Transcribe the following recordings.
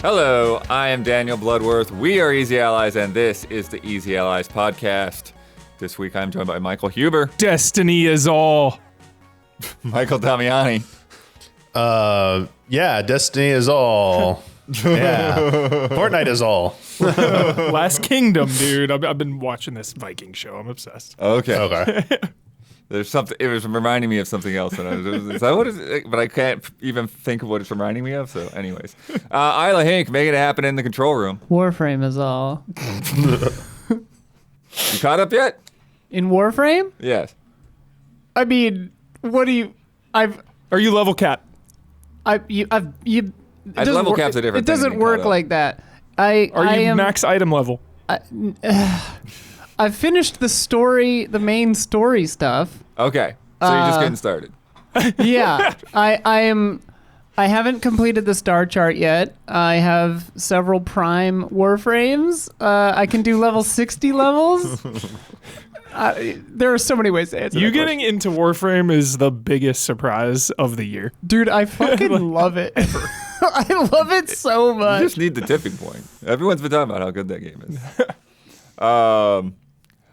Hello, I am Daniel Bloodworth. We are Easy Allies, and this is the Easy Allies podcast. This week I'm joined by Michael Huber. Destiny is all. Michael Damiani. Yeah, Destiny is all. Yeah, Fortnite is all. Last Kingdom, dude. I've been watching this Viking show. I'm obsessed. Okay. There's something. It was reminding me of something else, and is that what it? But I can't even think of what it's reminding me of. So, anyways, Isla Hink, making it happen in the control room. Warframe is all. You caught up yet? In Warframe? Yes. I mean, what do you? Are you level cap? Level cap's a different thing It doesn't than work caught up. like that. Are you max item level? I've finished the main story stuff. Okay. So you're just getting started. Yeah, I haven't completed the star chart yet. I have several prime Warframes. I can do level 60 levels. There are so many ways to answer You that getting question. into Warframe is the biggest surprise of the year. Dude, I fucking love it. I love it so much. You just need the tipping point. Everyone's been talking about how good that game is.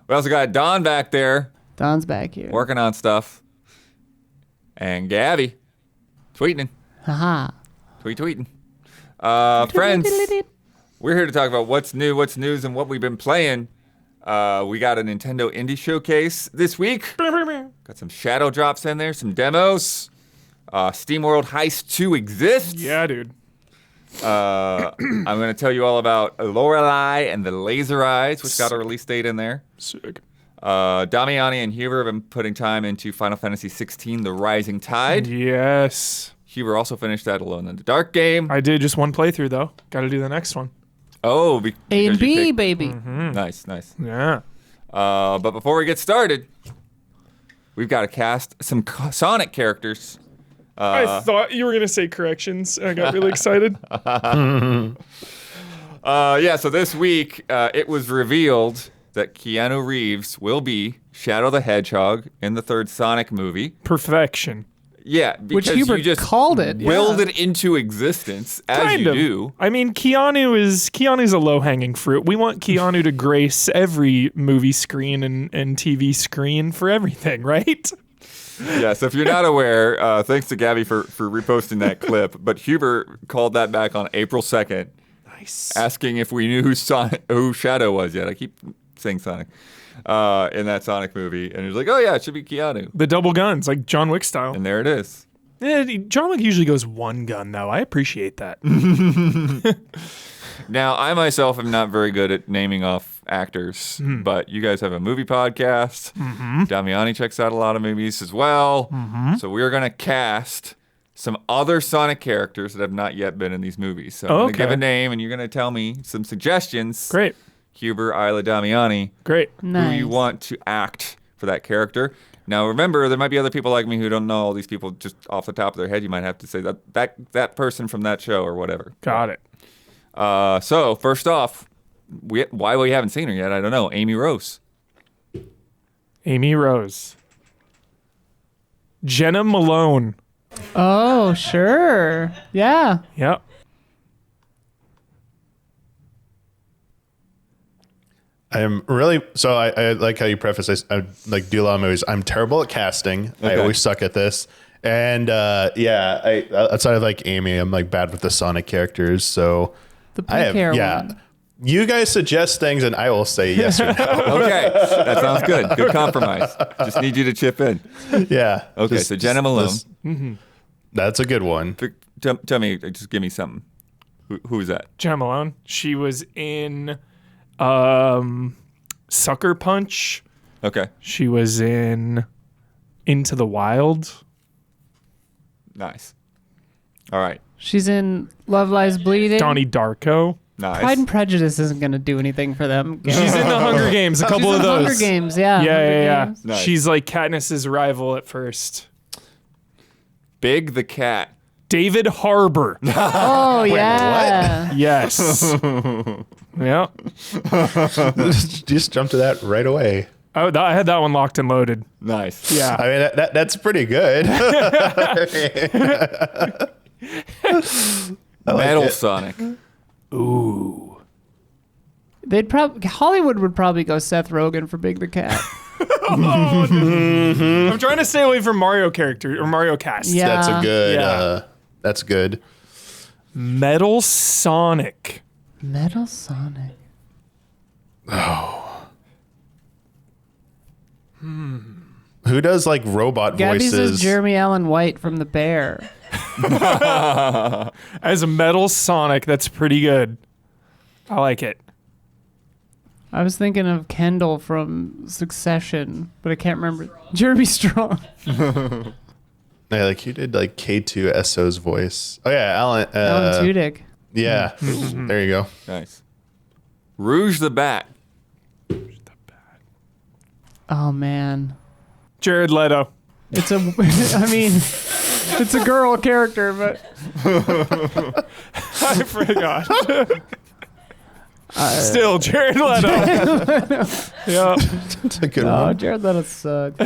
We also got Don back there Don's back here. working on stuff. And Gabby tweeting. Haha. Tweeting. Friends, we're here to talk about what's new, what's news, and what we've been playing. We got a Nintendo Indie Showcase this week. Got some shadow drops in there, some demos. SteamWorld Heist 2 exists. Yeah, dude. I'm going to tell you all about Lorelei and the Laser Eyes, which got a release date in there. Sick. Damiani and Huber have been putting time into Final Fantasy XVI, The Rising Tide. Yes. Huber also finished that Alone in the Dark game. I did just one playthrough, though. Got to do the next one. Oh, A and because you B, picked- baby. Nice. Yeah. But before we get started, we've got to cast some Sonic characters. I thought you were going to say corrections. I got really excited. So this week, it was revealed that Keanu Reeves will be Shadow the Hedgehog in the third Sonic movie. Perfection. Yeah, Which because Hubert you just called it. willed yeah. it into existence, as Kind you of. do. I mean, Keanu's a low-hanging fruit. We want Keanu to grace every movie screen and TV screen for everything, right? Yeah, so if you're not aware, thanks to Gabby for reposting that clip, but Hubert called that back on April 2nd, Nice. asking if we knew who Shadow was yet. I keep saying Sonic in that Sonic movie, and he was like, oh yeah, it should be Keanu. The double guns, like John Wick style. And there it is. John Wick usually goes one gun, though. I appreciate that. Now, I myself am not very good at naming off actors, but you guys have a movie podcast. Damiani checks out a lot of movies as well. So we're going to cast some other Sonic characters that have not yet been in these movies. So I'm going to give a name, and you're going to tell me some suggestions. Great. Huber, Isla, Damiani, Great. Nice. who you want to act for that character. Now, remember, there might be other people like me who don't know all these people just off the top of their head. You might have to say that person from that show or whatever. Got it. So, first off, why we haven't seen her yet, I don't know. Amy Rose. Amy Rose. Jenna Malone. Oh, sure. Yeah. Yep. I'm really I like how you preface this. I like do a lot of movies. I'm terrible at casting. I Okay. always suck at this. And I outside of like Amy, I'm like bad with the Sonic characters. So The pink hair one. You guys suggest things, and I will say yes or no. Okay, that sounds good. Good compromise. Just need you to chip in. Yeah. Okay, so Jenna Malone. That's a good one. Tell me, just give me something. Who is that? Jenna Malone. She was in Sucker Punch. Okay, She was in Into the Wild. nice. All right, She's in Love Lies Bleeding. Donnie Darko. nice. Pride and Prejudice isn't going to do anything for them. She's in the Hunger Games, a couple She's of in those. Hunger Games, yeah. Yeah, Hunger yeah. Games. Nice. She's like Katniss's rival at first. Big the Cat. David Harbour. Oh, yeah. Yes. Yeah. Just jump to that right away. Oh, I had that one locked and loaded. Nice. Yeah. I mean, that's pretty good. I like Metal it. Sonic. Ooh. Hollywood would probably go Seth Rogen for Big the Cat. I'm trying to stay away from Mario character or Mario cast. Yeah. That's a good. Yeah. That's good. Metal Sonic. Metal Sonic. Who does like robot Gabby voices? says Jeremy Allen White from The Bear. As a Metal Sonic, that's pretty good. I like it. I was thinking of Kendall from Succession, but I can't remember. Jeremy Strong. Yeah, like who did like K2SO's voice? Oh yeah, Alan Tudyk. Yeah, there you go. Nice. Rouge the Bat. Oh man, Jared Leto. it's a. I mean, it's a girl character, but I forgot. Still, Jared Leto. Yeah. That's a good oh, one. Jared Leto sucked.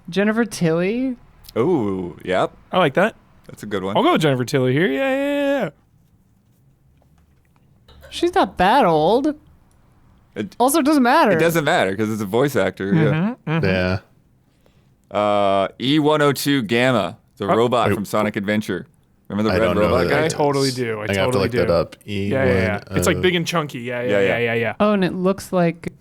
Jennifer Tilly. Ooh, yep. I like that. That's a good one. I'll go with Jennifer Tilly here. Yeah. She's not that old. It- Also, it doesn't matter. It doesn't matter because it's a voice actor. Yeah. Yeah. E102 Gamma, the robot wait. from Sonic Adventure. Remember the I red don't know robot who guy? that I is. totally do. I I have to totally look do. that up. Yeah. It's like big and chunky. Yeah. Oh, and it looks like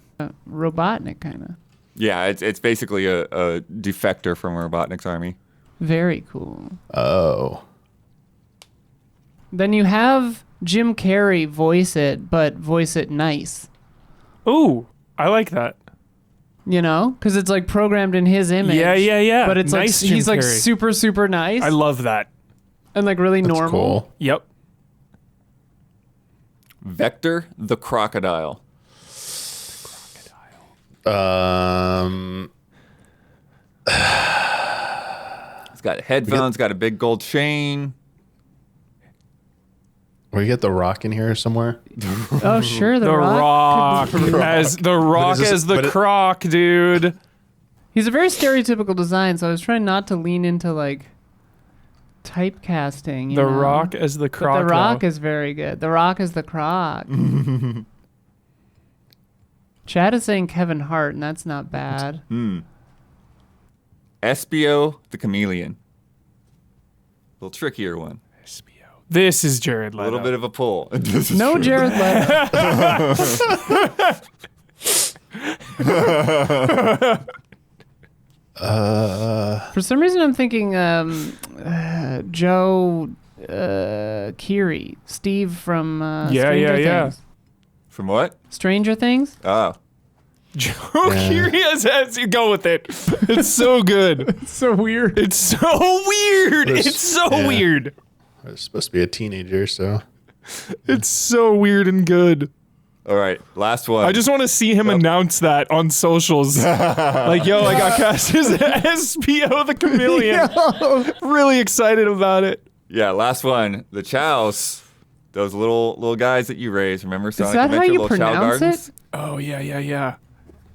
Robotnik, kind of. Yeah, it's basically a defector from Robotnik's army. Very cool. Oh. Then you have Jim Carrey voice it, but voice it nice. Ooh, I like that. You know, because it's like programmed in his image. Yeah. But it's Nice like Jim he's like Carrey. super, super nice. I love that. and like really That's normal. cool. Yep. Vector the crocodile. He's got headphones, got a big gold chain. We get the Rock in here somewhere. Oh, sure, The Rock as the Rock this- as the but it- Croc, dude. He's a very stereotypical design, so I was trying not to lean into like typecasting. You The know? Rock as the But Croc. The Rock though. is very good. The Rock is the Croc. Chad is saying Kevin Hart, and that's not bad. Espio the chameleon. A little trickier one. This is Jared A Leto. little bit of a pull. This is No true. Jared Leto. For some reason, I'm thinking Joe Keery, Steve from Stranger Things. From what? Stranger Things? Oh. Joe Curious as you go with it. It's so good. It's so weird. It's so weird. This- It's so yeah. weird. I was supposed to be a teenager, so It's so weird and good. All right. Last one. I just want to see him announce that on socials. Like, yo, I got cast as SPO the Chameleon. Really excited about it. Yeah, last one. The chows. Those little guys that you raise. Remember Sonic that how Adventure, you little chow pronounce gardens? it? Oh, yeah.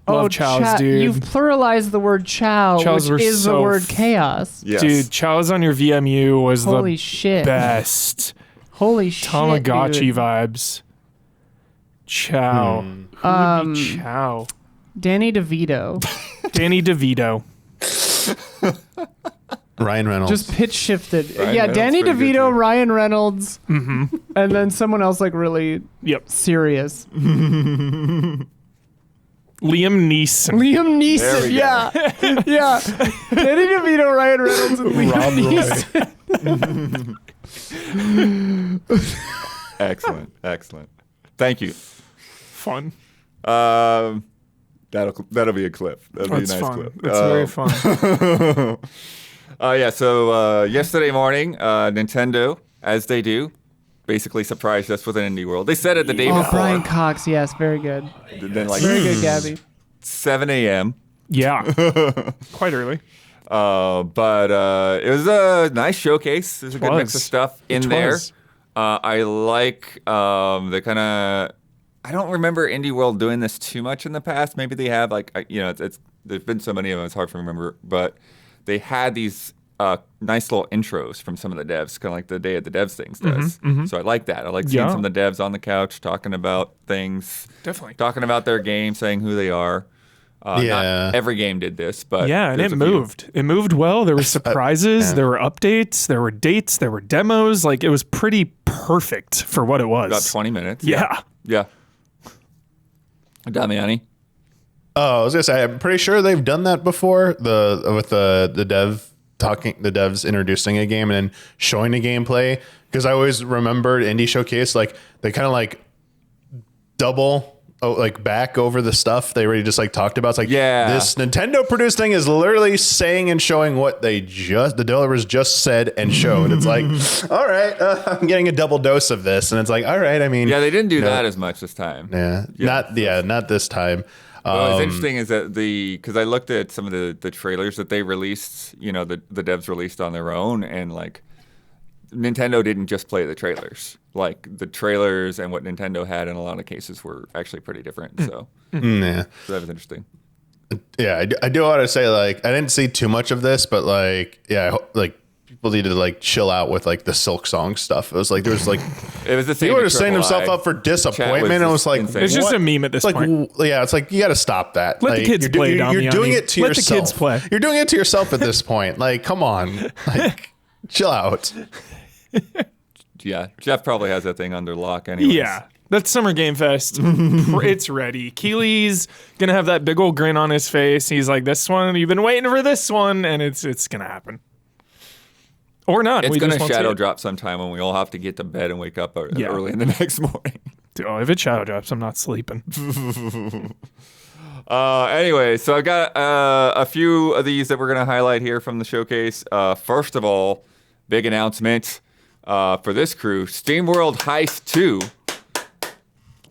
Love chows, cha- dude. You've pluralized the word chow, Chows were which is so the word chaos. Yes. Dude, chows on your VMU was Holy the shit. best. Holy shit. Tamagotchi dude. vibes. Chow. Who would be Chow? Danny DeVito. Danny DeVito. Ryan Reynolds. Just pitch shifted. Ryan yeah, Reynolds Danny pretty good, DeVito, too. Ryan Reynolds, and then someone else like really Yep. serious. Liam Neeson. Liam There Neeson. we Yeah. Yeah. Danny DeVito, Ryan Reynolds, and Liam Rob Neeson. Excellent. Thank you. Fun. That'll be a clip. That'll be a That's nice fun. clip. That's very fun. So yesterday morning, Nintendo, as they do, basically surprised us with an indie world. They said it the day Oh, before. Brian Cox. Yes, very good. Then like Very good, Gabby. 7 a.m. Yeah. Quite early. But it was a nice showcase. There's a good mix of was. stuff in It there. was. I like the kind of. I don't remember Indie World doing this too much in the past. Maybe they have, like, it's there's been so many of them, it's hard to remember. But they had these nice little intros from some of the devs, kind of like the Day of the Devs things does. So I like that. I like seeing some of the devs on the couch talking about things. Definitely. Talking about their game, saying who they are. Not every game did this, but yeah, and it there's a moved. It moved well. There were surprises. There were updates. There were dates. There were demos. Like, it was pretty perfect for what it was. About 20 minutes. Yeah. Yeah. Damiani? Oh, I was gonna say, I'm pretty sure they've done that before. With the devs introducing a game and then showing the gameplay. Because I always remembered Indie Showcase, like they kind of like double. Like back over the stuff they already just like talked about. It's like, this Nintendo produced thing is literally saying and showing what the developers just said and showed. It's like, all right, I'm getting a double dose of this, and it's like, all right. I mean, they didn't do that as much this time. Not this time. What's interesting is that because I looked at some of the trailers that they released, the devs released on their own, and like Nintendo didn't just play the trailers. Like the trailers and what Nintendo had in a lot of cases were actually pretty different. So, so that was interesting. Yeah, I do want to say, like, I didn't see too much of this, but like, like people need to like chill out with like the Silk Song stuff. It was like, there was like, it was the same. People were setting themselves up for disappointment. And it was like, it's just a meme at this point. Yeah, it's like, you got to stop that. Let the kids play. You're doing it to yourself. Let the kids play. You're doing it to yourself at this point. Like, come on, like, chill out. Yeah, Jeff probably has that thing under lock anyway. Yeah, that's Summer Game Fest. It's ready. Keely's gonna have that big old grin on his face. He's like, "This one, you've been waiting for this one," and it's gonna happen, or not. It's gonna shadow drop sometime when we all have to get to bed and wake up early in the next morning. Oh, if it shadow drops, I'm not sleeping. Anyway, so I got a few of these that we're gonna highlight here from the showcase. First of all, big announcement. For this crew, SteamWorld Heist 2.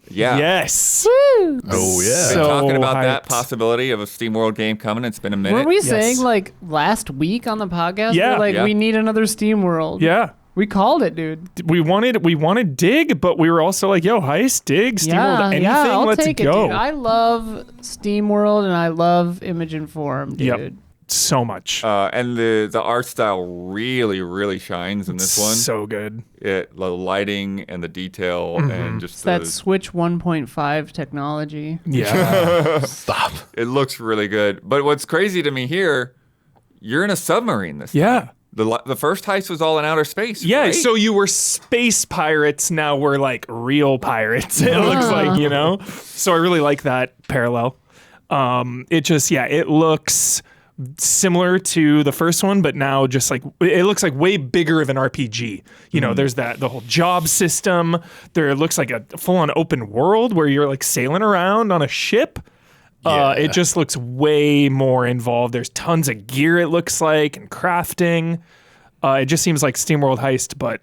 Yeah. Yes. Woo! Oh, yeah. Been talking about hyped. that possibility of a SteamWorld game coming. It's been a minute. Were we saying like last week on the podcast? Yeah. We're like, Yeah. we need another SteamWorld. Yeah. We called it, dude. We wanted Dig, but we were also like, yo, Heist, Dig, SteamWorld, anything, I'll let's take go. It, dude. I love SteamWorld and I love Image and Form, dude. Yep. So much. And the art style really, really shines in this one. So good. The lighting and the detail and just It's that Switch 1.5 technology. Yeah. Stop. it looks really good. But what's crazy to me here, you're in a submarine this time. Yeah. The first heist was all in outer space. Yeah, right? so you were space pirates, now we're like real pirates, it looks like, So I really like that parallel. It looks similar to the first one, but now just like it looks like way bigger of an RPG. There's the whole job system. It looks like a full-on open world where you're like sailing around on a ship. It just looks way more involved. There's tons of gear, it looks like, and crafting. It just seems like SteamWorld Heist, but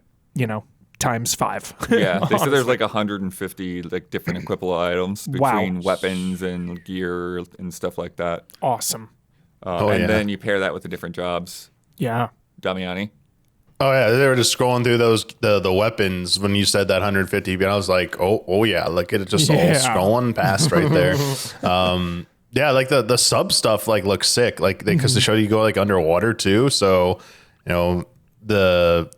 times 5. Yeah, they said there's like 150 like different equipable items between weapons and gear and stuff like that. Awesome. Then you pair that with the different jobs. Yeah. Damiani? Oh yeah, they were just scrolling through the weapons when you said that 150, and I was like, oh yeah, look at it just all scrolling past right there. Yeah, like the sub stuff like looks sick, like because they show you go like underwater too, so the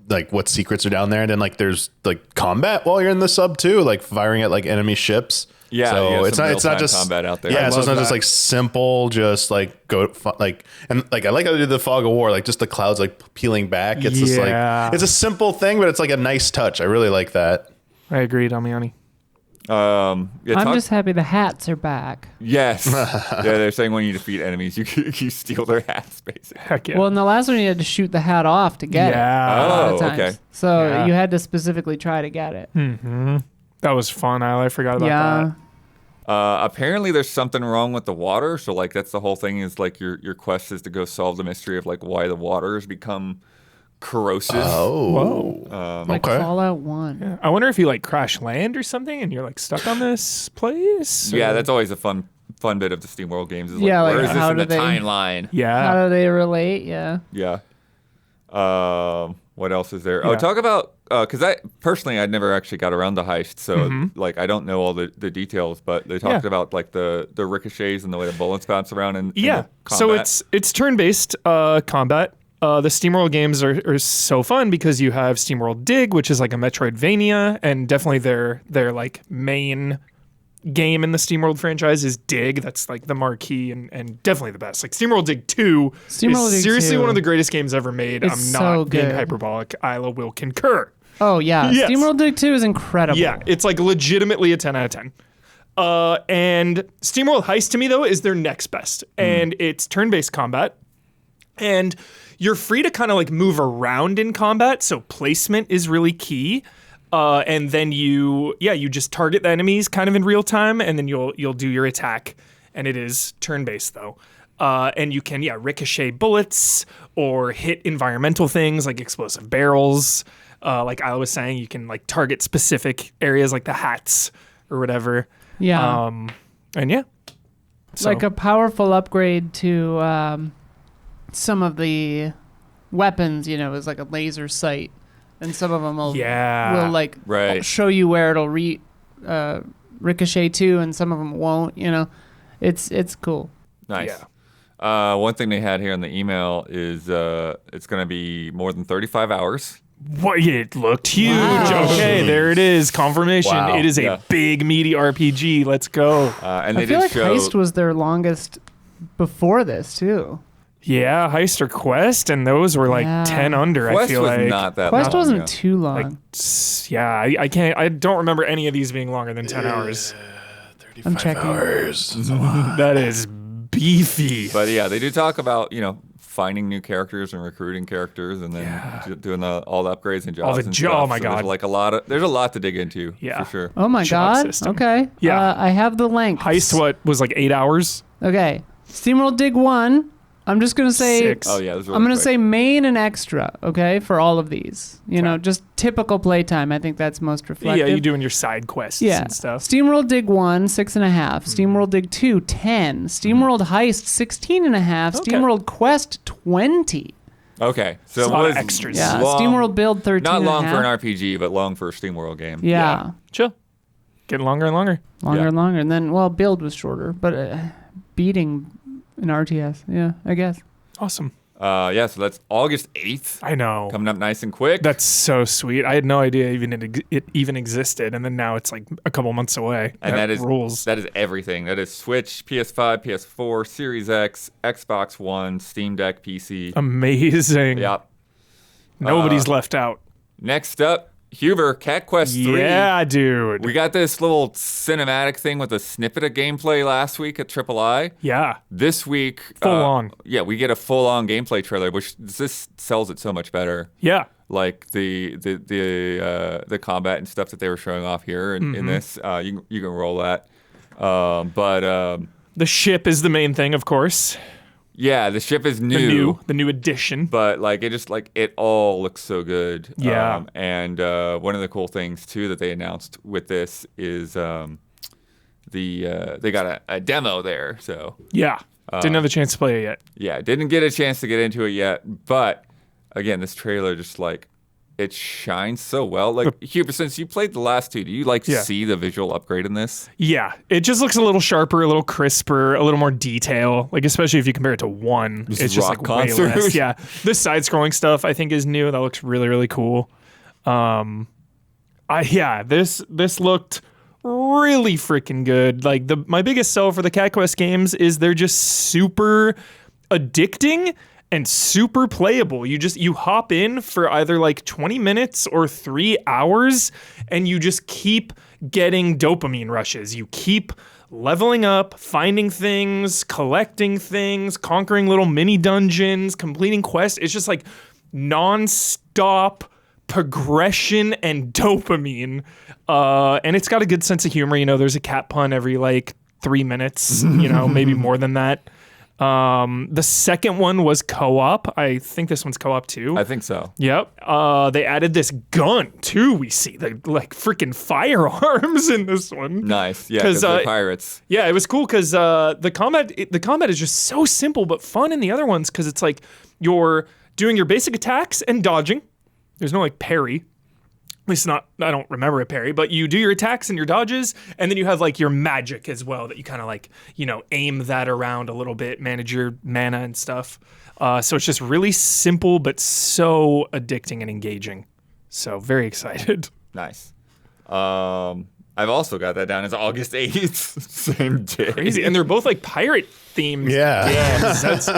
like what secrets are down there, and then like there's like combat while you're in the sub too, like firing at like enemy ships. Yeah, so it's not just combat out there. Yeah, so it's not that. just like simple, just like go like and like I like how they did the fog of war, like just the clouds like peeling back. It's just like it's a simple thing, but it's like a nice touch. I really like that. I agree, Damiani. I'm just happy the hats are back. Yes. Yeah, they're saying when you defeat enemies, you steal their hats, basically. Heck yeah. Well, in the last one, you had to shoot the hat off to get it. Yeah. A lot Oh, of times. okay. So you had to specifically try to get it. That was fun. I forgot about that. Apparently there's something wrong with the water. So like that's the whole thing is like your quest is to go solve the mystery of like why the water has become corrosive. Oh. Like okay. Fallout 1. Yeah. I wonder if you like crash land or something and you're like stuck on this place. Yeah, that's always a fun bit of the SteamWorld games. Is like, Yeah, like, where is this how in the do they- timeline? Yeah. How do they relate? Yeah. Yeah. What else is there? Yeah. Oh, talk about because I'd never actually got around the heist, so like I don't know all the details, but they talked about like the ricochets and the way the bullets bounce around and Yeah. So it's turn-based combat. The SteamWorld games are so fun because you have SteamWorld Dig, which is like a Metroidvania, and definitely their like main game in the SteamWorld franchise is Dig. That's like the marquee and definitely the best. Like SteamWorld Dig 2 is seriously one of the greatest games ever made. It's I'm so not being good. hyperbolic. Isla will concur. Oh yeah, Yes. SteamWorld Dig 2 is incredible. Yeah, it's like legitimately a 10 out of 10. And SteamWorld Heist to me though is their next best, and it's turn-based combat, and you're free to kind of like move around in combat, so placement is really key. And then you just target the enemies kind of in real time, and then you'll do your attack, and it is turn-based though. And you can ricochet bullets or hit environmental things like explosive barrels. Like I was saying, you can like target specific areas like the hats or whatever. Yeah. And yeah. So, Like a powerful upgrade to some of the weapons, is like a laser sight. And some of them will like Right. show you where it'll ricochet to, and some of them won't, It's cool. Nice. Yeah. One thing they had here in the email is it's going to be more than 35 hours. what it looked huge. Wow. Okay, there it is. Confirmation. Wow. It is a big meaty RPG. Let's go. And they I feel did like show Heist was their longest before this, too. Yeah, Heist or Quest, and those were like Yeah. 10 under, Quest I feel was like. not that Quest long wasn't ago. too long. Like, I don't remember any of these being longer than 10 hours. I'm checking. That is beefy. But yeah, they do talk about, finding new characters and recruiting characters, and then doing all the upgrades and jobs. All the and oh stuff. my So God. There's like there's a lot to dig into. Yeah. For sure. Oh my Job god. system. Okay. Yeah. I have the link. Heist, what, was like 8 hours? Okay. SteamWorld Dig 1. I'm just going to say 6. Oh yeah, this I'm going to say main and extra, okay, for all of these. Just typical playtime. I think that's most reflective. Yeah, you doing your side quests Yeah. and stuff. SteamWorld Dig 1, 6.5. SteamWorld Dig 2, 10. SteamWorld Heist, 16.5. Okay. SteamWorld Quest, 20. Okay, so It's a it lot was of extras. Yeah. long- SteamWorld Build, 13. Not long for an RPG, but long for a SteamWorld game. Yeah. Chill. Getting longer and longer. Longer Yeah. and longer. And then, Build was shorter, but beating an RTS. Yeah, I guess. Awesome. So that's August 8th. I know. Coming up nice and quick. That's so sweet. I had no idea it even existed, and then now it's like a couple months away. And that is rules. That is everything. That is Switch, PS5, PS4, Series X, Xbox One, Steam Deck, PC. Amazing. Yep. Nobody's left out. Next up, Huber, Cat Quest 3. Yeah, dude. We got this little cinematic thing with a snippet of gameplay last week at III. Yeah. This week, Full on. Yeah, we get a full-on gameplay trailer, which this sells it so much better. Yeah. Like the combat and stuff that they were showing off here in this, you can roll that. The ship is the main thing, of course. Yeah, the ship is new. The new edition. But it all looks so good. Yeah. And one of the cool things too that they announced with this is they got a demo there. So Yeah. Didn't have a chance to play it yet. yeah, didn't get a chance to get into it yet. But again, this trailer just it shines so well. Like Huber, since you played the last two, do you see the visual upgrade in this? Yeah. It just looks a little sharper, a little crisper, a little more detail. Like, especially if you compare it to 1. This it's is just rock like way concert. less. Yeah. This side-scrolling stuff I think is new. That looks really, really cool. This looked really freaking good. Like my biggest sell for the Cat Quest games is they're just super addicting and super playable. You hop in for either like 20 minutes or 3 hours, and you just keep getting dopamine rushes. You keep leveling up, finding things, collecting things, conquering little mini dungeons, completing quests. It's just like non-stop progression and dopamine. And it's got a good sense of humor. There's a cat pun every like 3 minutes, maybe more than that. The second one was co-op. I think this one's co-op too. I think so. Yep. They added this gun too. We see the like freaking firearms in this one. Nice. Yeah, because they're pirates. Yeah, it was cool because the combat is just so simple but fun in the other ones because it's like you're doing your basic attacks and dodging. There's no like parry. At least I don't remember a parry, but you do your attacks and your dodges, and then you have like your magic as well that you kind of like, aim that around a little bit, manage your mana and stuff. So it's just really simple, but so addicting and engaging. So very excited. Nice. I've also got that down as August 8th, same day. Crazy. And they're both like pirate themed. Yeah. Games. That's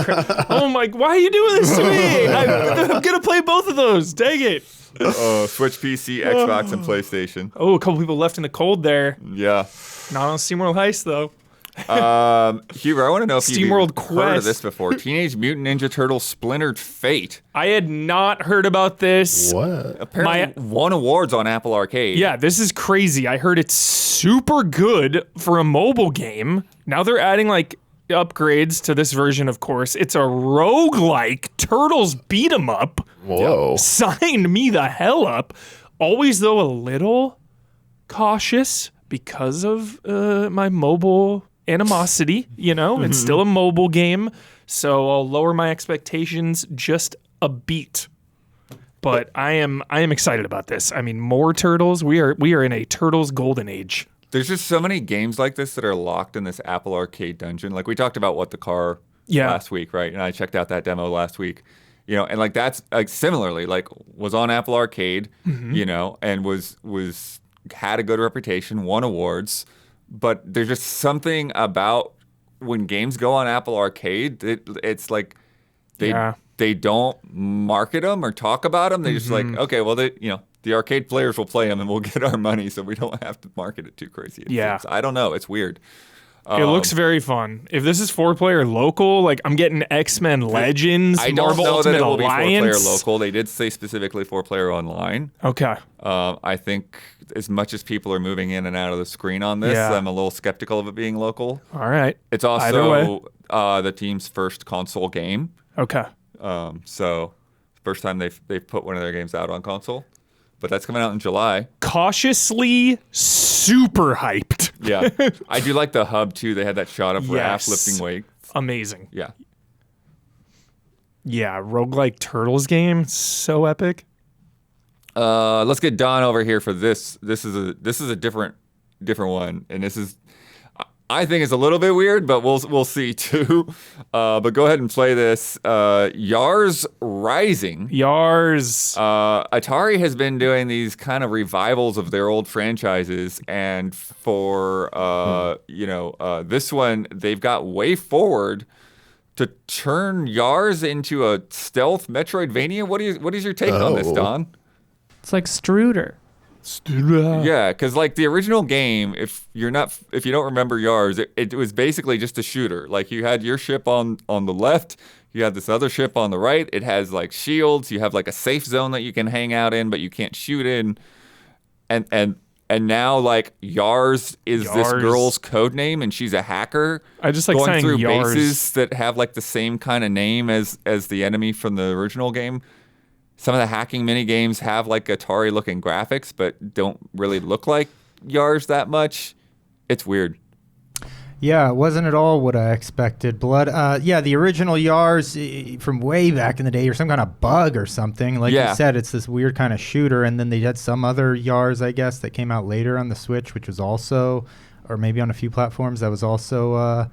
oh my, why are you doing this to me? I'm going to play both of those. Dang it. Switch, PC, Xbox, and PlayStation. Oh, a couple people left in the cold there. Yeah. Not on SteamWorld Heist, though. Huber, I want to know if you've SteamWorld heard of Quest. this before. Teenage Mutant Ninja Turtles Splintered Fate. I had not heard about this. What? Apparently won awards on Apple Arcade. Yeah, this is crazy. I heard it's super good for a mobile game. Now they're adding like upgrades to this version, of course. It's a roguelike Turtles beat 'em up. Whoa. Signed me the hell up. Always, though, a little cautious because of my mobile animosity. You know, it's still a mobile game, so I'll lower my expectations just a beat. But I am excited about this. I mean, more Turtles. We are in a Turtles golden age. There's just so many games like this that are locked in this Apple Arcade dungeon. Like we talked about What the Car last week, right? And I checked out that demo last week. You know, and like that's like similarly like was on Apple Arcade, you know, and was had a good reputation, won awards, but there's just something about when games go on Apple Arcade, it's like they don't market them or talk about them. They just like, okay, well, the arcade players will play them and we'll get our money, so we don't have to market it too crazy. It's, I don't know. It's weird. It looks very fun. If this is 4-player local, like I'm getting X-Men Legends, I don't Marvel know Ultimate that it will be Alliance. 4-player local. They did say specifically 4-player online. Okay. I think as much as people are moving in and out of the screen on this, I'm a little skeptical of it being local. All right. It's also the team's first console game. Okay. So first time they've put one of their games out on console. But that's coming out in July. Cautiously super hyped. Yeah. I do like the hub, too. They had that shot of Raph lifting weights. Amazing. Yeah. Yeah, roguelike Turtles game, so epic. Let's get Don over here for this. This is a different one, and this is I think it's a little bit weird, but we'll see too. But go ahead and play this. Yars Rising. Yars. Atari has been doing these kind of revivals of their old franchises, and for this one, they've got Way Forward to turn Yars into a stealth Metroidvania. What is your take on this, Don? It's like Struder. Yeah, because like the original game, if you don't remember Yars, it was basically just a shooter. Like you had your ship on the left, you had this other ship on the right. It has like shields. You have like a safe zone that you can hang out in, but you can't shoot in. And now like Yars is this girl's code name, and she's a hacker. I just like going saying through Yars. bases that have like the same kind of name as the enemy from the original game. Some of the hacking mini games have like Atari-looking graphics, but don't really look like Yars that much. It's weird. Yeah, it wasn't at all what I expected. Blood. The original Yars from way back in the day, or some kind of bug or something. Like you said, it's this weird kind of shooter, and then they had some other Yars, I guess, that came out later on the Switch, which was also, or maybe on a few platforms, that was also...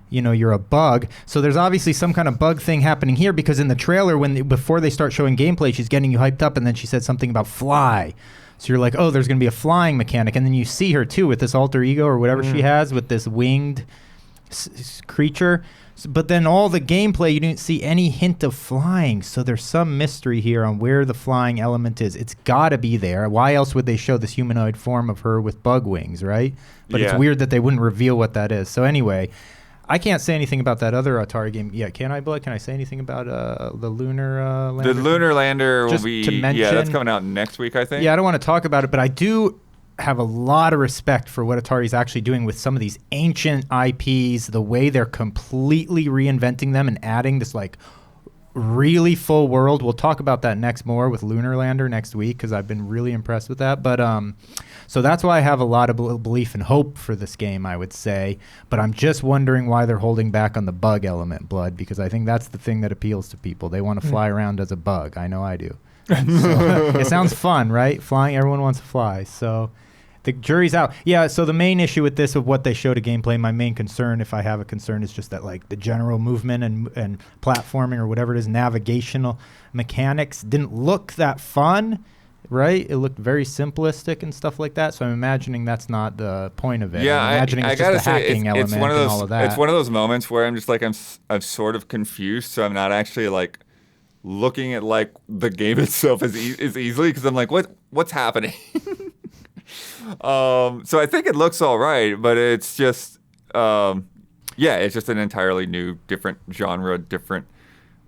you're a bug. So there's obviously some kind of bug thing happening here, because in the trailer, before they start showing gameplay, she's getting you hyped up, and then she said something about fly. So you're like, oh, there's going to be a flying mechanic. And then you see her, too, with this alter ego or whatever she has with this winged creature. But then all the gameplay, you didn't see any hint of flying. So there's some mystery here on where the flying element is. It's got to be there. Why else would they show this humanoid form of her with bug wings, right? But it's weird that they wouldn't reveal what that is. So anyway... I can't say anything about that other Atari game yet, can I, Blood? Can I say anything about the Lunar Lander? The Lunar Lander Just will be... to mention, that's coming out next week, I think. Yeah, I don't want to talk about it, but I do have a lot of respect for what Atari's actually doing with some of these ancient IPs, the way they're completely reinventing them and adding this, like, really full world. We'll talk about that more with Lunar Lander next week, because I've been really impressed with that. But so that's why I have a lot of belief and hope for this game, I would say. But I'm just wondering why they're holding back on the bug element, Blood, because I think that's the thing that appeals to people. They want to fly around as a bug. I know I do. So, it sounds fun, right? Flying, everyone wants to fly. So the jury's out. Yeah, so the main issue with this, of what they showed a gameplay, my main concern, if I have a concern, is just that like the general movement and platforming or whatever it is, navigational mechanics didn't look that fun, right? It looked very simplistic and stuff like that. So I'm imagining that's not the point of it. Yeah, I'm imagining I it's just gotta a say, hacking element it's one of those, and all of that. It's one of those moments where I'm just like, I'm sort of confused, so I'm not actually like looking at like the game itself as easily, because I'm like, what's happening? So I think it looks all right, but it's just, it's just an entirely new, different genre, different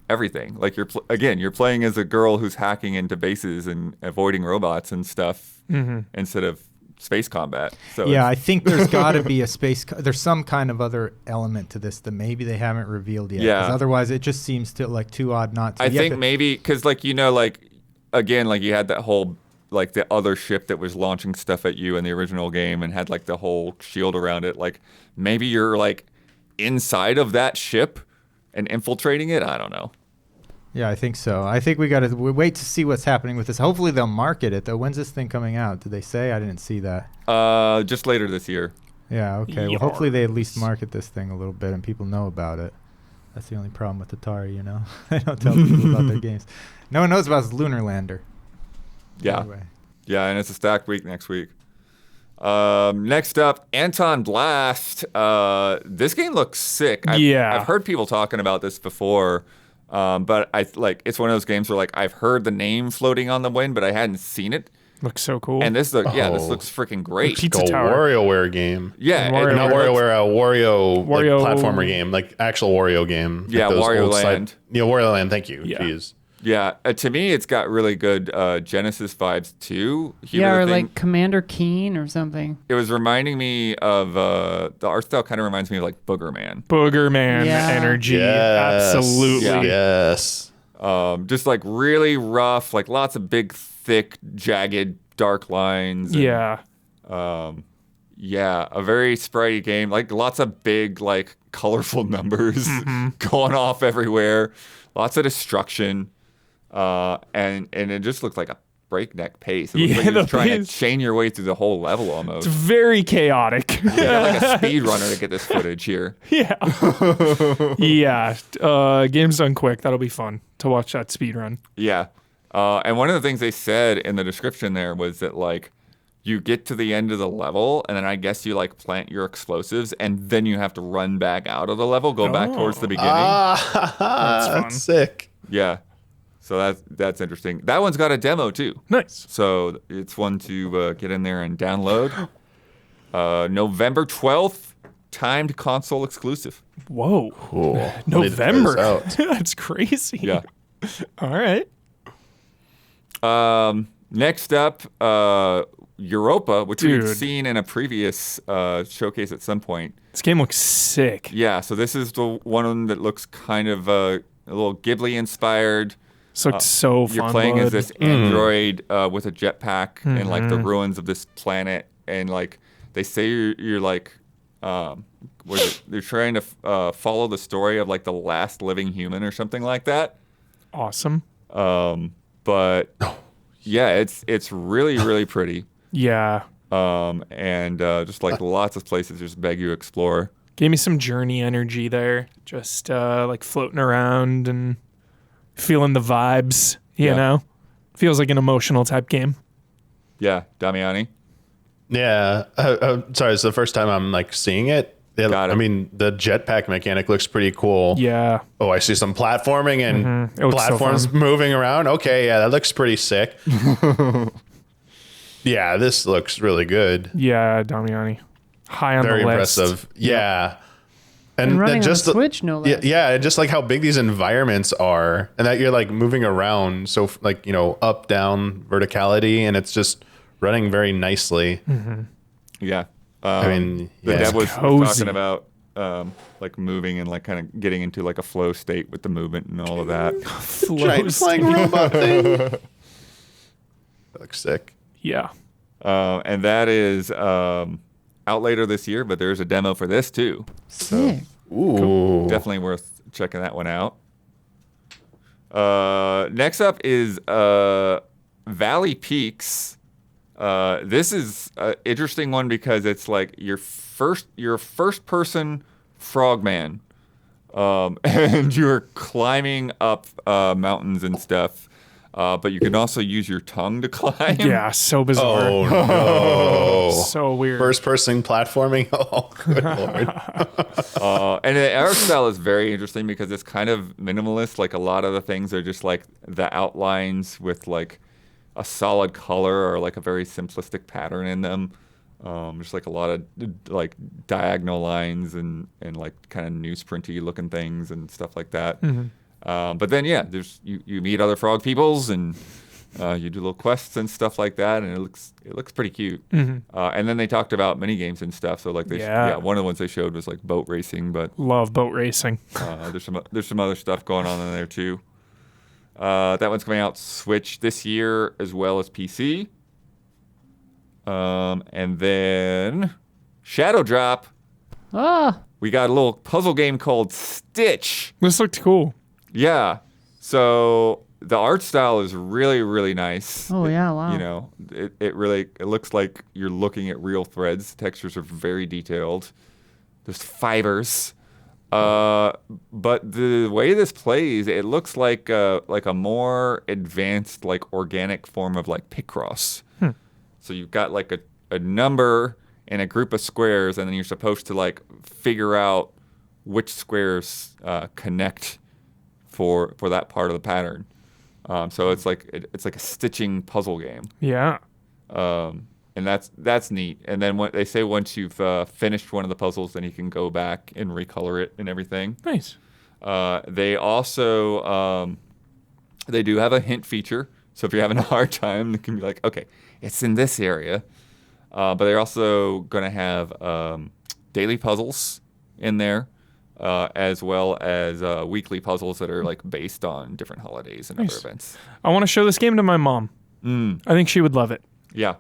everything. Like you're playing as a girl who's hacking into bases and avoiding robots and stuff instead of space combat. So yeah, I think there's got to be a there's some kind of other element to this that maybe they haven't revealed yet. Yeah. 'Cause otherwise, it just seems like too odd not to. I think maybe because like you had that whole like the other ship that was launching stuff at you in the original game and had like the whole shield around it. Like maybe you're like inside of that ship and infiltrating it. I don't know. Yeah, I think so. I think we got to wait to see what's happening with this. Hopefully they'll market it, though. When's this thing coming out? Did they say? I didn't see that. Just later this year. Yeah, okay. Well, hopefully they at least market this thing a little bit and people know about it. That's the only problem with Atari, you know? They don't tell people about their games. No one knows about this Lunar Lander. Yeah. Anyway. Yeah, and it's a stacked week next week. Next up, Anton Blast. This game looks sick. I've heard people talking about this before, but it's one of those games where like I've heard the name floating on the wind, but I hadn't seen it. Looks so cool. And this looks freaking great. Pizza Like a Tower. WarioWare game. Yeah, Not WarioWare, a Wario like, Wario- platformer game, like actual Wario game. Yeah, like those Wario old Land. Wario Land. Thank you. Yeah. Jeez. Yeah, to me, it's got really good Genesis vibes too. or like Commander Keen or something. It was reminding me of the art style. Kind of reminds me of like Boogerman. Boogerman energy. Yes. Absolutely. Yeah. Yes. Just like really rough, like lots of big, thick, jagged, dark lines. And, a very spritey game. Like lots of big, like colorful numbers going off everywhere. Lots of destruction. And it just looks like a breakneck pace. It looks like you're trying to chain your way through the whole level almost. It's very chaotic. You got like a speed runner to get this footage here. Yeah. Game's done quick. That'll be fun to watch that speed run. Yeah. And one of the things they said in the description there was that like you get to the end of the level and then I guess you like plant your explosives and then you have to run back out of the level, go back towards the beginning. That's sick. Yeah. So that's interesting. That one's got a demo too. Nice. So it's one to get in there and download. November 12th, timed console exclusive. Whoa. Cool. November. I'll need to try this out. That's crazy. Yeah. All right. Next up, Europa, which we've Dude. seen in a previous showcase at some point. This game looks sick. Yeah, so this is the one that looks kind of a little Ghibli-inspired. This looks so fun. You're playing as bud. this android with a jetpack in like the ruins of this planet, and like they say you're like, they're trying to follow the story of like the last living human or something like that. Awesome. But yeah, it's really really pretty. Yeah. And just like lots of places just beg you to explore. Gave me some Journey energy there. Just like floating around and feeling the vibes, you know? Feels like an emotional type game. Yeah, Damiani. Yeah. Sorry, it's the first time I'm like seeing it. Got it. I mean, the jetpack mechanic looks pretty cool. Yeah. Oh, I see some platforming and It looks so platforms fun. moving around. Okay, yeah, that looks pretty sick. Yeah, this looks really good. Yeah, Damiani. High on Very the list. impressive. Yeah. And running on just the Switch, no less. Yeah, and just like how big these environments are, and that you're like moving around, so like up, down, verticality, and it's just running very nicely. Yeah. I mean, The yeah. dev was cozy. talking about like moving and like kind of getting into like a flow state with the movement and all of that. giant flying robot thing. That looks sick. Yeah. And that is out later this year, but there's a demo for this too. Sick. Ooh. Definitely worth checking that one out. Next up is Valley Peaks. This is an interesting one because it's like you're a first person frogman, and you're climbing up mountains and stuff. But you can also use your tongue to climb. Yeah, so bizarre. Oh, no. So weird. First-person platforming. Oh, good lord. And the art style is very interesting because it's kind of minimalist. Like a lot of the things are just like the outlines with like a solid color or like a very simplistic pattern in them. Just like a lot of like diagonal lines and like kind of newsprinty looking things and stuff like that. But then, yeah, there's you meet other frog peoples and you do little quests and stuff like that, and it looks pretty cute. And then they talked about mini games and stuff. So like one of the ones they showed was like boat racing, but love boat racing. there's some other stuff going on in there too. That one's coming out Switch this year as well as PC. And then Shadow Drop. We got a little puzzle game called Stitch. This looked cool. Yeah. So the art style is really, really nice. Oh, yeah, wow. You know, it looks like you're looking at real threads. The textures are very detailed. There's fibers. But the way this plays, it looks like a more advanced, like organic form of like Picross. So you've got like a number and a group of squares, and then you're supposed to like figure out which squares connect for that part of the pattern. So it's like a stitching puzzle game. Yeah. And that's neat. And then they say once you've finished one of the puzzles, then you can go back and recolor it and everything. Nice. They also they do have a hint feature. So if you're having a hard time, it can be like, okay, it's in this area. But they're also going to have daily puzzles in there, as well as weekly puzzles that are like based on different holidays and other events. I want to show this game to my mom. I think she would love it. Yeah.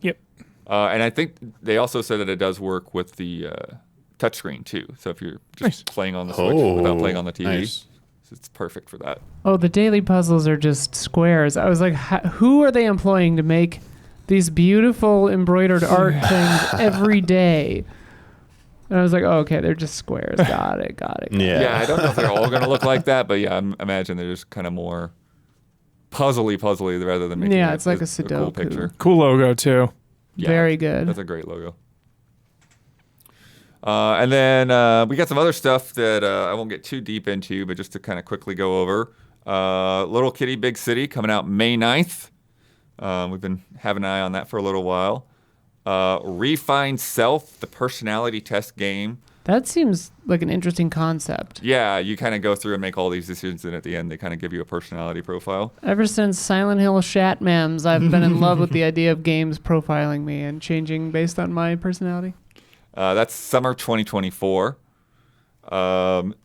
Yep. And I think they also said that it does work with the touchscreen too. So if you're just playing on the Switch without playing on the TV, it's perfect for that. Oh, the daily puzzles are just squares. I was like, who are they employing to make these beautiful embroidered art things every day? And I was like, oh, okay, they're just squares. Got it. Yeah, I don't know if they're all going to look like that, but yeah, I imagine they're just kind of more puzzly rather than making it's like a Sudoku. cool picture. Cool logo too. Yeah, very good. That's a great logo. And then we got some other stuff that I won't get too deep into, but just to kind of quickly go over. Little Kitty Big City coming out May 9th. We've been having an eye on that for a little while. Refine Self, the personality test game. That seems like an interesting concept. Yeah, you kind of go through and make all these decisions, and at the end, they kind of give you a personality profile. Ever since Silent Hill Shatmems, I've been in love with the idea of games profiling me and changing based on my personality. That's summer 2024.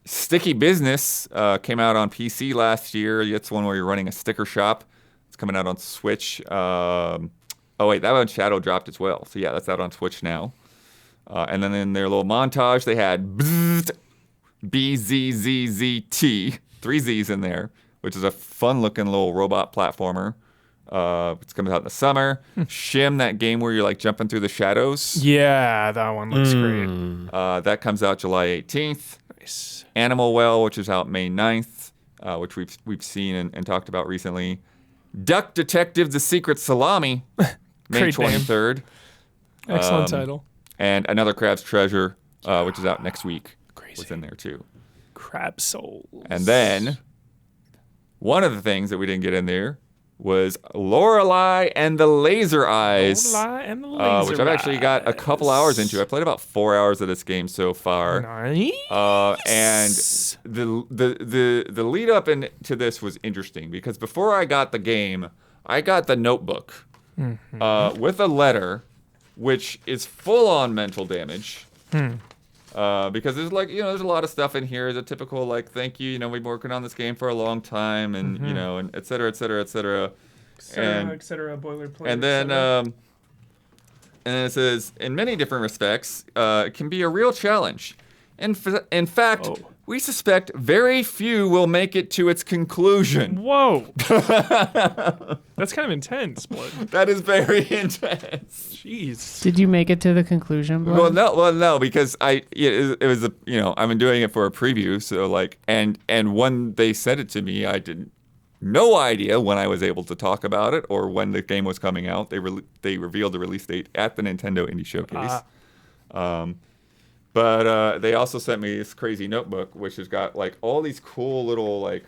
Sticky Business came out on PC last year. It's one where you're running a sticker shop. It's coming out on Switch. Oh, wait, that one Shadow dropped as well. So, yeah, that's out on Switch now. And then in their little montage, they had BZZZT, 3 Z's in there, which is a fun-looking little robot platformer. It's coming out in the summer. Shim, that game where you're like jumping through the shadows. Yeah, that one looks great. That comes out July 18th. Nice. Animal Well, which is out May 9th, which we've seen and talked about recently. Duck Detective: The Secret Salami, May Great 23rd. Name. Excellent title. And Another Crab's Treasure, which is out next week. Crazy. Was in there too. Crab Souls. And then one of the things that we didn't get in there was Lorelei and the Laser Eyes, Lorelei and the Laser which I've actually got a couple hours into. I played about 4 hours of this game so far. Nice. And the lead up into this was interesting because before I got the game, I got the notebook with a letter, which is full on mental damage. Because there's there's a lot of stuff in here. There's a typical thank you, we've been working on this game for a long time, and and et cetera, et cetera, et cetera, et cetera, boilerplate. And then and then it says, in many different respects, it can be a real challenge. In fact, we suspect very few will make it to its conclusion. Whoa. That's kind of intense, Blood. That is very intense. Jeez. Did you make it to the conclusion, Blood? Well, no, because it was I've been doing it for a preview, so like, and when they sent it to me, I didn't, no idea when I was able to talk about it or when the game was coming out. They revealed the release date at the Nintendo Indie Showcase. But they also sent me this crazy notebook, which has got like all these cool little like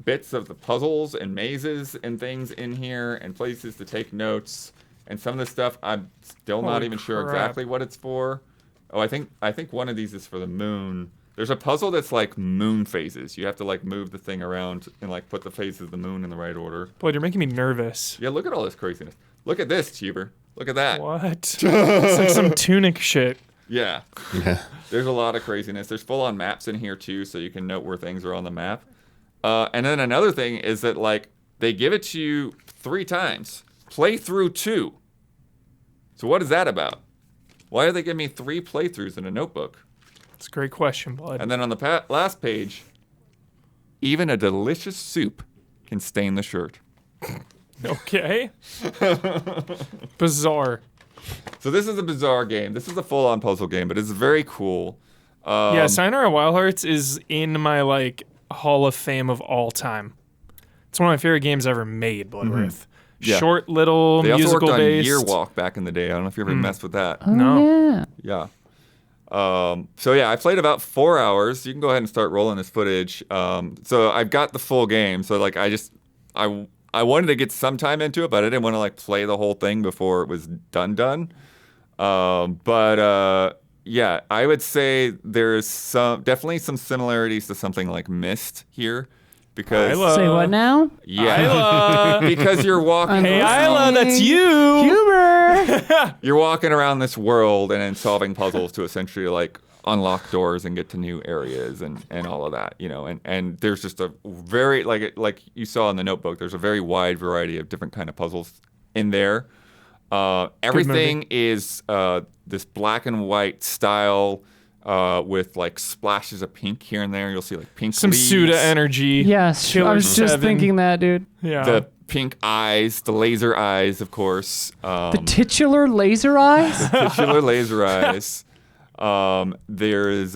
bits of the puzzles and mazes and things in here and places to take notes. And some of the stuff I'm still not even sure exactly what it's for. Oh, I think one of these is for the moon. There's a puzzle that's like moon phases. You have to like move the thing around and like put the phases of the moon in the right order. Blood, you're making me nervous. Yeah, look at all this craziness. Look at this, Cheever. Look at that. What? It's like some Tunic shit. Yeah. There's a lot of craziness. There's full-on maps in here too, so you can note where things are on the map. And then another thing is that like they give it to you 3 times. Playthrough 2. So what is that about? Why are they giving me 3 playthroughs in a notebook? It's a great question, Blood. And then on the last page, even a delicious soup can stain the shirt. Okay. Bizarre. So this is a bizarre game. This is a full-on puzzle game, but it's very cool. Yeah, Sayonara Wild Hearts is in my like Hall of Fame of all time. It's one of my favorite games ever made, Bloodworth. Yeah. Short little They also musical worked on based. Yearwalk back in the day. I don't know if you ever messed with that. Oh, No. Yeah. Yeah. So yeah, I played about 4 hours. You can go ahead and start rolling this footage. So I've got the full game. So like I wanted to get some time into it, but I didn't want to like play the whole thing before it was done. Yeah, I would say there's definitely some similarities to something like Myst here, because Isla. Say what now? yeah, because you're walking. Hey, around, Isla, that's you. Humor. You're walking around this world and then solving puzzles to essentially like unlock doors and get to new areas and all of that, and there's just a very like you saw in the notebook, there's a very wide variety of different kind of puzzles in there. Everything is this black and white style with like splashes of pink here and there. You'll see like pink Some leaves, Suda energy. Yes, I Killer was just 7. thinking that, dude. Yeah. the pink eyes, the laser eyes, of course. The titular laser eyes? Titular laser eyes. There's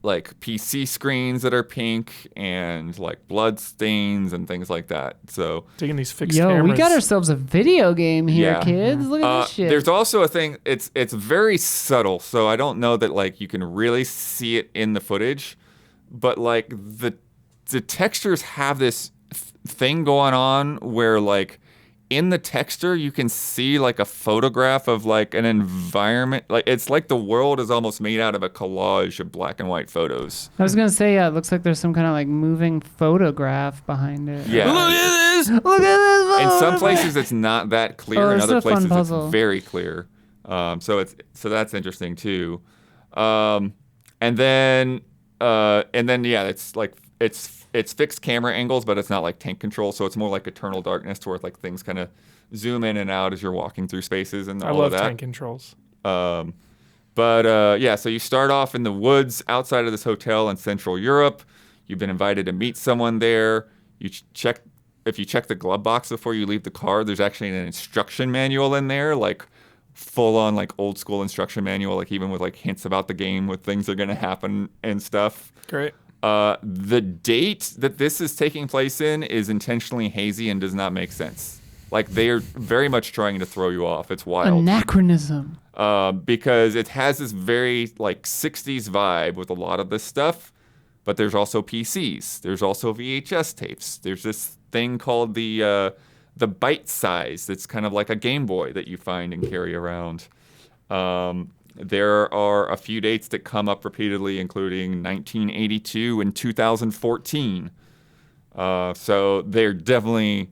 like PC screens that are pink and like blood stains and things like that. So Taking these fixed Yo, cameras. we got ourselves a video game here, Yeah. kids. Look at this shit. there's also a thing. It's very subtle, so I don't know that like you can really see it in the footage, but like the textures have this thing going on where like in the texture you can see like a photograph of like an environment. Like it's like the world is almost made out of a collage of black and white photos. I was gonna say, yeah, it looks like there's some kind of like moving photograph behind it. Yeah. Look at this. Look at this. In some photograph. places it's not that clear. Oh, In this other is a fun places puzzle. it's very clear. So that's interesting too. And then yeah, it's like it's fixed camera angles, but it's not like tank control, so it's more like Eternal Darkness, to where like things kind of zoom in and out as you're walking through spaces and I all love of that. tank controls. Yeah, so you start off in the woods outside of this hotel in Central Europe. You've been invited to meet someone there. If you check the glove box before you leave the car, there's actually an instruction manual in there, like full on like old school instruction manual, like even with like hints about the game, with things that are gonna happen and stuff. Great. The date that this is taking place in is intentionally hazy and does not make sense. Like they are very much trying to throw you off. It's wild. Anachronism. Because it has this very like 60s vibe with a lot of this stuff, but there's also PCs. There's also VHS tapes. There's this thing called the bite size that's kind of like a Game Boy that you find and carry around. There are a few dates that come up repeatedly, including 1982 and 2014. So they're definitely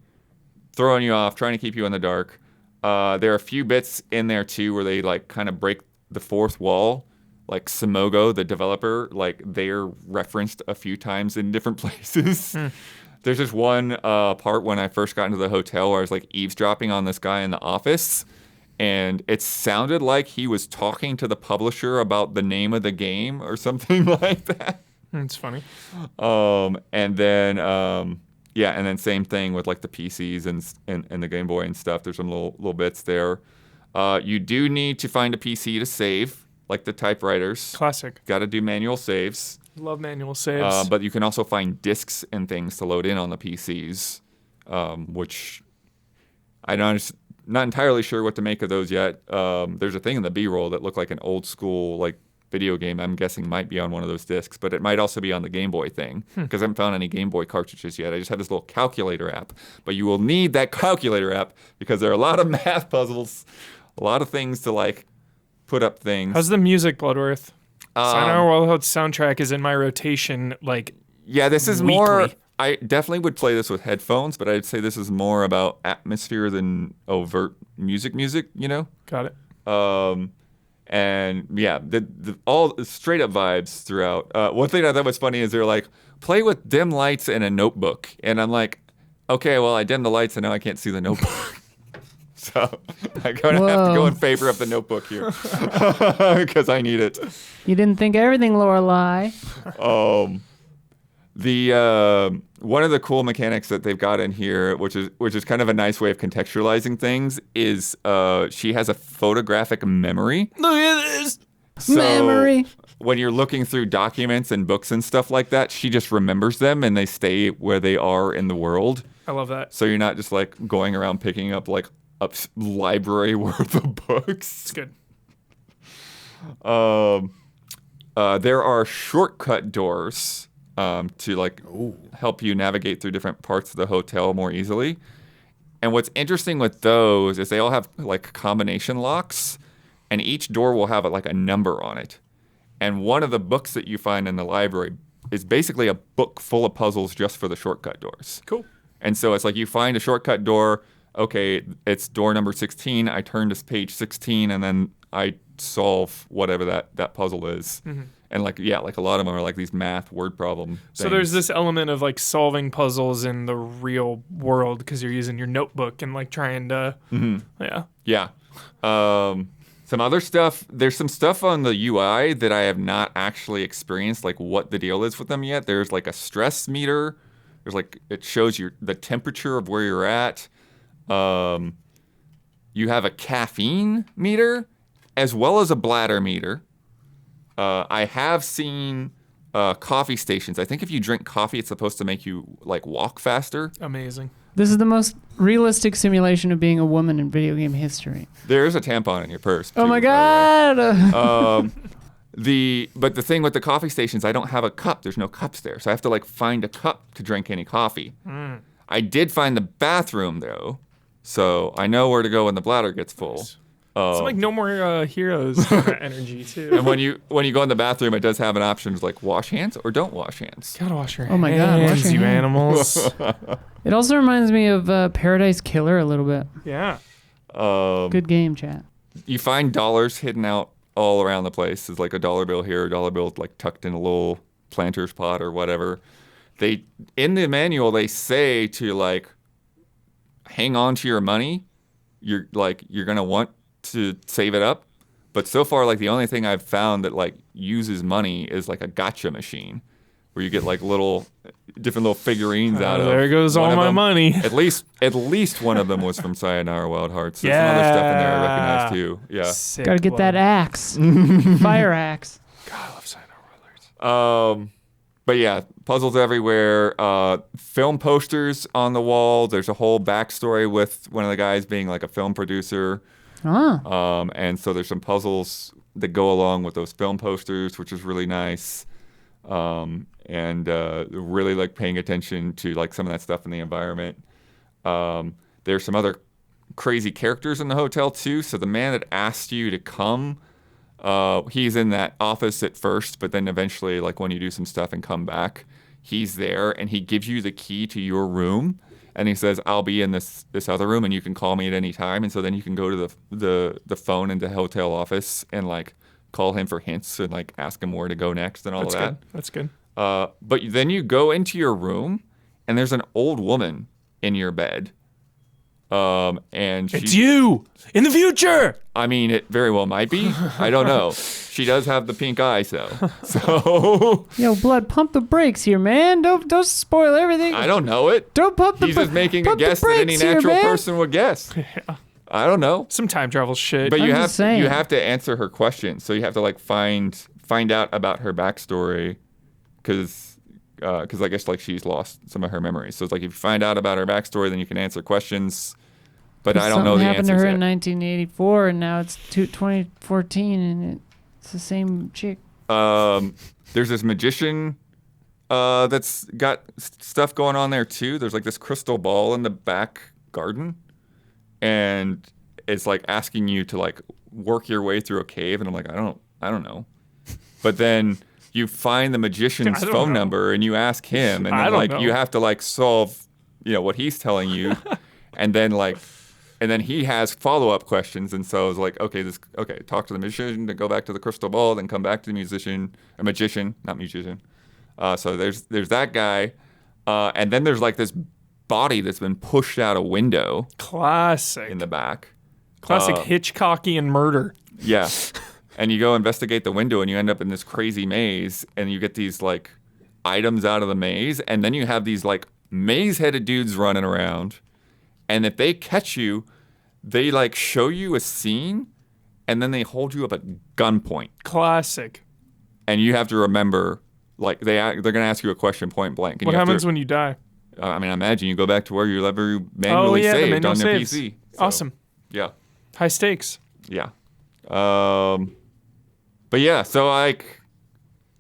throwing you off, trying to keep you in the dark. There are a few bits in there too where they like kind of break the fourth wall. Like Simogo, the developer, like they're referenced a few times in different places. There's this one part when I first got into the hotel where I was like eavesdropping on this guy in the office, and it sounded like he was talking to the publisher about the name of the game or something like that. It's funny. And then same thing with like the PCs and the Game Boy and stuff. There's some little bits there. You do need to find a PC to save, like the typewriters. Classic. Got to do manual saves. Love manual saves. But you can also find discs and things to load in on the PCs, which not entirely sure what to make of those yet. There's a thing in the B-roll that looked like an old school like video game. I'm guessing might be on one of those discs, but it might also be on the Game Boy thing because I haven't found any Game Boy cartridges yet. I just have this little calculator app, but you will need that calculator app because there are a lot of math puzzles, a lot of things to like put up things. How's the music, Bloodworth? Sayonara Wild Hearts soundtrack is in my rotation like this is weekly. more. I definitely would play this with headphones, but I'd say this is more about atmosphere than overt music, you know? Got it. And yeah, the all straight up vibes throughout. One thing I thought was funny is they're like, play with dim lights and a notebook. And I'm like, okay, well, I dimmed the lights and now I can't see the notebook. So I'm going to have to go in favor of the notebook here because I need it. You didn't think everything, Lorelei. The one of the cool mechanics that they've got in here, which is kind of a nice way of contextualizing things, is she has a photographic memory. Look at this. So Memory. when you're looking through documents and books and stuff like that, she just remembers them and they stay where they are in the world. I love that. So you're not just like going around picking up like a library worth of books. It's good. There are shortcut doors to like help you navigate through different parts of the hotel more easily. And what's interesting with those is they all have like combination locks, and each door will have like a number on it. And one of the books that you find in the library is basically a book full of puzzles just for the shortcut doors. Cool. And so it's like you find a shortcut door. Okay, it's door number 16. I turn to page 16, and then I solve whatever that puzzle is. Mm-hmm. And like a lot of them are like these math word problem things. So there's this element of like solving puzzles in the real world because you're using your notebook and like trying to, Yeah. Some other stuff, there's some stuff on the UI that I have not actually experienced, like what the deal is with them yet. There's like a stress meter. There's like, it shows the temperature of where you're at. You have a caffeine meter as well as a bladder meter. I have seen coffee stations. I think if you drink coffee, it's supposed to make you like walk faster. Amazing. This is the most realistic simulation of being a woman in video game history. There is a tampon in your purse. Oh too, my god! But the thing with the coffee stations, I don't have a cup. There's no cups there, so I have to like find a cup to drink any coffee. I did find the bathroom though, so I know where to go when the bladder gets full. It's like No More Heroes energy too. And when you go in the bathroom, it does have an option to like wash hands or don't wash hands. Gotta wash your hands. Oh my god, wash your you hands. animals. It also reminds me of Paradise Killer a little bit. Yeah. Good game, chat. You find dollars hidden out all around the place. There's like a dollar bill here, a dollar bill like tucked in a little planter's pot or whatever. In the manual they say to like hang on to your money. You're gonna want to save it up, but so far like the only thing I've found that like uses money is like a gotcha machine where you get like different little figurines out of. There goes all my money. At least one of them was from Sayonara Wild Hearts. There's some other stuff in there I recognize too. Yeah. Sick Gotta get that axe. Fire axe. God, I love Sayonara Wild Hearts. But yeah, puzzles everywhere. Film posters on the wall. There's a whole backstory with one of the guys being like a film producer. And so there's some puzzles that go along with those film posters, which is really nice. And really like paying attention to like some of that stuff in the environment. There's some other crazy characters in the hotel too. So the man that asked you to come, he's in that office at first, but then eventually like when you do some stuff and come back, he's there and he gives you the key to your room. And he says, I'll be in this other room and you can call me at any time. And so then you can go to the phone in the hotel office and like call him for hints and like ask him where to go next and all of that. That's good. But then you go into your room and there's an old woman in your bed. And It's you in the future. I mean, it very well might be. I don't know. She does have the pink eyes, though. So Yo, Blood, pump the brakes here, man. Don't spoil everything. I don't know it. Don't pump the He's just making a pump the guess that any brakes here, natural man. person would guess. Yeah. I don't know. Some time travel shit. But I'm you just have saying. you have to answer her question. So you have to like find out about her backstory, because I guess like she's lost some of her memories. So it's like if you find out about her backstory, then you can answer questions. But I don't know the Something happened to answers her yet. in 1984, and now it's 2014, and it's the same chick. There's this magician that's got stuff going on there too. There's like this crystal ball in the back garden, and it's like asking you to like work your way through a cave, and I'm like, I don't know. But then you find the magician's I don't phone know. number and you ask him, and I then don't like know. you have to like solve, what he's telling you, and then he has follow-up questions, and so it's like, okay, talk to the magician, then go back to the crystal ball, then come back to the magician, not musician. So there's that guy, and then there's like this body that's been pushed out a window Classic. in the back. Classic Hitchcockian murder. Yeah. And you go investigate the window, and you end up in this crazy maze, and you get these like items out of the maze, and then you have these like maze-headed dudes running around, and if they catch you, they like show you a scene, and then they hold you up at gunpoint, Classic. and you have to remember, like they're gonna ask you a question point blank. And What you have happens to, when you die? I mean, I imagine you go back to where you manually the saved manual on your saves. PC. So, Awesome. Yeah. High stakes. Yeah. But yeah, so like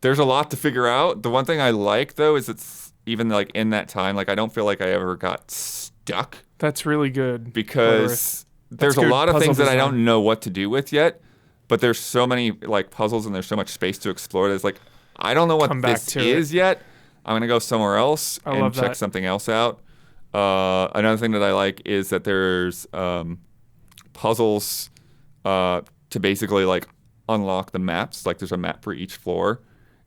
there's a lot to figure out. The one thing I like though is it's even like in that time, like I don't feel like I ever got stuck, That's really good. because there's a good lot of puzzle things that I design. don't know what to do with yet, but there's so many like puzzles and there's so much space to explore. There's like, I don't know what Come back this to is yet. I'm going to go somewhere else I and love check that. something else out. Another thing that I like is that there's puzzles to basically like unlock the maps. Like there's a map for each floor,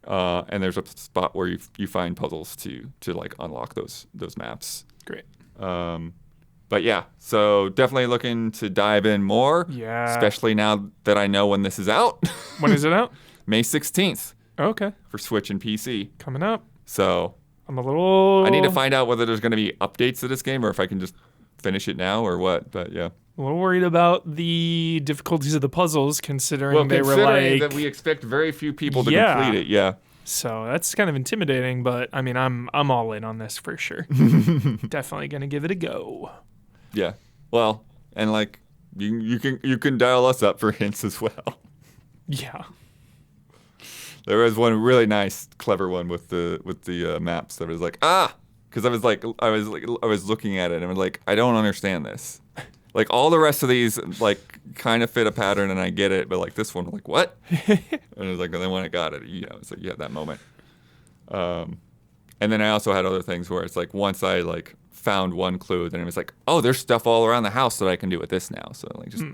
and there's a spot where you find puzzles to like unlock those maps. Great. But yeah, so definitely looking to dive in more. Yeah. Especially now that I know when this is out. When is it out? May 16th Okay. for Switch and PC. Coming up. So I'm a little. I need to find out whether there's going to be updates to this game or if I can just finish it now or what. But yeah. A little worried about the difficulties of the puzzles, considering Well, they were considering like. that we expect very few people to Yeah. complete it, yeah. So that's kind of intimidating, but I mean, I'm all in on this for sure. Definitely gonna give it a go. Yeah. Well, and like you can dial us up for hints as well. Yeah. There was one really nice, clever one with the maps that was like, because I was looking at it and I was like, I don't understand this. Like all the rest of these like kind of fit a pattern and I get it, but like this one, like what? And it was like, and then when I got it, it's like you have that moment. And then I also had other things where it's like once I like found one clue, then it was like, oh, there's stuff all around the house that I can do with this now. So like just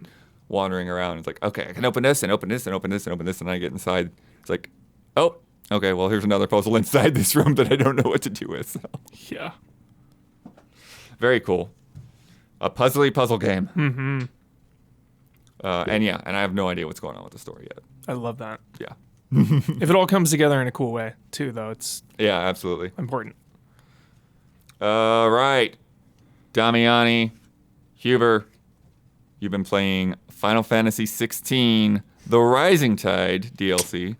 wandering around, it's like, okay, I can open this and open this and open this and open this, and I get inside. It's like, oh, okay, well here's another puzzle inside this room that I don't know what to do with. So. Yeah. Very cool. A puzzly puzzle game. Mm-hmm. And I have no idea what's going on with the story yet. I love that. Yeah. If it all comes together in a cool way, too, though, it's Yeah, absolutely. important. All right. Damiani, Huber, you've been playing Final Fantasy XVI, The Rising Tide DLC.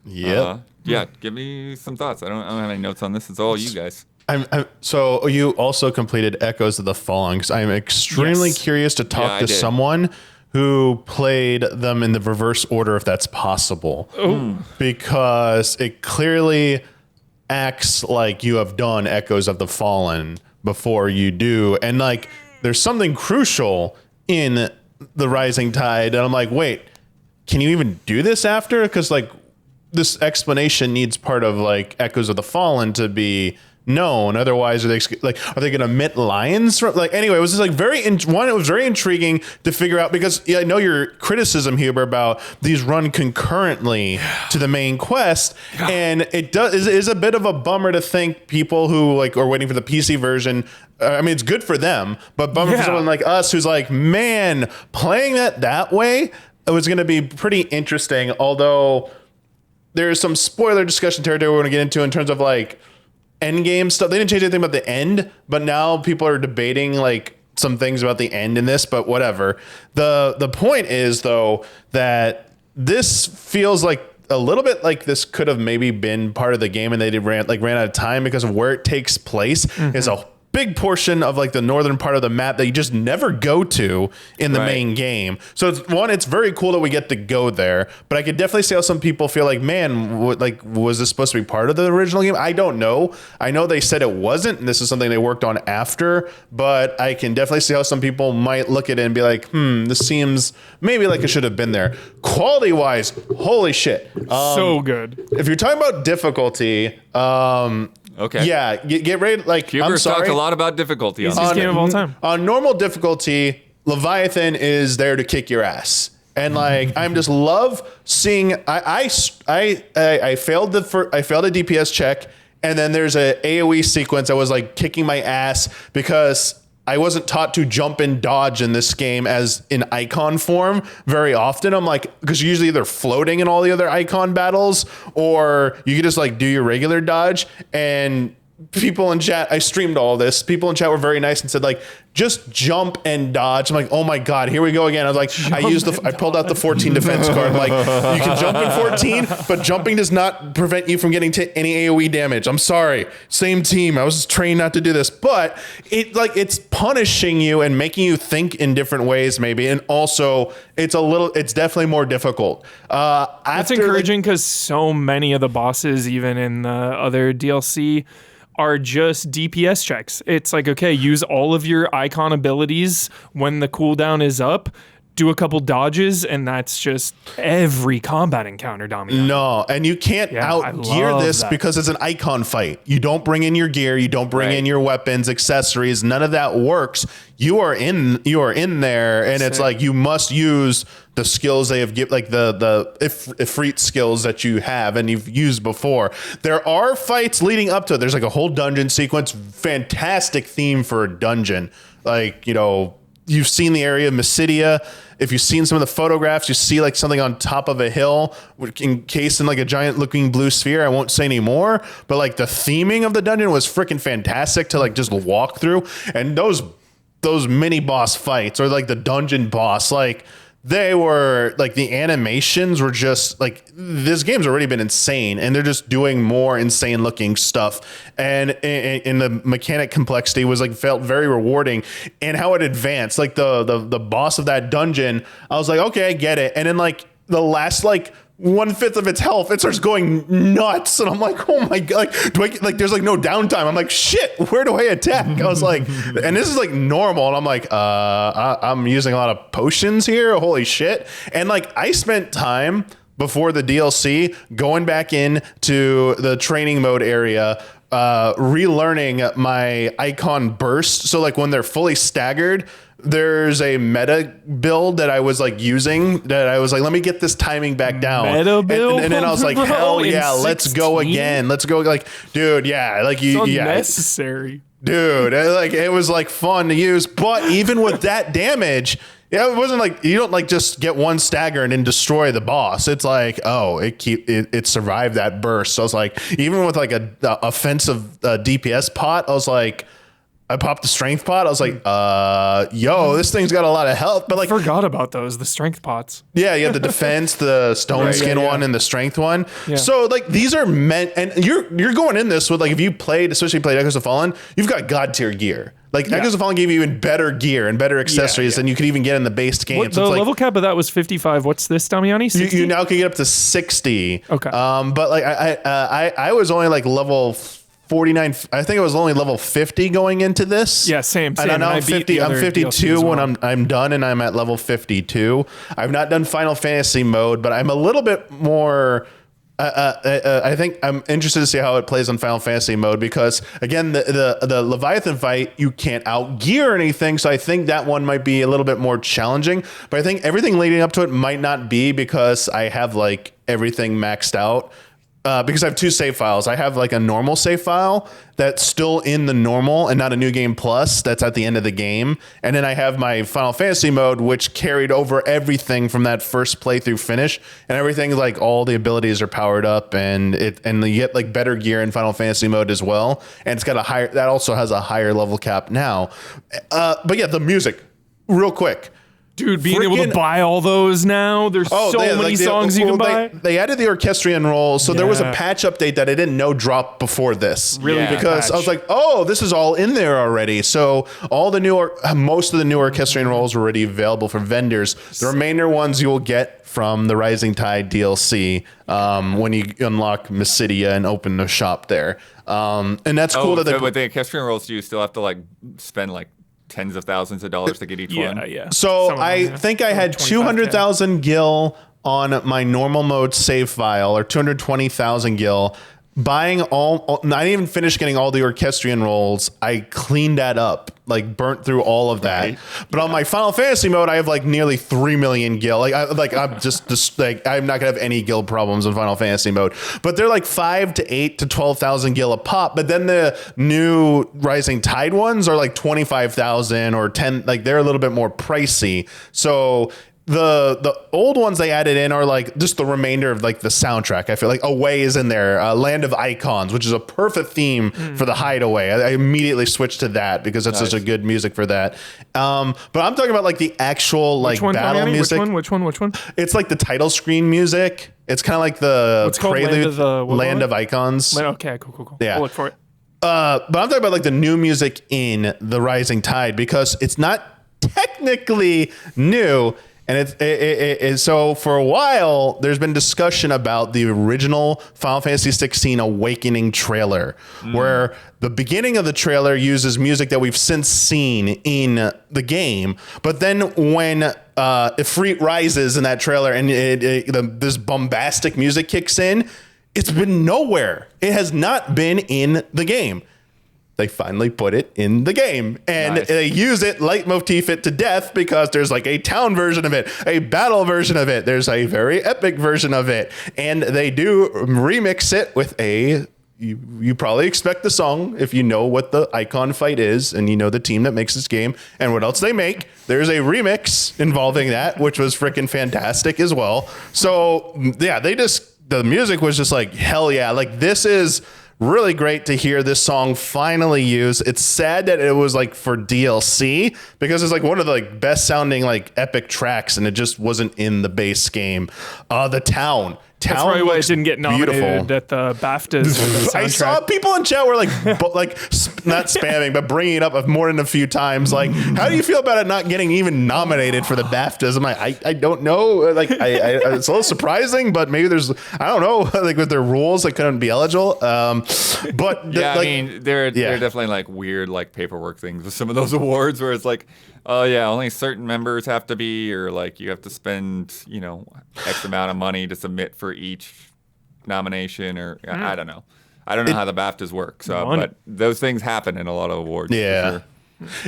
Yep. Yeah, give me some thoughts. I don't have any notes on this. It's all you guys. So you also completed Echoes of the Fallen, because I'm extremely Yes. curious to Yeah, talk I to did. someone who played them in the reverse order, if that's possible. Because it clearly acts like you have done Echoes of the Fallen before you do. And like there's something crucial in the Rising Tide. And I'm like, wait, can you even do this after? Because like this explanation needs part of like Echoes of the Fallen to be known? Otherwise, are they going to omit lines from anyway? It was just like it was very intriguing to figure out, because I know your criticism, Huber, about these run concurrently to the main quest, and it is a bit of a bummer to think people who are waiting for the PC version. I mean, it's good for them, but bummer for someone like us who's like, man, playing that way, it was going to be pretty interesting. Although there's some spoiler discussion territory we're going to get into in terms of end game stuff. They didn't change anything about the end, but now people are debating some things about the end in this, but whatever. The point is, though, that this feels like a little bit like this could have maybe been part of the game, and they ran out of time because of where it takes place. Is a big portion of the northern part of the map that you just never go to in the main game. So it's very cool that we get to go there, but I could definitely see how some people feel like, man, was this supposed to be part of the original game? I don't know. I know they said it wasn't, and this is something they worked on after, but I can definitely see how some people might look at it and be like, this seems maybe like it should have been there. Quality wise, holy shit. So good. If you're talking about difficulty, okay. Yeah, get ready. Huber's talked a lot about difficulty. Easiest game of all time. On normal difficulty, Leviathan is there to kick your ass, and I'm just love seeing. I failed a DPS check, and then there's a AOE sequence that was kicking my ass because I wasn't taught to jump and dodge in this game as in icon form very often. I'm because you're usually either floating in all the other icon battles, or you can just do your regular dodge. And people in chat, I streamed all this. People in chat were very nice and said just jump and dodge. I'm oh my God, here we go again. I was I pulled out the 14 defense card. You can jump in 14, but jumping does not prevent you from getting any AOE damage. I'm sorry. Same team. I was trained not to do this, but it's punishing you and making you think in different ways maybe. And also it's definitely more difficult. That's encouraging because so many of the bosses, even in the other DLC, are just DPS checks. It's okay, use all of your icon abilities when the cooldown is up, do a couple dodges, and that's just every combat encounter, Damian. No, and you can't out-gear this because it's an icon fight. You don't bring in your gear, you don't bring in your weapons, accessories, none of that works. You are in there, and it's you must use the skills they have the Ifrit skills that you have and you've used before. There are fights leading up to it. There's a whole dungeon sequence, fantastic theme for a dungeon. You've seen the area of Mysidia. If you've seen some of the photographs, you see something on top of a hill encased in a giant looking blue sphere. I won't say any more, but the theming of the dungeon was freaking fantastic to just walk through. And those mini boss fights, or the dungeon boss, they were the animations were just this game's already been insane, and they're just doing more insane looking stuff. And in the mechanic complexity was felt very rewarding, and how it advanced. The boss of that dungeon, I was okay, I get it. And then the last 1/5 of its health, it starts going nuts, and I'm oh my God, there's no downtime. I'm shit, where do I attack? I was and this is normal, and I'm I'm using a lot of potions here, holy shit. And I spent time before the DLC going back into the training mode area, relearning my icon burst. So when they're fully staggered, there's a meta build that I was using that I was let me get this timing back down. Meta build? And then I was hell yeah, let's go again. Let's go. Dude, yeah. Unnecessary. Dude, it was fun to use. But even with that damage, it wasn't you don't just get one stagger and then destroy the boss. It's it survived that burst. So I was even with a offensive DPS pot, I was I popped the strength pot. I was this thing's got a lot of health. But I forgot about those, the strength pots. Yeah, you have the defense, the stone skin one, and the strength one. Yeah. So these are meant, and you're going in this with if you especially played Echoes of Fallen, you've got god tier gear. Echoes of Fallen gave you even better gear and better accessories than you could even get in the base game. The level cap of that was 55. What's this, Damiani? 60? You now can get up to 60. Okay. But I was only level 49. I think it was only level 50 going into this. Yeah, same. And I'm 50. I'm 52 when I'm done, and I'm at level 52. I've not done Final Fantasy mode, but I'm a little bit more I think I'm interested to see how it plays on Final Fantasy mode because again, the Leviathan fight, you can't outgear anything. So I think that one might be a little bit more challenging, but I think everything leading up to it might not be because I have like everything maxed out. Because I have 2 save files. I have like a normal save file that's still in the normal and not a new game plus that's at the end of the game. And then I have my Final Fantasy mode, which carried over everything from that first playthrough finish, and everything like all the abilities are powered up and you get like better gear in Final Fantasy mode as well. And it's got that also has a higher level cap now. But yeah, the music real quick. Dude, being able to buy all those now, there's many songs you can buy. They added the orchestrion roll, so there was a patch update that I didn't know dropped before this. Really? Yeah. Because I was like, oh, this is all in there already. So most of the new orchestrion rolls were already available for vendors. The remainder ones you will get from the Rising Tide DLC when you unlock Mysidia and open the shop there. And that's cool. With the orchestrion rolls, do you still have to like spend like tens of thousands of dollars to get each one? Yeah. So I think I had 200,000 gil on my normal mode save file, or 220,000 gil. Buying not even finished getting all the orchestrion rolls. I cleaned that up, like burnt through all of that. Right. But on my Final Fantasy mode, I have like nearly 3 million gil. I'm just like I'm not gonna have any gil problems in Final Fantasy mode. But they're like 5 to 8 to 12,000 gil a pop. But then the new Rising Tide ones are like 25,000 or 10. Like they're a little bit more pricey. So the old ones they added in are like just the remainder of like the soundtrack. I feel like Away is in there, Land of Icons, which is a perfect theme for the Hideaway. I immediately switched to that because that's such a good music for that. But I'm talking about like the actual like battle music. Which one? It's like the title screen music. It's kind of like the prelude, Land of Icons. Okay, cool. Yeah. I'll look for it. But I'm talking about like the new music in the Rising Tide because it's not technically new. And so for a while, there's been discussion about the original Final Fantasy XVI Awakening trailer, where the beginning of the trailer uses music that we've since seen in the game. But then when Ifrit rises in that trailer and this bombastic music kicks in, it's been nowhere. It has not been in the game. They finally put it in the game, and they use it, leitmotif it to death, because there's like a town version of it, a battle version of it. There's a very epic version of it, and they do remix it with you probably expect the song if you know what the Icon fight is and you know the team that makes this game and what else they make. There's a remix involving that, which was freaking fantastic as well. So yeah, the music was just like, hell yeah. Like, this is really great to hear this song finally used. It's sad that it was like for DLC, because it's like one of the like best sounding like epic tracks, and it just wasn't in the base game. The town. That's probably why it didn't get nominated at the BAFTAs for the soundtrack. I saw people in chat were like, not spamming, but bringing it up more than a few times. Like, how do you feel about it not getting even nominated for the BAFTAs? I'm like, I don't know. Like, it's a little surprising, but maybe there's, I don't know, like with their rules, they couldn't be eligible. But yeah, I mean, there are definitely like weird like paperwork things with some of those awards where it's like, oh yeah, only certain members have to be, or like you have to spend, X amount of money to submit for each nomination, or I don't know. I don't know how the BAFTAs work. So, but those things happen in a lot of awards. Yeah. For sure.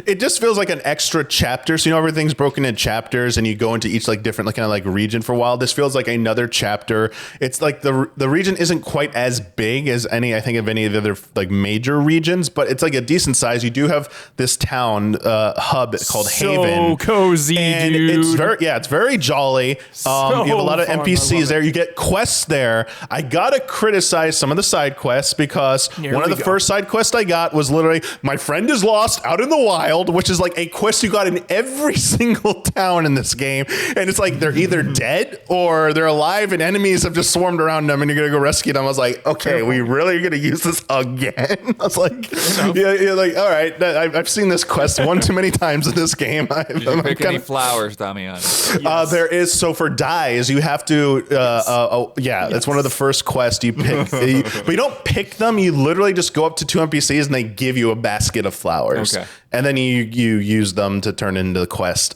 It just feels like an extra chapter. So, everything's broken in chapters and you go into each like different like kind of like region for a while. This feels like another chapter. It's like the region isn't quite as big as any of the other like major regions, but it's like a decent size. You do have this town hub called Haven. So cozy, and dude. It's very jolly. You have a lot of NPCs there. You get quests there. I gotta criticize some of the side quests, because one of the first side quests I got was literally, my friend is lost out in the wild, which is like a quest you got in every single town in this game, and it's like they're either dead or they're alive and enemies have just swarmed around them and you're gonna go rescue them. I was like, okay, we really are gonna use this again? I was like, you're like, all right, I've seen this quest one too many times in this game. Did you pick any flowers, Damian? Yes. There is, so for dyes you have to that's one of the first quests you pick. But you don't pick them, you literally just go up to two NPCs and they give you a basket of flowers. Okay. And then you use them to turn into the quest.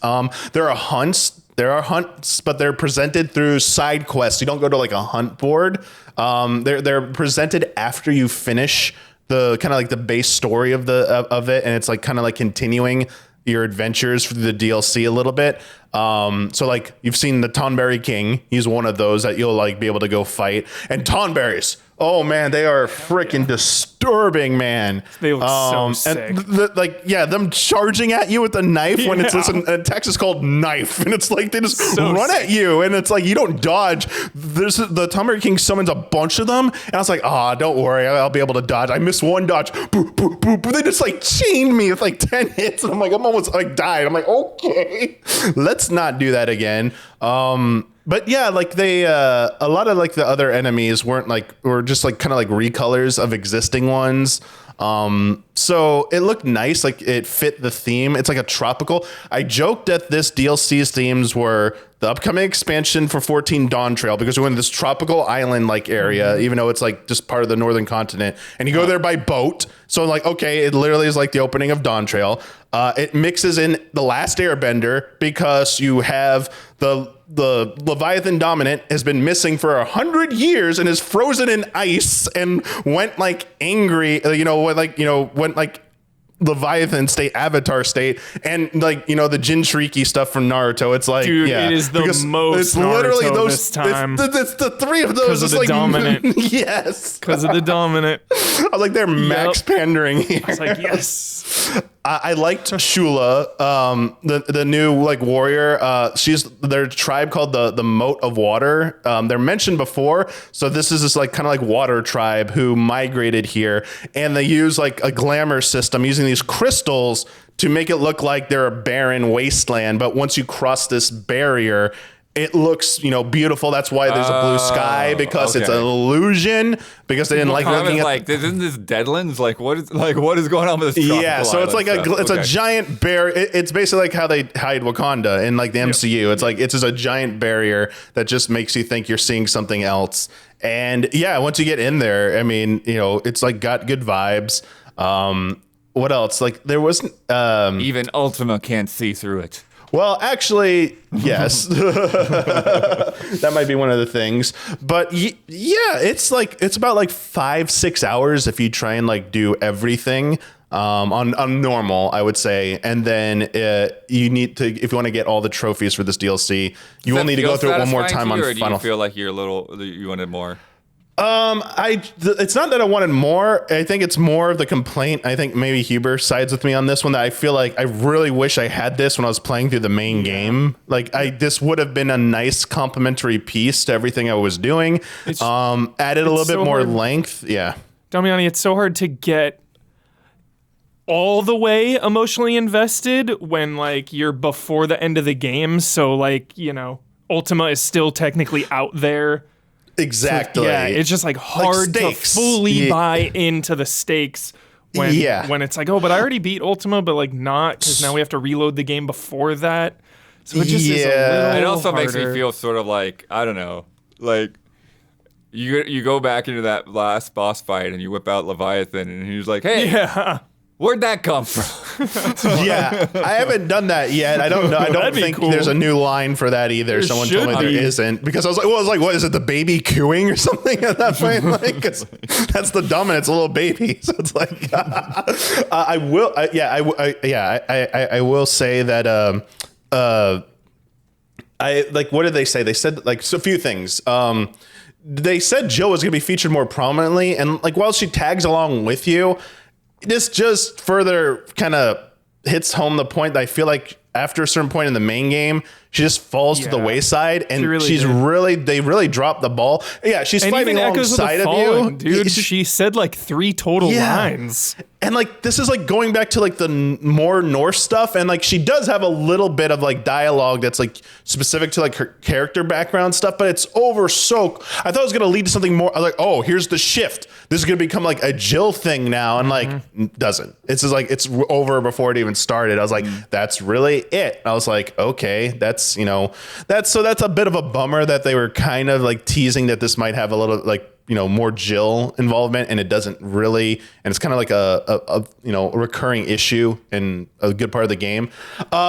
There are hunts There are hunts, but they're presented through side quests. You don't go to like a hunt board. They're presented after you finish the kind of like the base story of it, and it's like kind of like continuing your adventures through the DLC a little bit. So like you've seen the Tonberry King. He's one of those that you'll like be able to go fight. And Tonberries, oh man, they are freaking disturbing, man. They look so sick. And them charging at you with a knife when it's an attack is called knife, and it's like they just run at you, and it's like you don't dodge. The Tonberry King summons a bunch of them, and I was like, don't worry, I'll be able to dodge. I missed one dodge, boop, boop, boop. They just like chained me with like 10 hits, and I'm like, I'm almost like died. I'm like, okay, let's not do that again. But yeah, like they, a lot of like the other enemies were just like kind of like recolors of existing ones. So it looked nice. Like it fit the theme. It's like a tropical. I joked that this DLC's themes were the upcoming expansion for 14 Dawn Trail, because we're in this tropical island like area, even though it's like just part of the northern continent, and you go there by boat. So like, okay, it literally is like the opening of Dawn Trail. It mixes in The Last Airbender because you have the Leviathan dominant has been missing for 100 years and is frozen in ice and went like angry, went like Leviathan state, Avatar state, and like the Jinchuriki stuff from Naruto. It's like, dude, it is the most. It's literally Naruto those. This time. It's the three of those. Because of the dominant. Yes. Because of the dominant. I was like, they're max pandering here. I was like, yes. I liked Shula, the new like warrior. She's their tribe called the Moat of Water. They're mentioned before, so this is this like kind of like water tribe who migrated here, and they use like a glamour system using these crystals to make it look like they're a barren wasteland. But once you cross this barrier, it looks, beautiful. That's why there's a blue sky, because it's an illusion, because they didn't like looking at. Like, isn't this Deadlands? Like, what is going on with this? Yeah, so it's like a giant barrier. It's basically like how they hide Wakanda in like the MCU. It's like it's just a giant barrier that just makes you think you're seeing something else. And yeah, once you get in there, I mean, it's like got good vibes. What else? Like there wasn't even Ultima can't see through it. Well, actually, yes, that might be one of the things. But yeah, it's about like 5-6 hours if you try and like do everything on normal, I would say. And then you need to, if you want to get all the trophies for this DLC, you will need to go through it one more time on Final. Or do you feel like you wanted more? It's not that I wanted more. I think it's more of the complaint. I think maybe Huber sides with me on this one, that I feel like I really wish I had this when I was playing through the main game. Like this would have been a nice complementary piece to everything I was doing. Added a little bit more length. Yeah. Damiani, it's so hard to get all the way emotionally invested when like you're before the end of the game. So like, Ultima is still technically out there. Exactly. So, yeah, it's just like hard to fully buy into the stakes when it's like, oh, but I already beat Ultima, but like not, because now we have to reload the game before that. So it just is a little It also harder. makes me feel sort of like, I don't know, like you go back into that last boss fight and you whip out Leviathan and he's like, hey, where'd that come from? Yeah, I haven't done that yet. I don't know. I don't think there's a new line for that either. Someone told me there isn't, because I was like, what is it? The baby cooing or something at that point? Like, that's the dominant. It's a little baby. So it's like, I will say that. I like. What did they say? They said like a few things. They said Jill was going to be featured more prominently, and like while she tags along with you, this just further kind of hits home the point that I feel like after a certain point in the main game, she just falls to the wayside, and they really dropped the ball. Yeah, she's fighting alongside of you. Dude, she said like 3 total lines. And like this is like going back to like the more Norse stuff, and like she does have a little bit of like dialogue that's like specific to like her character background stuff, but it's over so. I thought it was gonna lead to something more. I was like, oh, here's the shift. This is gonna become like a Jill thing now, and like doesn't. It's just like it's over before it even started. I was like, that's really it. I was like, okay, that's a bit of a bummer that they were kind of like teasing that this might have a little like more Jill involvement, and it doesn't really, and it's kind of like a recurring issue in a good part of the game.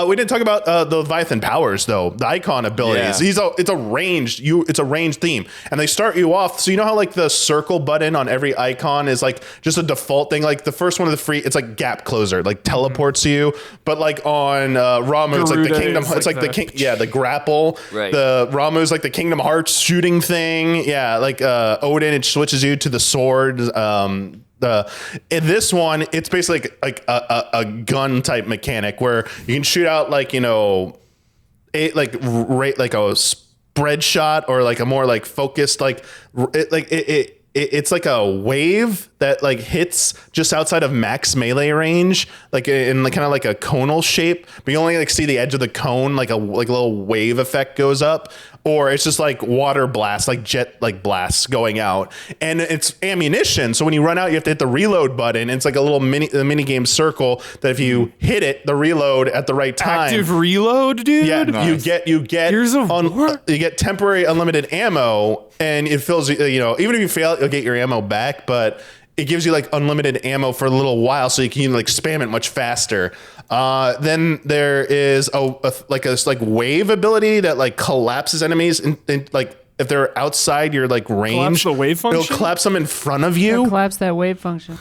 We didn't talk about the Leviathan powers though, the icon abilities. It's a ranged theme, and they start you off. So you know how like the circle button on every icon is like just a default thing. Like the first one of the free, it's like gap closer, like teleports you. But like on Ramu, it's like the Kingdom. It's like the king. Yeah, the grapple. Right. The Ramu is like the Kingdom Hearts shooting thing. Yeah, like Odin, it switches you to the sword. In this one, it's basically like a gun type mechanic where you can shoot out like like a spread shot or like a more like focused it's like a wave that like hits just outside of max melee range, like in kind of like a conal shape, but you only like see the edge of the cone, like a little wave effect goes up, or it's just like water blast, like jet like blasts going out, and it's ammunition. So when you run out, you have to hit the reload button. And it's like a little mini game circle that if you hit it, the reload at the right time. Active reload, dude. Yeah, Nice. you get you get temporary unlimited ammo, and it fills even if you fail, you'll get your ammo back, but it gives you like unlimited ammo for a little while, so you can like spam it much faster. Then there is a wave ability that like collapses enemies and like if they're outside your like range, Collapse the wave function? It'll collapse them in front of you. Collapse that wave function.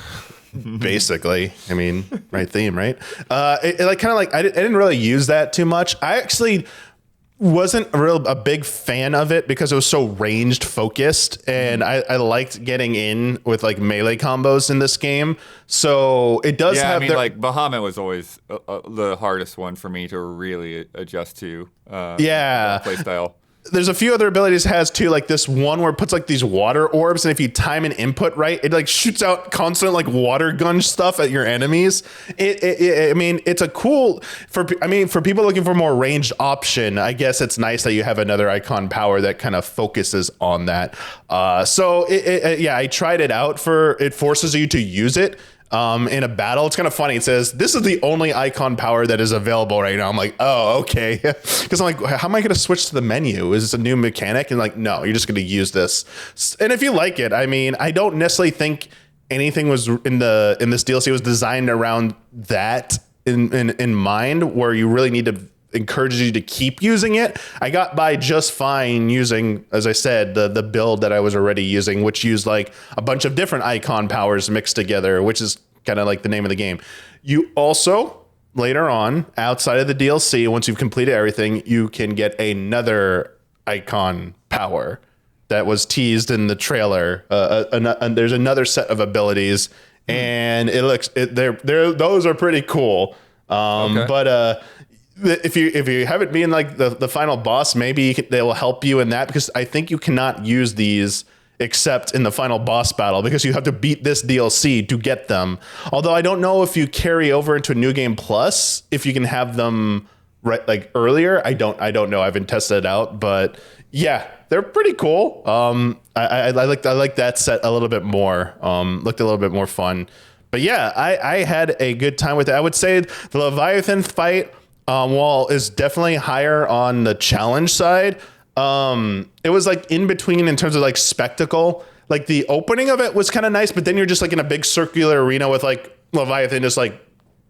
Basically, I mean, right theme, right? It like kind of like I didn't really use that too much. I actually wasn't a big fan of it because it was so ranged focused, and I liked getting in with like melee combos in this game. So it does have. I mean, like Bahamut was always the hardest one for me to really adjust to. Playstyle. There's a few other abilities it has too, like this one where it puts like these water orbs, and if you time an input right, it like shoots out constant like water gun stuff at your enemies. I mean, it's a cool for people looking for more ranged option. I guess it's nice that you have another icon power that kind of focuses on that. I tried it out it forces you to use it. In a battle. It's kind of funny. It says, this is the only icon power that is available right now. I'm like, oh, okay. Because I'm like, how am I going to switch to the menu? Is this a new mechanic? And like, no, you're just going to use this. And if you like it, I mean, I don't necessarily think anything was in this DLC was designed around that in mind, where you really need to encourage you to keep using it. I got by just fine using, as I said, the build that I was already using, which used like a bunch of different icon powers mixed together, which is kind of like the name of the game. You also, later on, outside of the DLC, once you've completed everything, you can get another icon power that was teased in the trailer. There's another set of abilities, and those are pretty cool. But if you have it being like the final boss, maybe they will help you in that, because I think you cannot use these except in the final boss battle, because you have to beat this DLC to get them. Although I don't know if you carry over into a New Game Plus, if you can have them right like earlier. I don't know. I haven't tested it out, but yeah, they're pretty cool. I like that set a little bit more. Looked a little bit more fun. But yeah, I had a good time with it. I would say the Leviathan fight, while is definitely higher on the challenge side, it was like in between in terms of like spectacle. Like the opening of it was kind of nice, but then you're just like in a big circular arena with like Leviathan just like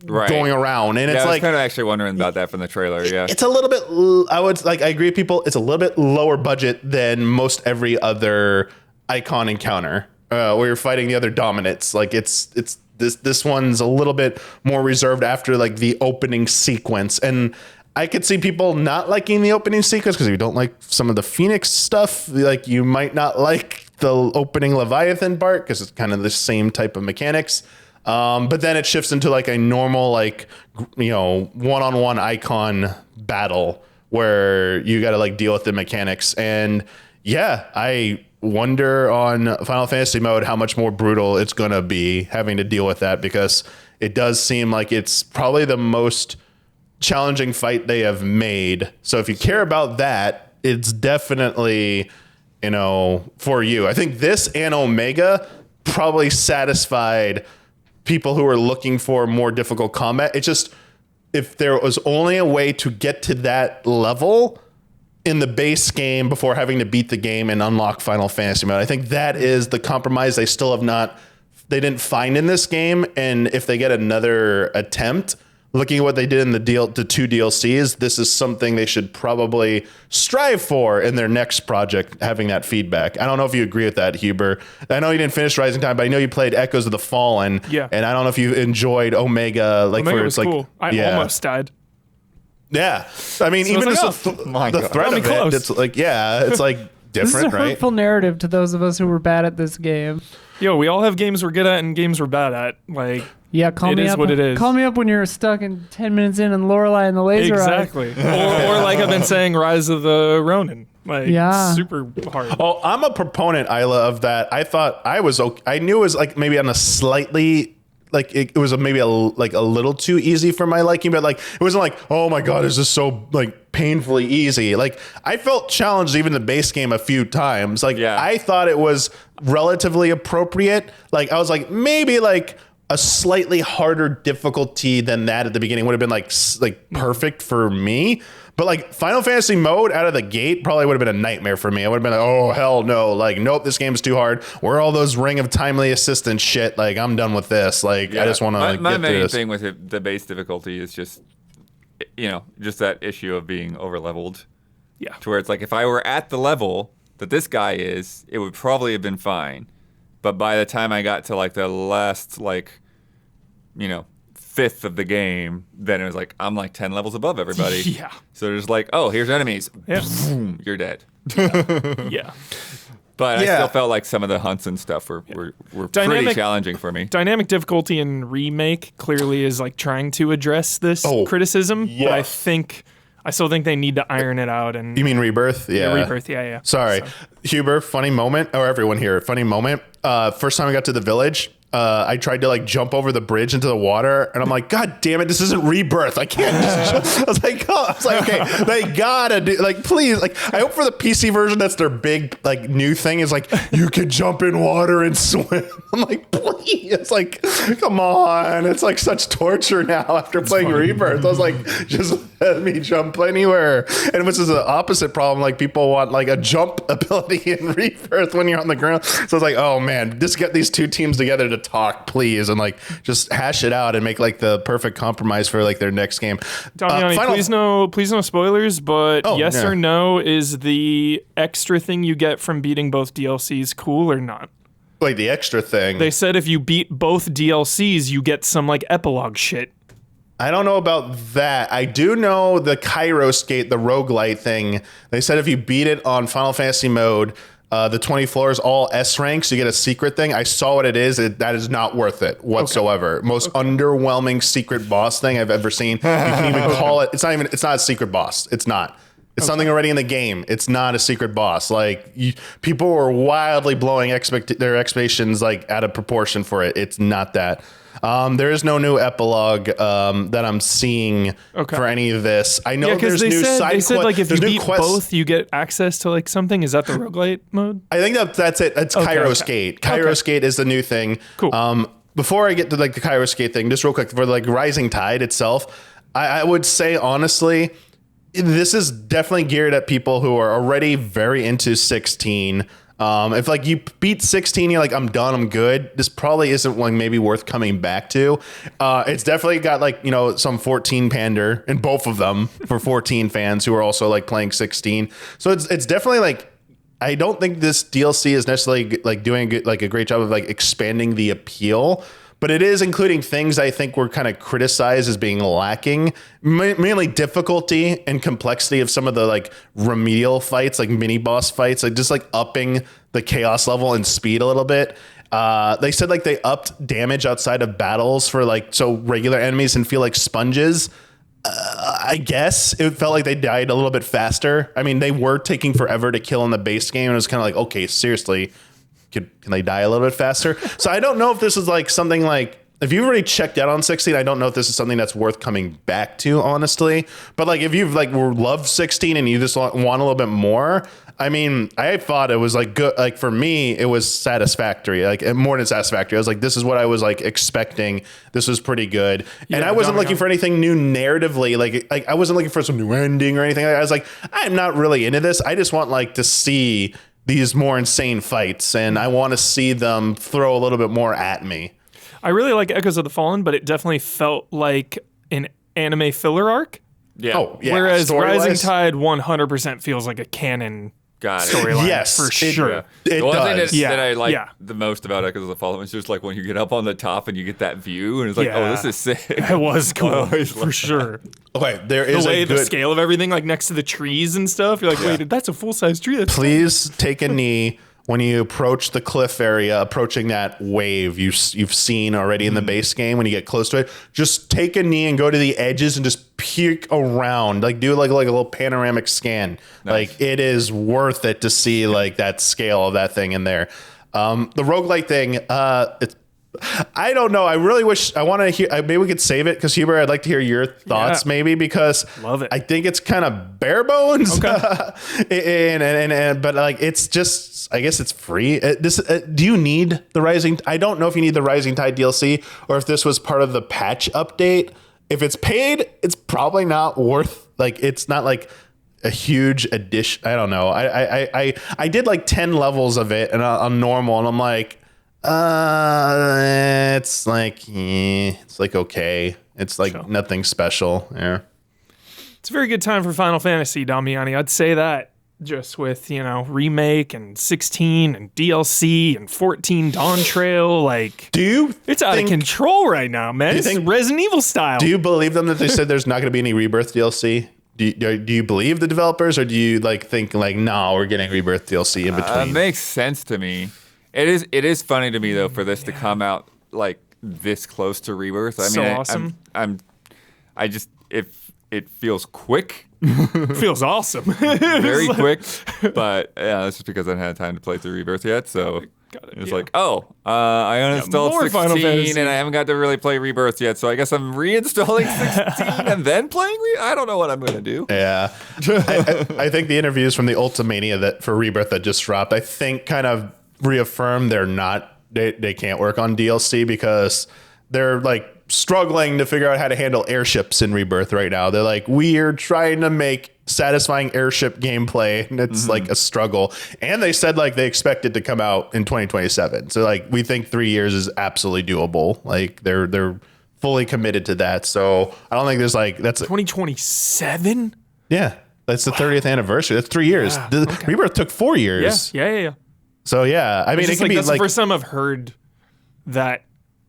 going around, and it's I was like kind of actually wondering about that from the trailer. Yeah, it's a little bit. I agree with people. It's a little bit lower budget than most every other icon encounter where you're fighting the other dominates. Like it's. This one's a little bit more reserved after like the opening sequence, and I could see people not liking the opening sequence because if you don't like some of the Phoenix stuff, like you might not like the opening Leviathan part because it's kind of the same type of mechanics. But then it shifts into like a normal like one-on-one icon battle where you got to like deal with the mechanics. And yeah, I wonder on Final Fantasy mode how much more brutal it's going to be having to deal with that, because it does seem like it's probably the most challenging fight they have made. So if you care about that, it's definitely, for you. I think this and Omega probably satisfied people who are looking for more difficult combat. It's just, if there was only a way to get to that level, in the base game before having to beat the game and unlock Final Fantasy mode. I think that is the compromise they still have not, they didn't find in this game. And if they get another attempt, looking at what they did in the two DLCs, this is something they should probably strive for in their next project, having that feedback. I don't know if you agree with that, Huber. I know you didn't finish Rising Time, but I know you played Echoes of the Fallen. Yeah. And I don't know if you enjoyed Omega. Omega was cool. I almost died. Yeah. I mean, So even it's just like, the threat of close. it, it's like, yeah, it's like This is a different, right? hurtful narrative to those of us who were bad at this game. Yo, we all have games we're good at and games we're bad at. Like, Yeah, call It me is up. what it is. Call me up when you're stuck in 10 minutes in and Lorelei and the laser exactly. or like I've been saying, Rise of the Ronin. Like, Yeah. super hard. Oh, I'm a proponent, Isla, of that. I thought I was okay. I knew it was like maybe on a slightly, like it was maybe a little too easy for my liking, but like it wasn't like, oh my god, is this so like painfully easy? Like I felt challenged even in the base game a few times. Like I thought it was relatively appropriate. Like I was like maybe like a slightly harder difficulty than that at the beginning would have been like perfect for me. But like Final Fantasy mode out of the gate probably would have been a nightmare for me. I would have been like, oh hell no, like nope, this game's too hard. Where are all those Ring of Timely Assistance shit? Like I'm done with this. Like I just want to my get through main this. thing with the base difficulty is just just that issue of being over leveled. Yeah. To where it's like if I were at the level that this guy is, it would probably have been fine. But by the time I got to like the last fifth of the game, then it was like I'm like 10 levels above everybody. Yeah. So there's like, oh, here's enemies. Yeah. Boom, you're dead. Yeah. But I still felt like some of the hunts and stuff were pretty challenging for me. Dynamic difficulty in Remake clearly is like trying to address this criticism. yes. But I still think they need to iron it out. And You mean Rebirth? Yeah. Rebirth, yeah. Sorry. So. Huber, funny moment. Oh, everyone here, funny moment. First time I got to the village, I tried to like jump over the bridge into the water, and I'm like, God damn it, this isn't Rebirth. I can't just I was like, okay, they gotta do, like, please, like, I hope for the PC version that's their big like new thing is like you can jump in water and swim. I'm like, please, it's like, come on, it's like such torture now after playing Rebirth. I was like, just let me jump anywhere. And which is the opposite problem. Like people want like a jump ability in Rebirth when you're on the ground. So it's like, oh man, just get these two teams together to talk, please, and like just hash it out and make like the perfect compromise for like their next game. Damiani, please no spoilers, but yes or no, is the extra thing you get from beating both DLCs cool or not? Like the extra thing. They said if you beat both DLCs, you get some like epilogue shit. I don't know about that. I do know the Kairos Gate, the roguelite thing. They said if you beat it on Final Fantasy mode, the 20 floors, all S ranks, you get a secret thing. I saw what it is. That is not worth it whatsoever. Okay. Most underwhelming secret boss thing I've ever seen. You can even call it. It's not a secret boss. It's not. It's something already in the game. It's not a secret boss. Like people were wildly blowing their expectations like out of proportion for it. It's not that. There is no new epilogue that I'm seeing for any of this. I know there's new side quests. They said like if you beat both, you get access to like something. Is that the roguelite mode? I think that's it. It's Kairos Gate. Kairos Gate is the new thing. Cool. Before I get to like the Kairos Gate thing, just real quick for like Rising Tide itself, I would say honestly, this is definitely geared at people who are already very into 16. If like you beat 16, you're like, I'm done, I'm good. This probably isn't one maybe worth coming back to. It's definitely got like, some 14 pander in both of them for 14 fans who are also like playing 16. So it's definitely like, I don't think this DLC is necessarily like doing a great job of like expanding the appeal. But it is including things I think were kind of criticized as being lacking, mainly difficulty and complexity of some of the like remedial fights, like mini boss fights, like just like upping the chaos level and speed a little bit. They said like they upped damage outside of battles for like so regular enemies and feel like sponges. I guess it felt like they died a little bit faster. I mean, they were taking forever to kill in the base game, and it was kind of like, okay, seriously. Can they die a little bit faster? So I don't know if this is like something like if you've already checked out on 16, I don't know if this is something that's worth coming back to, honestly. But like, if you've like loved 16 and you just want a little bit more, I mean, I thought it was like good. Like for me, it was satisfactory, like more than satisfactory. I was like, this is what I was like expecting. This was pretty good. And I wasn't looking for anything new narratively. Like I wasn't looking for some new ending or anything. I was like, I'm not really into this. I just want like to see these more insane fights, and I want to see them throw a little bit more at me. I really like Echoes of the Fallen, but it definitely felt like an anime filler arc. Yeah. Oh, yeah. Whereas Story-wise, Rising Tide 100% feels like a canon storyline. Yes, for sure. It The one does. thing that I like Yeah. the most about Echoes of the Fallen is just like when you get up on the top and you get that view, and it's like, oh, this is sick. It was cool, always for love sure. Okay, there is The way a good. the scale of everything, like next to the trees and stuff, you're like, wait, that's a full-size tree. That's Please take a knee when you approach the cliff area, approaching that wave you've seen already in the base game. When you get close to it, just take a knee and go to the edges and just peek around, like do like a little panoramic scan. Nice. Like it is worth it to see like that scale of that thing in there. The roguelike thing, it's. I don't know. I really wish I want to hear. Maybe we could save it because Huber, I'd like to hear your thoughts. Maybe because Love it. I think it's kind of bare bones. Okay. and but like it's just. I guess it's free. Do you need the Rising? I don't know if you need the Rising Tide DLC or if this was part of the patch update. If it's paid, it's probably not worth. Like it's not like a huge addition. I don't know. I did like 10 levels of it and on normal, and I'm like. It's like okay. It's like nothing special. Yeah. It's a very good time for Final Fantasy, Damiani. I'd say that just with, remake and 16 and DLC and 14 Dawn Trail. Like, it's out of control right now, man. It's Resident Evil style. Do you believe them that they said there's not going to be any Rebirth DLC? Do you believe the developers, or do you like think like, no, we're getting Rebirth DLC in between? It makes sense to me. It is funny to me though for this to come out like this close to Rebirth. I mean, awesome. It feels quick. Feels awesome. Very quick. But yeah, that's just because I haven't had time to play through Rebirth yet. So it's like, I uninstalled 16 and I haven't got to really play Rebirth yet. So I guess I'm reinstalling 16 and then playing I don't know what I'm going to do. Yeah. I think the interviews from the Ultimania for Rebirth that just dropped, I think kind of reaffirm they can't work on DLC because they're like struggling to figure out how to handle airships in Rebirth right now. They're like, we are trying to make satisfying airship gameplay, and it's like a struggle. And they said like they expect it to come out in 2027. So like we think 3 years is absolutely doable. Like they're fully committed to that. So I don't think there's like that's 2027. Yeah, that's the 30th anniversary. That's 3 years. Rebirth took 4 years. Yeah. So yeah, I mean, it could be that's like the first time I've heard that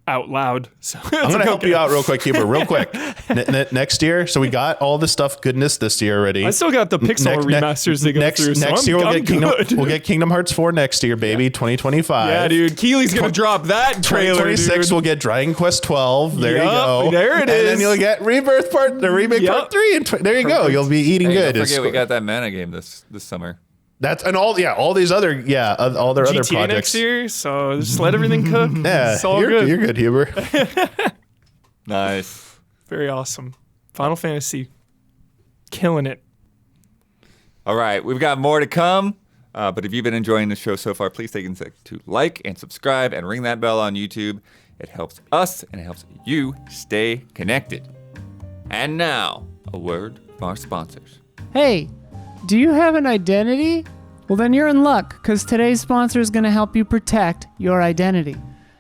out loud. So I'm gonna help you out real quick, Huber, real quick. Next year, so we got all the stuff goodness this year already. I still got the Pixel remasters to go through. Next year we'll get Kingdom Hearts 4 next year, baby, 2025. Yeah, dude, Keely's gonna drop that trailer. 2026 we'll get Dragon Quest 12. There you go. There it is. And then you'll get Rebirth the remake part 3, and there you go. You'll be eating good. Don't forget we got that Mana game this summer. That's and all these other all their GTA other projects next year, so just let everything cook. Yeah, it's all good. You're good, Huber. Nice. Very awesome. Final Fantasy, killing it. All right, we've got more to come. But if you've been enjoying the show so far, please take a sec to like and subscribe and ring that bell on YouTube. It helps us and it helps you stay connected. And now, a word from our sponsors. Hey, do you have an identity? Well, then you're in luck, because today's sponsor is going to help you protect your identity.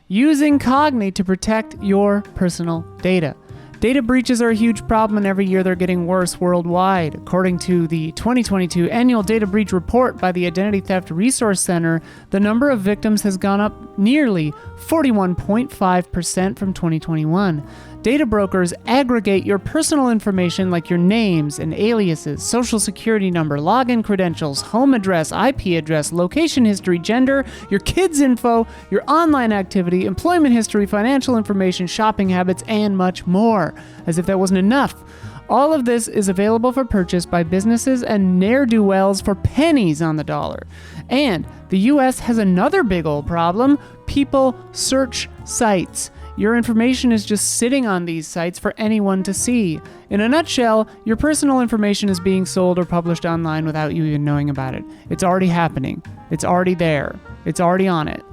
Use Incogni to protect your personal data. Data breaches are a huge problem, and every year they're getting worse worldwide. According to the 2022 Annual Data Breach Report by the Identity Theft Resource Center, the number of victims has gone up nearly 41.5% from 2021. Data brokers aggregate your personal information like your names and aliases, social security number, login credentials, home address, IP address, location history, gender, your kids' info, your online activity, employment history, financial information, shopping habits, and much more. As if that wasn't enough. All of this is available for purchase by businesses and ne'er-do-wells for pennies on the dollar. And the US has another big old problem: people search sites. your information is just sitting on these sites for anyone to see. In a nutshell, your personal information is being sold or published online without you even knowing about it. It's already happening. It's already there. It's already on it.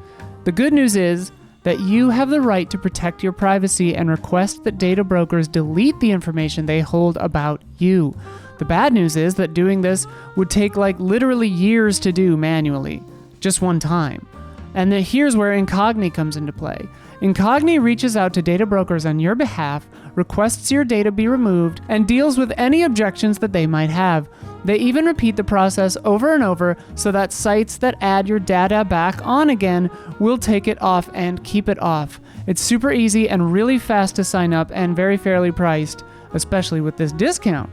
The good news is that you have the right to protect your privacy and request that data brokers delete the information they hold about you. The bad news is that doing this would take literally years to do manually, just one time. And here's where Incogni comes into play. Incogni reaches out to data brokers on your behalf, requests your data be removed, and deals with any objections that they might have. They even repeat the process over and over so that sites that add your data back on again will take it off and keep it off. It's super easy and really fast to sign up and very fairly priced, especially with this discount.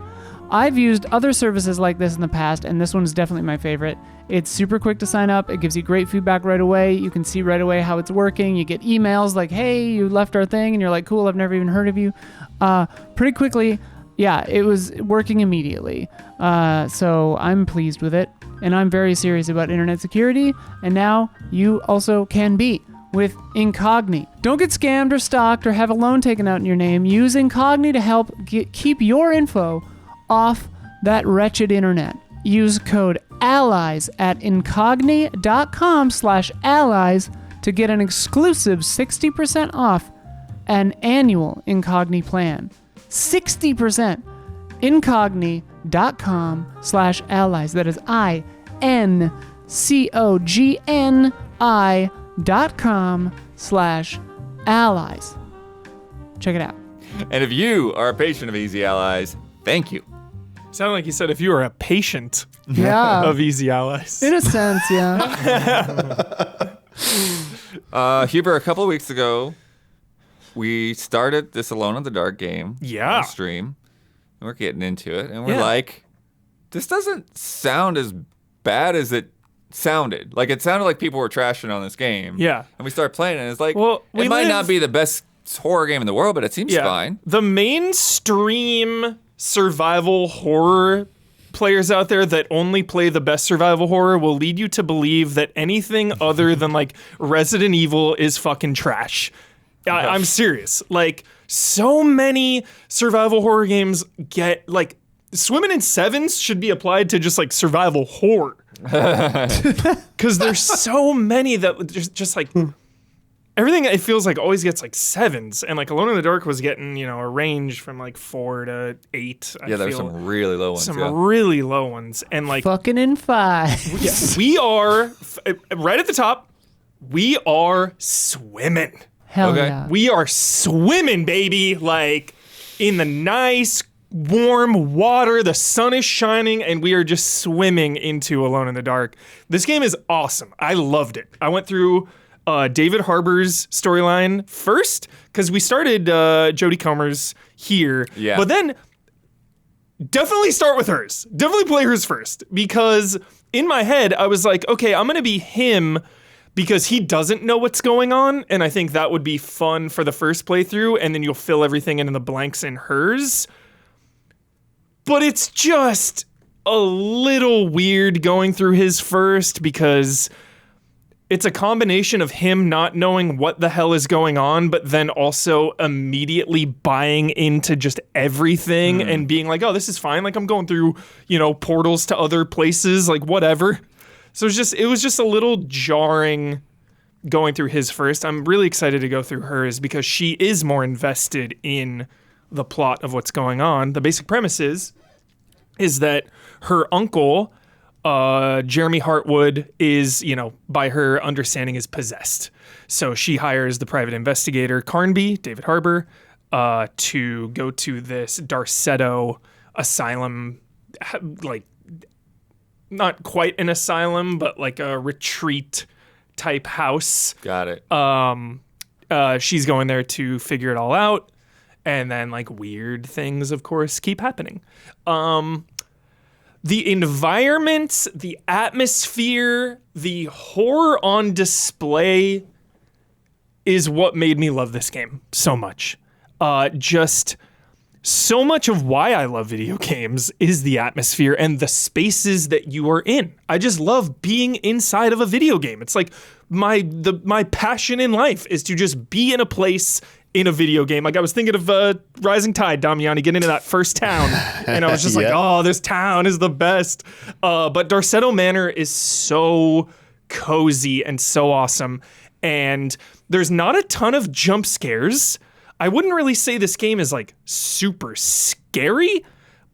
I've used other services like this in the past, and this one is definitely my favorite. It's super quick to sign up. It gives you great feedback right away. You can see right away how it's working. You get emails like, hey, you left our thing, and you're like, cool, I've never even heard of you. Pretty quickly, yeah, it was working immediately. So I'm pleased with it, and I'm very serious about internet security, and now you also can be with Incogni. Don't get scammed or stalked or have a loan taken out in your name. Use Incogni to help keep your info off that wretched internet. Use code ALLIES at incogni.com/allies to get an exclusive 60% off an annual Incogni plan. 60%. Incogni.com/allies. That is INCOGNI.com/allies. Check it out. And if you are a patron of Easy Allies, thank you. Sounded like you said if you were a patient Yeah. of Easy Allies. In a sense, yeah. Huber, a couple of weeks ago, we started this Alone in the Dark game on stream. And we're getting into it, and we're like, this doesn't sound as bad as it sounded. Like, it sounded like people were trashing on this game. Yeah. And we started playing it, and it's like, Well, it might not be the best horror game in the world, but it seems fine. The mainstream survival horror players out there that only play the best survival horror will lead you to believe that anything other than Resident Evil is fucking trash. I'm serious. So many survival horror games get swimming in sevens should be applied to just survival horror. Because there's so many that just everything, it feels always gets sevens, and Alone in the Dark was getting a range from 4 to 8. There's some really low ones. Really low ones, and fucking in 5. we are right at the top. We are swimming. Hell yeah. We are swimming, baby. In the nice warm water, the sun is shining, and we are just swimming into Alone in the Dark. This game is awesome. I loved it. I went through David Harbour's storyline first, because we started Jodie Comer's here. Yeah. But then definitely start with hers. Definitely play hers first, because in my head, I was like, okay, I'm going to be him because he doesn't know what's going on, and I think that would be fun for the first playthrough, and then you'll fill everything in the blanks in hers. But it's just a little weird going through his first, because it's a combination of him not knowing what the hell is going on, but then also immediately buying into just everything and being like, oh, this is fine. I'm going through, portals to other places, whatever. So it was just a little jarring going through his first. I'm really excited to go through hers because she is more invested in the plot of what's going on. The basic premise is that her uncle, Jeremy Hartwood, is, by her understanding, is possessed. So she hires the private investigator, Carnby, David Harbour, to go to this Darceto asylum, not quite an asylum, but a retreat type house. Got it. She's going there to figure it all out. And then weird things, of course, keep happening. The environments, the atmosphere, the horror on display is what made me love this game so much. Just so much of why I love video games is the atmosphere and the spaces that you are in. I just love being inside of a video game. It's my passion in life is to just be in a place in a video game. Like I was thinking of Rising Tide, Damiani, get into that first town. And I was just like, oh, this town is the best. But Darceto Manor is so cozy and so awesome. And there's not a ton of jump scares. I wouldn't really say this game is like super scary,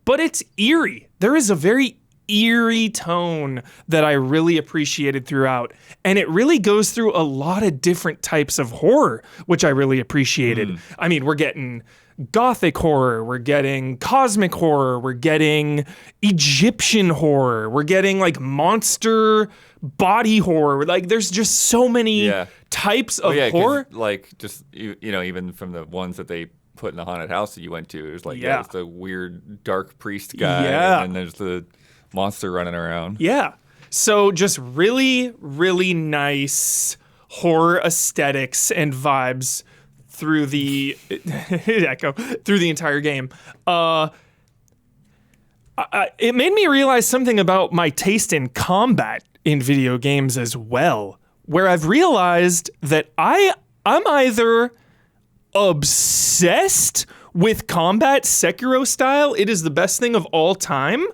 but it's eerie. There is a very eerie tone that I really appreciated throughout. And it really goes through a lot of different types of horror, which I really appreciated. I mean, we're getting gothic horror, we're getting cosmic horror, we're getting Egyptian horror, we're getting like monster body horror. Like there's just so many types of horror. Like just, you know, even from the ones that they put in the haunted house that you went to, there's like there's the weird dark priest guy and then there's the monster running around. Yeah. So just really, really nice horror aesthetics and vibes through the through the entire game. It made me realize something about my taste in combat in video games as well, where I've realized that I'm either obsessed with combat Sekiro style, it is the best thing of all time,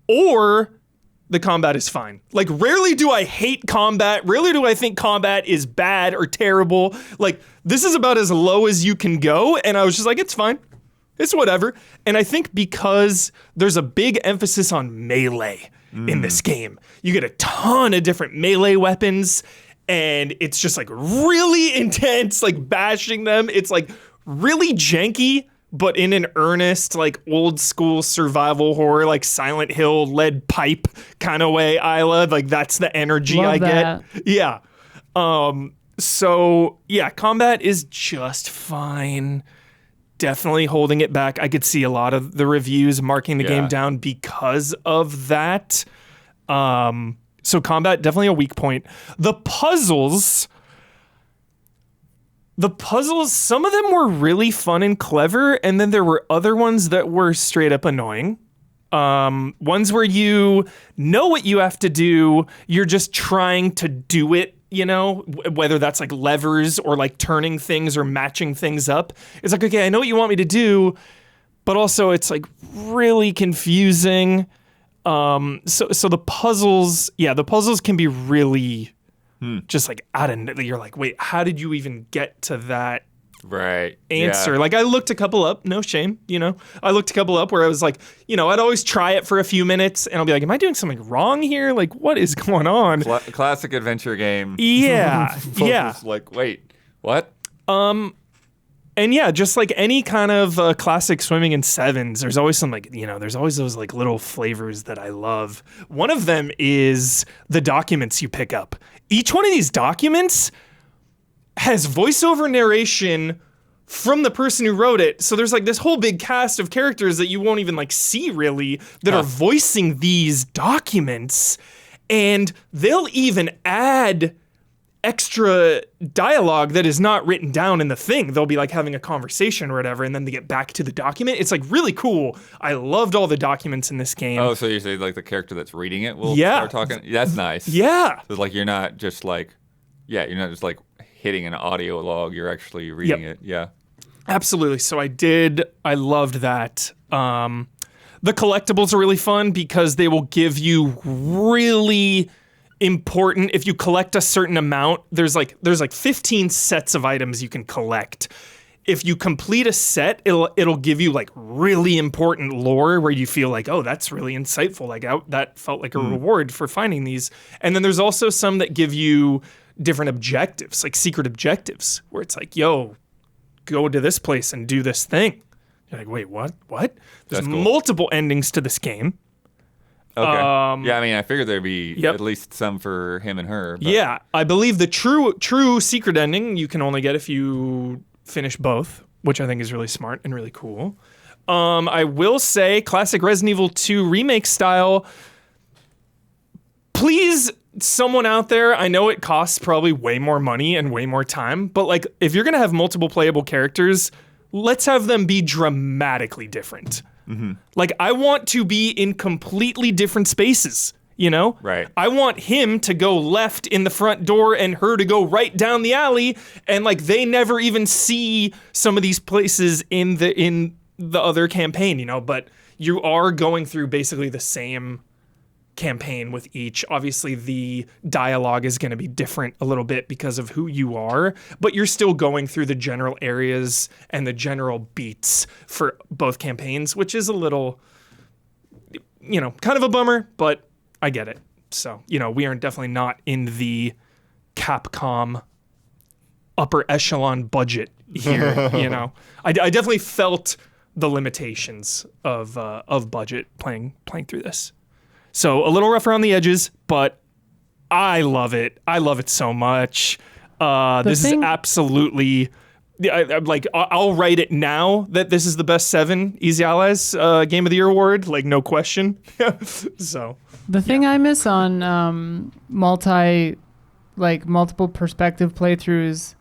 or the combat is fine. Like, rarely do I hate combat. Rarely do I think combat is bad or terrible. Like, this is about as low as you can go. And I was just like, it's fine. It's whatever. And I think because there's a big emphasis on melee in this game, you get a ton of different melee weapons. And it's just like really intense, like bashing them. It's like really janky, but in an earnest, like old school survival horror, like Silent Hill lead pipe kind of way, Isla. Like that's the energy Love I that. get. Yeah. So yeah, combat is just fine. Definitely holding it back. I could see a lot of the reviews marking the game down because of that. So combat, definitely a weak point. The puzzles, some of them were really fun and clever, and then there were other ones that were straight up annoying. Ones where you know what you have to do, you're just trying to do it, you know, whether that's like levers or like turning things or matching things up. It's like, okay, I know what you want me to do, but also it's like really confusing. So the puzzles can be really just like out of, you're like, wait, how did you even get to that answer? Like I looked a couple up, no shame, you know, I looked a couple up where I was like, you know, I'd always try it for a few minutes and I'll be like, am I doing something wrong here? Like, what is going on? Classic adventure game. Yeah. Yeah. Like, wait, what? And yeah, just like any kind of classic swimming in sevens, there's always some like, you know, there's always those like little flavors that I love. One of them is the documents you pick up. Each one of these documents has voiceover narration from the person who wrote it. So there's like this whole big cast of characters that you won't even like see really that are voicing these documents. And they'll even add extra dialogue that is not written down in the thing. They'll be like having a conversation or whatever, and then they get back to the document. It's like really cool. I loved all the documents in this game. Oh, so you say like the character that's reading it will start talking? That's nice. Yeah. So like you're not just like hitting an audio log. You're actually reading it. Yeah. Absolutely. So I loved that. The collectibles are really fun because they will give you really important, if you collect a certain amount, there's like 15 sets of items you can collect. If you complete a set, it'll give you like really important lore where you feel like, oh, that's really insightful. Like that felt like a reward for finding these. And then there's also some that give you different objectives, like secret objectives, where it's like, yo, go to this place and do this thing. You're like, wait, what? There's multiple endings to this game. Okay. Yeah, I mean, I figured there'd be at least some for him and her. But. Yeah, I believe the true secret ending you can only get if you finish both, which I think is really smart and really cool. I will say, classic Resident Evil 2 remake style. Please, someone out there, I know it costs probably way more money and way more time, but like if you're gonna have multiple playable characters, let's have them be dramatically different. Mm-hmm. Like I want to be in completely different spaces. you know? Right. I want him to go left in the front door and her to go right down the alley, and like they never even see some of these places in the other campaign, you know, but you are going through basically the same campaign with each. Obviously the dialogue is going to be different a little bit because of who you are, but you're still going through the general areas and the general beats for both campaigns, which is a little, you know, kind of a bummer, but I get it. So, you know, we are definitely not in the Capcom upper echelon budget here, you know. I definitely felt the limitations of budget playing through this. So a little rough around the edges, but I love it. I love it so much. This is absolutely, I'll write it now that this is the best 7 Easy Allies Game of the Year award, like no question. So the thing I miss on multiple perspective playthroughs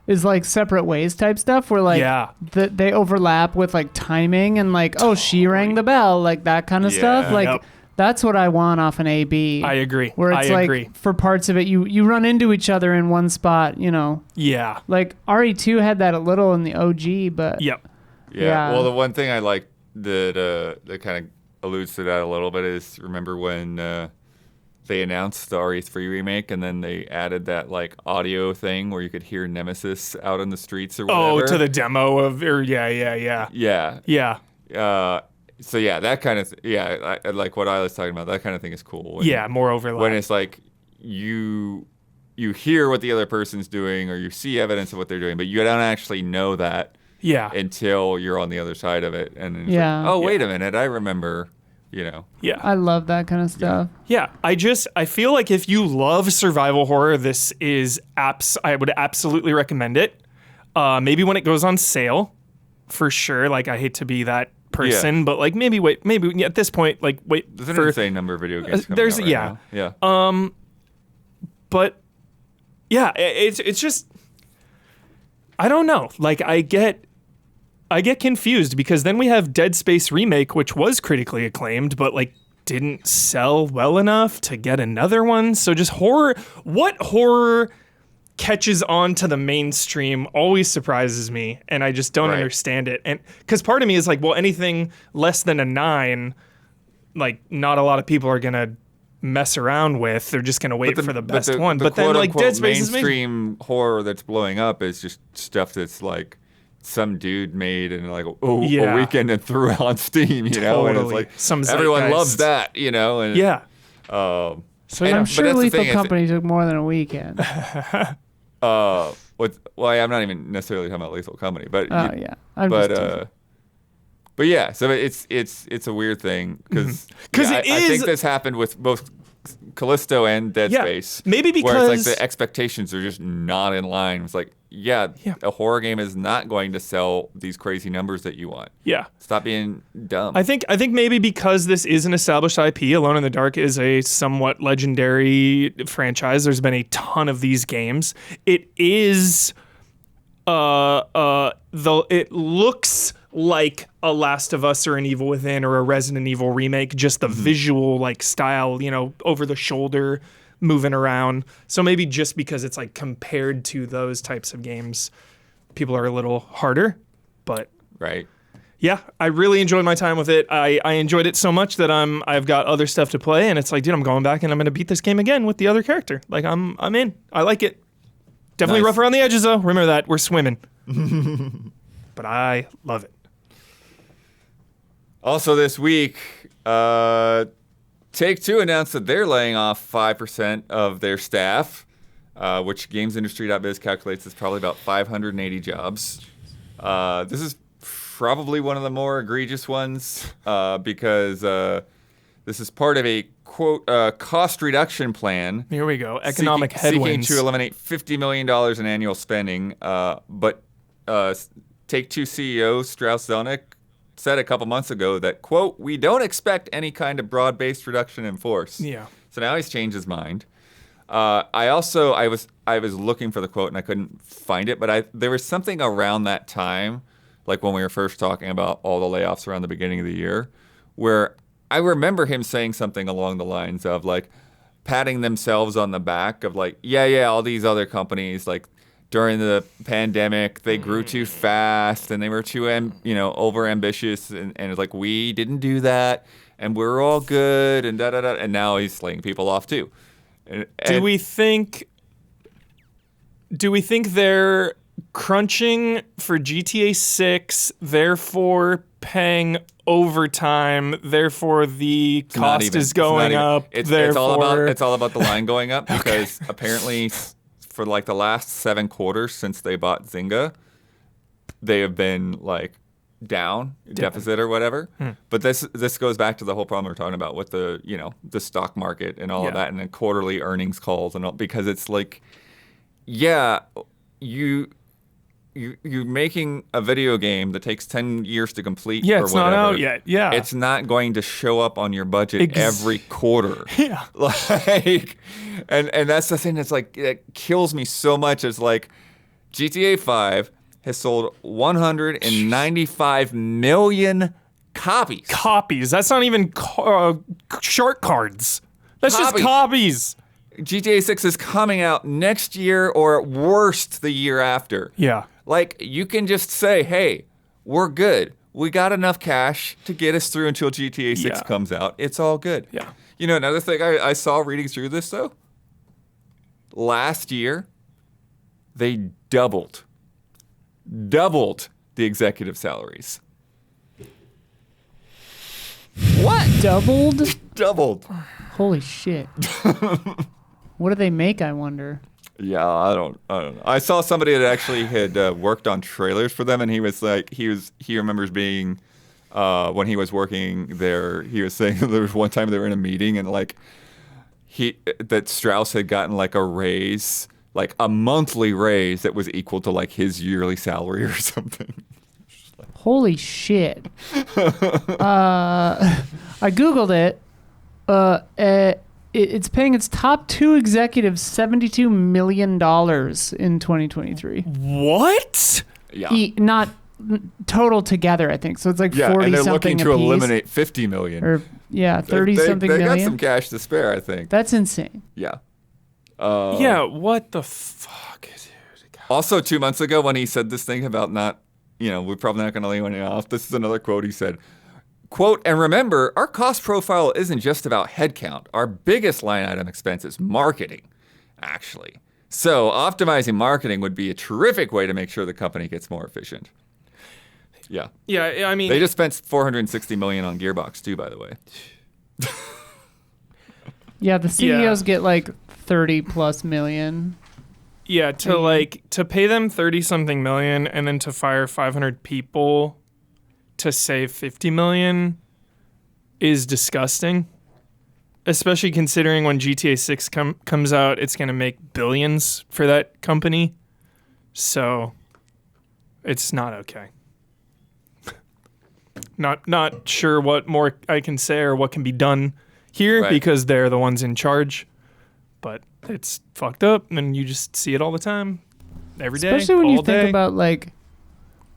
is like separate ways type stuff where like they overlap with like timing and like, oh, she rang the bell, like that kind of stuff. Like that's what I want off an AB. I agree. Where it's for parts of it, you run into each other in one spot, you know. Yeah. Like RE2 had that a little in the OG, but yeah. Well, the one thing I like that kind of alludes to that a little bit is, remember when they announced the RE3 remake and then they added that like audio thing where you could hear Nemesis out in the streets or whatever? Oh, to the demo of, So yeah, that kind of I like what I was talking about. That kind of thing is cool. More overlap. When it's like you hear what the other person's doing or you see evidence of what they're doing, but you don't actually know that until you're on the other side of it. And it's like, oh, wait a minute, I remember, you know. Yeah. I love that kind of stuff. Yeah. I feel like if you love survival horror, this is I would absolutely recommend it. Maybe when it goes on sale, for sure. Like, I hate to be that person, but like maybe at this point, like wait. There's an insane number of video games coming there's out right now. But yeah, it's just, I don't know. Like I get confused because then we have Dead Space Remake, which was critically acclaimed, but like didn't sell well enough to get another one. So just what horror catches on to the mainstream always surprises me, and I just don't understand it. And because part of me is like, well, anything less than a 9, like not a lot of people are gonna mess around with. They're just gonna wait for the best one. But then like Dead Space is mainstream horror that's blowing up is just stuff that's like some dude made and like a weekend and threw it on Steam, you know, and it's like everyone loves that, you know, and so I'm sure Lethal Company took more than a weekend. I'm not even necessarily talking about Lethal Company, but but yeah, so it's a weird thing because I think this happened with both Callisto and Dead Space. Maybe because where it's like the expectations are just not in line. It's like, a horror game is not going to sell these crazy numbers that you want. Yeah. Stop being dumb. I think maybe because this is an established IP, Alone in the Dark is a somewhat legendary franchise. There's been a ton of these games. It is it looks like a Last of Us or an Evil Within or a Resident Evil remake, just the visual like style, you know, over the shoulder, moving around. So maybe just because it's like compared to those types of games, people are a little harder. But yeah, I really enjoyed my time with it. I enjoyed it so much that I've got other stuff to play, and it's like, dude, I'm going back and I'm gonna beat this game again with the other character. Like I'm in. I like it. Definitely rough around the edges though. Remember that. We're swimming. But I love it. Also this week, Take-Two announced that they're laying off 5% of their staff, which GamesIndustry.biz calculates is probably about 580 jobs. This is probably one of the more egregious ones because this is part of a, quote, cost reduction plan. Here we go. Economic headwinds. Seeking to eliminate $50 million in annual spending. But Take-Two CEO Strauss Zelnick said a couple months ago that, quote, we don't expect any kind of broad-based reduction in force. Yeah. So now he's changed his mind. I was looking for the quote and I couldn't find it, but there was something around that time, like when we were first talking about all the layoffs around the beginning of the year, where I remember him saying something along the lines of like patting themselves on the back of like, yeah, all these other companies like during the pandemic they grew too fast and they were too over ambitious and it's like we didn't do that and we're all good and and now he's laying people off too. Do we think they're crunching for GTA 6, therefore paying overtime, therefore the cost is going up? It's all about the line going up because apparently for like the last 7 quarters since they bought Zynga, they have been like down, deficit or whatever. But this goes back to the whole problem we're talking about with the the stock market and all of that and then quarterly earnings calls and all, because it's like, yeah, you're making a video game that takes 10 years to complete. Yeah, or it's whatever. not out yet. Yeah, it's not going to show up on your budget every quarter. Yeah, like, and that's the thing that's like it kills me so much. Is like GTA 5 has sold 195 million copies. Copies. That's not even short cards. That's just copies. GTA 6 is coming out next year or at worst the year after. Yeah. Like, you can just say, hey, we're good. We got enough cash to get us through until GTA 6 comes out. It's all good. Yeah. You know, another thing I saw reading through this, though, last year, they doubled the executive salaries. What? Doubled. Holy shit. What do they make, I wonder? Yeah, I don't know. I saw somebody that actually had worked on trailers for them, and he was like, he remembers being, when he was working there, he was saying that there was one time they were in a meeting, and like, that Strauss had gotten like a raise, like a monthly raise that was equal to like his yearly salary or something. Holy shit. I Googled it. It's paying its top 2 executives $72 million in 2023. What? Yeah. Not total together, I think. So it's like 40 something and they're looking to apiece. eliminate 50 million. Or 30 something they million. got some cash to spare, I think. That's insane. Yeah. Yeah, what the fuck, dude? Also, 2 months ago when he said this thing about not, we're probably not going to lay anyone off. This is another quote he said. Quote, and remember, our cost profile isn't just about headcount. Our biggest line item expense is marketing, actually. So optimizing marketing would be a terrific way to make sure the company gets more efficient. Yeah. Yeah, I mean... They just spent $460 million on Gearbox, too, by the way. Yeah, the CEOs get like 30 plus million. Yeah, to pay them 30 something million and then to fire 500 people to save 50 million is disgusting. Especially considering when GTA 6 comes out, it's going to make billions for that company. So it's not okay. Not sure what more I can say or what can be done here because they're the ones in charge. But it's fucked up and you just see it all the time. Every day. Especially when you think about like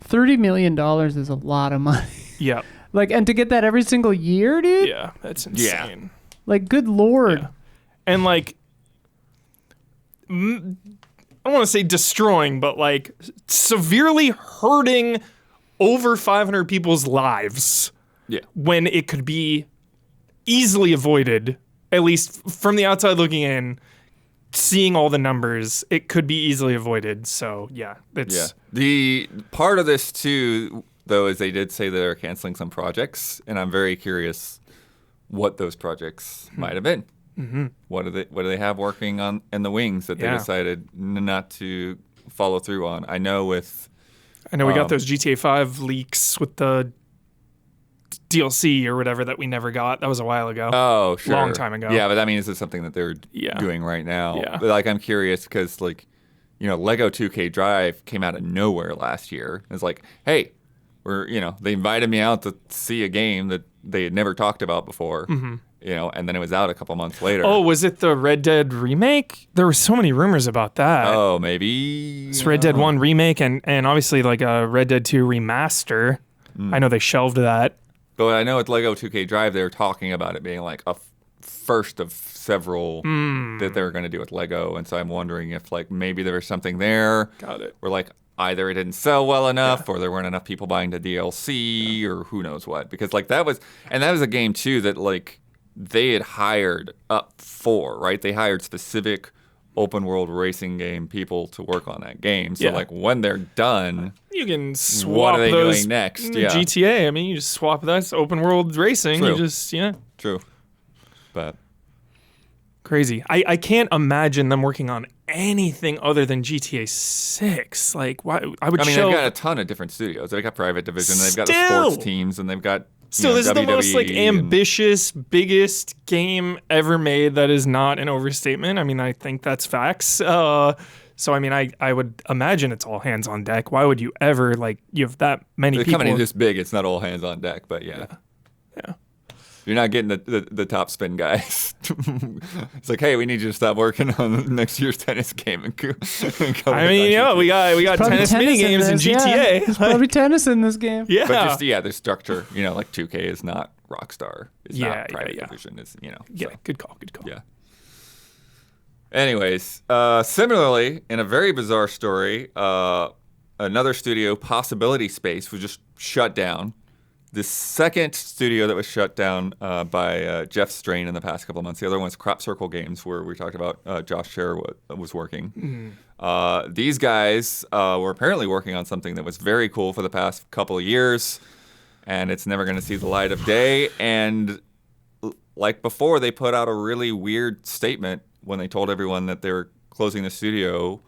$30 million is a lot of money. Yeah. Like, and to get that every single year, dude? Yeah, that's insane. Yeah. Like, good Lord. Yeah. And like, I don't want to say destroying, but like severely hurting over 500 people's lives. Yeah. When it could be easily avoided, at least from the outside looking in, seeing all the numbers, it could be easily avoided. So yeah, it's the part of this too, though, is they did say they're canceling some projects, and I'm very curious what those projects might have been. Mm-hmm. What do they have working on in the wings that they decided not to follow through on? I know we got those GTA 5 leaks with the DLC or whatever that we never got. That was a while ago. Oh, sure. Long time ago. Yeah, but that means it's something that they're doing right now. Yeah. But like, I'm curious because like, Lego 2K Drive came out of nowhere last year. It's like, hey, they invited me out to see a game that they had never talked about before. Mm-hmm. And then it was out a couple months later. Oh, was it the Red Dead remake? There were so many rumors about that. Oh, maybe. It's Red Dead 1 remake and obviously like a Red Dead 2 remaster. I know they shelved that. But I know with Lego 2K Drive, they were talking about it being like a first of several that they were going to do with Lego. And so I'm wondering if like maybe there was something there. Got it. Where like either it didn't sell well enough or there weren't enough people buying the DLC or who knows what. Because like that was a game too that like they had hired up for, right? They hired specific open world racing game people to work on that game. So like when they're done, you can swap what are they those doing next? GTA. I mean, you just swap that's open world racing. True. You just True. But crazy. I can't imagine them working on anything other than GTA 6. Like why I mean, they've got a ton of different studios. They've got Private Division, they've got the sports teams, and they've got Still, this is the most like ambitious, biggest game ever made. That is not an overstatement. I mean, I think that's facts. So, I mean, I would imagine it's all hands on deck. Why would you ever like you have that many people? Company this big, it's not all hands on deck, but yeah. You're not getting the top spin guys. It's like, hey, we need you to stop working on next year's tennis game. I mean, we got tennis mini games in GTA. Yeah, there's probably tennis in this game. Yeah, but just the structure. Like 2K is not Rockstar. It's not Private Division. It's Yeah, good call. Yeah. Anyways, similarly, in a very bizarre story, another studio, Possibility Space, was just shut down. The second studio that was shut down by Jeff Strain in the past couple of months. The other one's Crop Circle Games, where we talked about Josh Scherer was working. These guys were apparently working on something that was very cool for the past couple of years, and it's never going to see the light of day. And like before, they put out a really weird statement when they told everyone that they were closing the studio,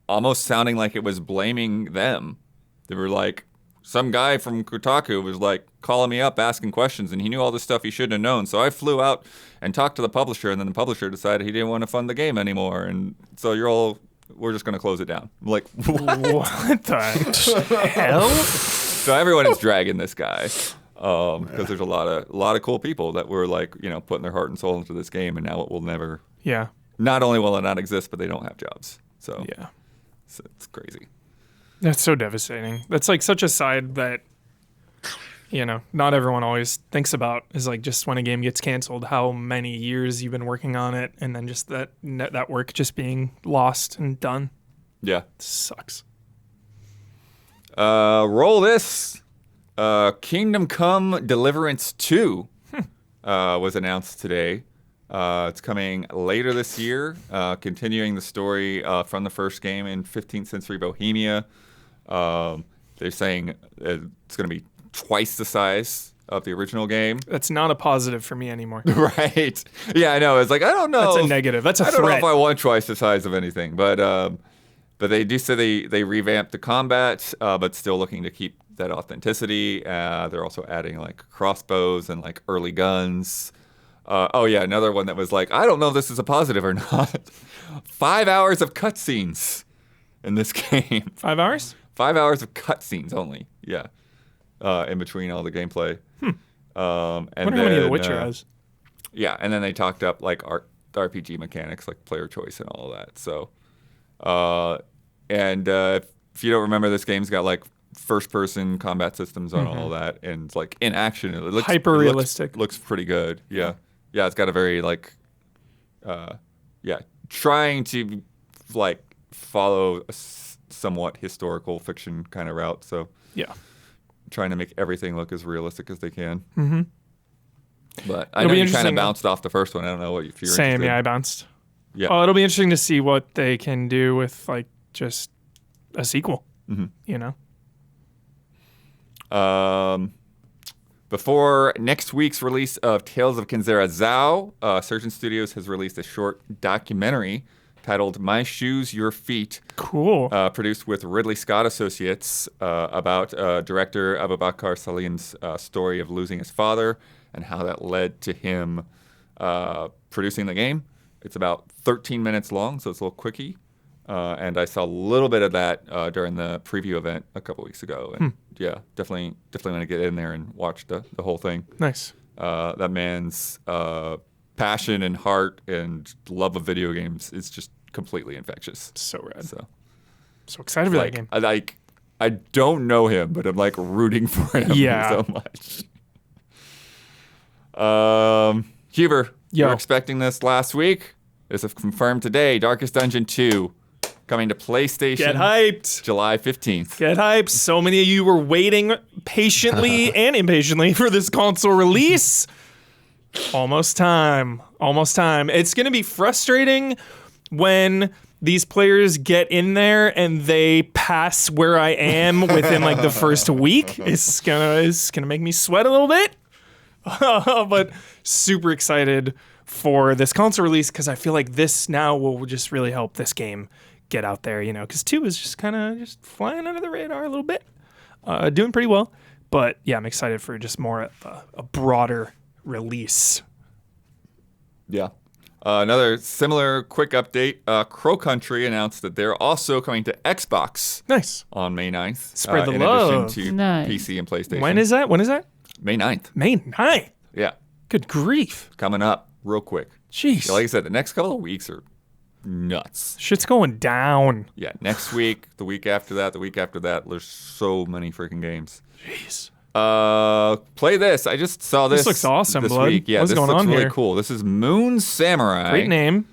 almost sounding like it was blaming them. They were like, some guy from Kotaku was like calling me up asking questions, and he knew all this stuff he shouldn't have known. So I flew out and talked to the publisher, and then the publisher decided he didn't want to fund the game anymore. And so we're just going to close it down. I'm like, what the hell? So everyone is dragging this guy because there's a lot of cool people that were like, putting their heart and soul into this game, and now it will never. Yeah. Not only will it not exist, but they don't have jobs. So yeah, it's crazy. That's so devastating. That's like such a side that, not everyone always thinks about is like just when a game gets canceled, how many years you've been working on it, and then just that work just being lost and done. Yeah. It sucks. Roll this. Kingdom Come Deliverance 2 was announced today. It's coming later this year, continuing the story from the first game in 15th century Bohemia. They're saying it's going to be twice the size of the original game. That's not a positive for me anymore. Right. Yeah, I know. It's like, I don't know. That's a negative. That's a threat. I don't know if I want twice the size of anything. But they do say they revamped the combat, but still looking to keep that authenticity. They're also adding like crossbows and like early guns. Another one that was like, I don't know if this is a positive or not. 5 hours of cutscenes in this game. 5 hours? 5 hours of cutscenes only. Yeah. In between all the gameplay. And wonder how many The Witcher has. Yeah, and then they talked up like RPG mechanics, like player choice and all of that. So, if you don't remember, this game's got like first-person combat systems on all that, and it's like in action, it looks hyper-realistic. Looks pretty good. Yeah, it's got a very like, trying to like follow a somewhat historical fiction kind of route. So yeah, trying to make everything look as realistic as they can. Mm-hmm. But I know you kind of bounced off the first one. I don't know if you're same. interested. Yeah, I bounced. Yeah. Oh, it'll be interesting to see what they can do with like just a sequel. Mm-hmm. Before next week's release of Tales of Kenzera Zao, Surgeon Studios has released a short documentary titled My Shoes, Your Feet. Cool. Produced with Ridley Scott Associates about director Abubakar Salim's story of losing his father and how that led to him producing the game. It's about 13 minutes long, so it's a little quickie. And I saw a little bit of that during the preview event a couple weeks ago. And yeah, definitely want to get in there and watch the whole thing. Nice. That man's passion and heart and love of video games is just completely infectious. So rad. So excited for that game. I don't know him, but I'm like rooting for him so much. Huber, Yo. you're expecting this last week. This is confirmed today. Darkest Dungeon 2 coming to PlayStation. Get hyped. July 15th. Get hyped. So many of you were waiting patiently and impatiently for this console release. Almost time. Almost time. It's going to be frustrating when these players get in there and they pass where I am within like the first week. It's gonna make me sweat a little bit. But super excited for this console release because I feel like this now will just really help this game get out there, you know, because 2 is just kind of just flying under the radar a little bit, doing pretty well. But yeah, I'm excited for just more of a broader release. Yeah. Another similar quick update. Crow Country announced that they're also coming to Xbox Nice. on May 9th. Spread the in love. addition to Nice. PC and PlayStation. When is that? May 9th. May 9th. Yeah. Good grief. Coming up real quick. Jeez. Yeah, like I said, the next couple of weeks are nuts. Shit's going down. Yeah, next week, the week after that, there's so many freaking games. Jeez. Play this. I just saw this. This looks awesome, this Blood. week. Yeah, What's this going looks on really here? cool. This is Moon Samurai. Great name.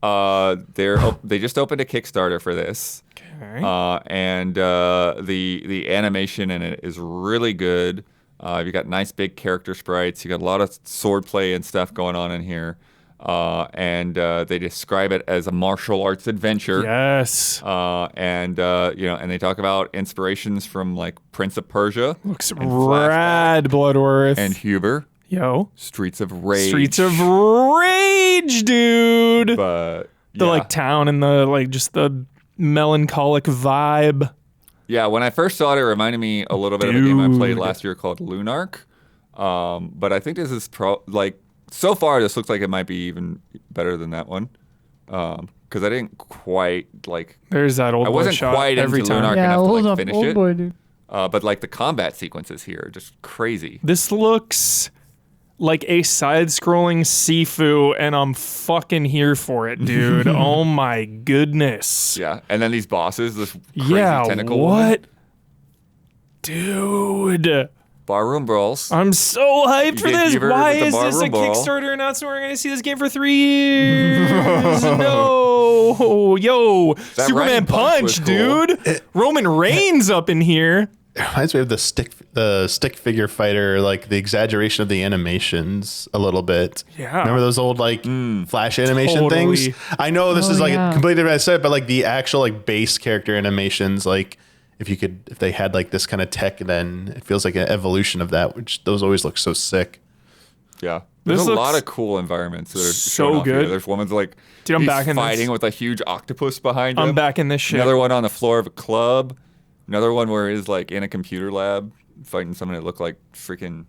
They just opened a Kickstarter for this. Okay. And the animation in it is really good. You got nice big character sprites. You got a lot of swordplay and stuff going on in here. And they describe it as a martial arts adventure. Yes. And they talk about inspirations from like Prince of Persia. Looks and Flashback, rad, Bloodworth. and Huber. Yo. Streets of Rage. Streets of Rage, dude. But The yeah. like town and the like just the melancholic vibe. Yeah, when I first saw it, it reminded me a little bit of a game I played Dude. last year called Lunark. But I think this is so far this looks like it might be even better than that one. Because I didn't quite like. There's that old I boy wasn't shot quite every into time. Lunark Yeah, enough to hold like up, finish old it. boy, dude. But like the combat sequences here are just crazy. This looks like a side-scrolling Sifu, and I'm fucking here for it, dude. Oh my goodness. Yeah, and then these bosses, this crazy Yeah, tentacle what? one. Dude. Barroom Brawls. I'm so hyped for get this. Huber Why with the is this a barroom brawl. Kickstarter announcement? We're going to see this game for 3 years. No. Yo, That Superman Riding Punch was Punch, cool. dude. Roman Reigns up in here. It reminds me of the stick figure fighter, like the exaggeration of the animations a little bit. Yeah. Remember those old like flash animation Totally. things? I know this Oh, is like yeah. completely different I said, but like the actual like base character animations, like if they had like this kind of tech, then it feels like an evolution of that, which those always look so sick. Yeah. There's This a looks lot of cool environments that are so shown off here. good. There's one that's like Dude, I'm he's back in this. fighting with a huge octopus behind him. I'm back in this shit. Another one on the floor of a club. Another one where he's like in a computer lab fighting someone that looked like freaking.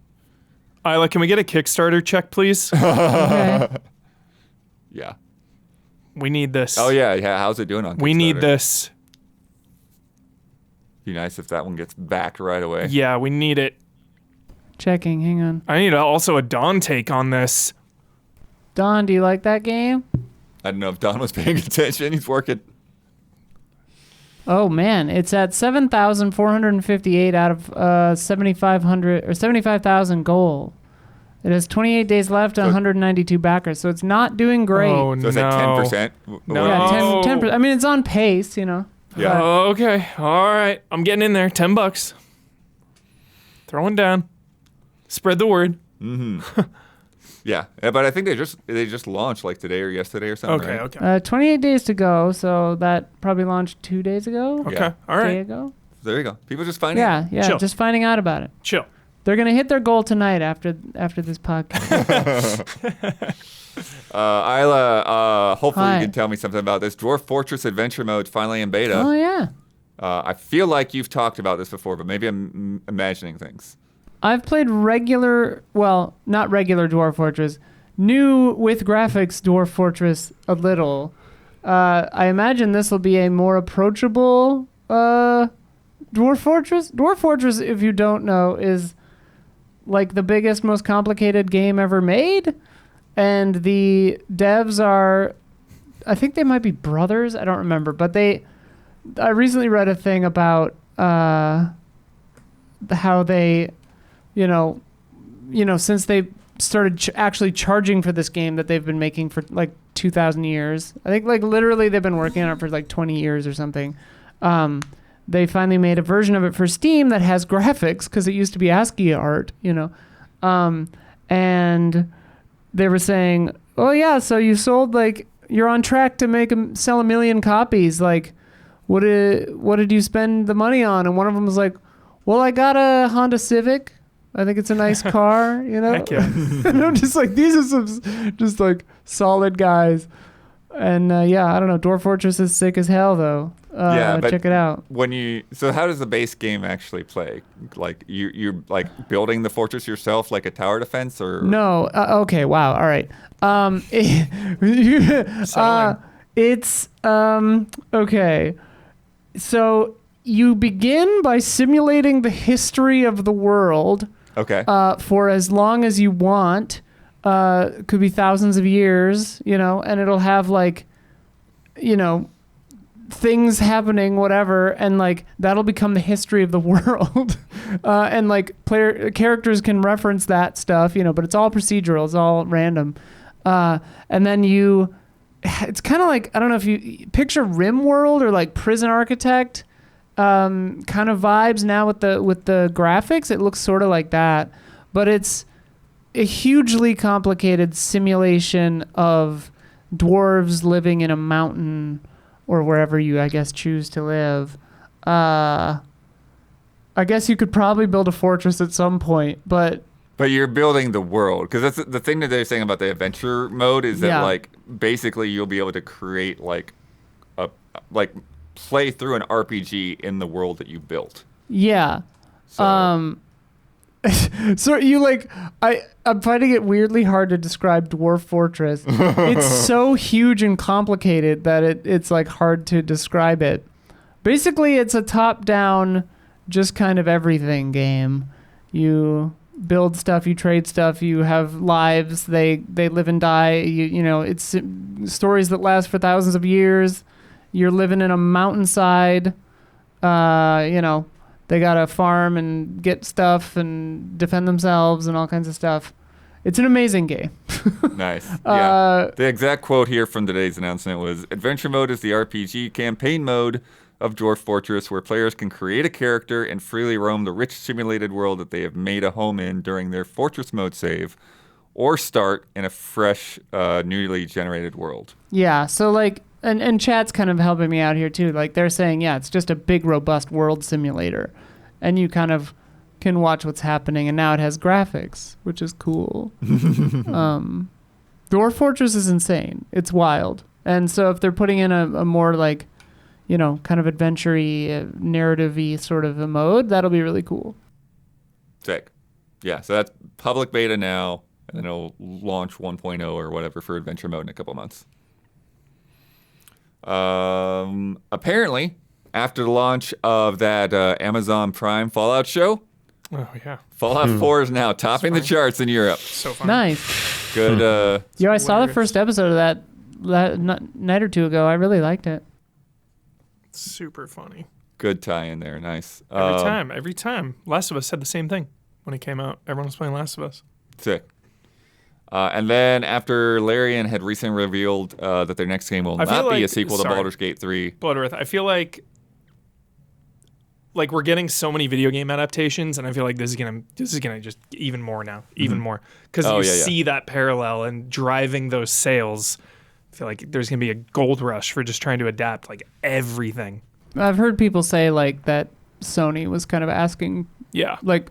Isla, can we get a Kickstarter check, please? Okay. Yeah. We need this. Oh yeah. How's it doing on? We need Kickstarter? this. Be nice if that one gets backed right away. Yeah, we need it. Checking. Hang on. I need also a Dawn take on this. Don, do you like that game? I don't know if Don was paying attention. He's working. Oh man, it's at 7,458 out of 7,500 or 75,000 goal. It has 28 days left and 192 backers, so it's not doing great. Oh, So it's no. at 10%. No. Yeah, 10%. I mean, it's on pace, you know. Yeah. Okay. All right. I'm getting in there. $10. Throwing down. Spread the word. Yeah. But I think they just launched like today or yesterday or something. Okay. right? Okay. 28 days to go, so that probably launched 2 days ago. Okay. Yeah. All Day right. ago. There you go. People just finding. Yeah, yeah. Chill. Just finding out about it. Chill. They're gonna hit their goal tonight after this podcast. Isla, hopefully Hi. you can tell me something about this. Dwarf Fortress Adventure Mode finally in beta. Oh yeah. I feel like you've talked about this before, but maybe I'm imagining things. I've played not regular Dwarf Fortress, new with graphics Dwarf Fortress a little. I imagine this will be a more approachable Dwarf Fortress. Dwarf Fortress, if you don't know, is like the biggest, most complicated game ever made. And the devs are, I think they might be brothers. I don't remember. But I recently read a thing about how they, since they started actually charging for this game that they've been making for like 2,000 years. I think like literally they've been working on it for like 20 years or something. They finally made a version of it for Steam that has graphics because it used to be ASCII art, you know. And they were saying, oh yeah, so you sold like, you're on track to sell 1 million copies. Like, what did you spend the money on? And one of them was like, well, I got a Honda Civic. I think it's a nice car, you know? Heck yeah. And I'm just like, these are some just like solid guys. And yeah, I don't know. Dwarf Fortress is sick as hell, though. But check it out. So how does the base game actually play? Like you're like building the fortress yourself, like a tower defense, or No. Okay. Wow. All right. It's okay. So you begin by simulating the history of the world. Okay. For as long as you want. Could be thousands of years, you know, and it'll have like, you know, things happening, whatever, and like that'll become the history of the world. And like characters can reference that stuff, you know, but it's all procedural, it's all random. And then it's kind of like, I don't know if you picture RimWorld or like Prison Architect kind of vibes now with the graphics. It looks sort of like that, but it's a hugely complicated simulation of dwarves living in a mountain or wherever you, I guess, choose to live. I guess you could probably build a fortress at some point, but you're building the world, because that's the thing that they're saying about the adventure mode is that like basically you'll be able to create like play through an RPG in the world that you built. Yeah. So, so you like, I'm finding it weirdly hard to describe Dwarf Fortress. It's so huge and complicated that it's like hard to describe it. Basically, it's a top-down, just kind of everything game. You build stuff, you trade stuff, you have lives, they live and die. You know, it's stories that last for thousands of years. You're living in a mountainside, you know. They got to farm and get stuff and defend themselves and all kinds of stuff. It's an amazing game. Nice. Yeah. The exact quote here from today's announcement was, Adventure Mode is the RPG campaign mode of Dwarf Fortress, where players can create a character and freely roam the rich simulated world that they have made a home in during their Fortress Mode save, or start in a fresh, newly generated world. Yeah, so like, and chat's kind of helping me out here too. Like they're saying, yeah, it's just a big, robust world simulator. And you kind of can watch what's happening. And now it has graphics, which is cool. Dwarf Fortress is insane. It's wild. And so if they're putting in a more like, you know, kind of adventure-y, narrative-y sort of a mode, that'll be really cool. Sick. Yeah, so that's public beta now. And then it'll launch 1.0 or whatever for Adventure Mode in a couple months. Apparently, after the launch of that Amazon Prime Fallout show, Fallout 4 is now topping the charts in Europe. So fun. Nice. Good. I saw the first episode of that night or two ago. I really liked it. Super funny. Good tie in there. Nice. Every time. Last of Us said the same thing when it came out. Everyone was playing Last of Us. Sick. And then after Larian had recently revealed that their next game will not be a sequel to Baldur's Gate 3. Blood Earth. I feel like we're getting so many video game adaptations, and I feel like this is gonna just even more now, even more, because see that parallel and driving those sales. I feel like there's gonna be a gold rush for just trying to adapt like everything. I've heard people say like that Sony was kind of asking, like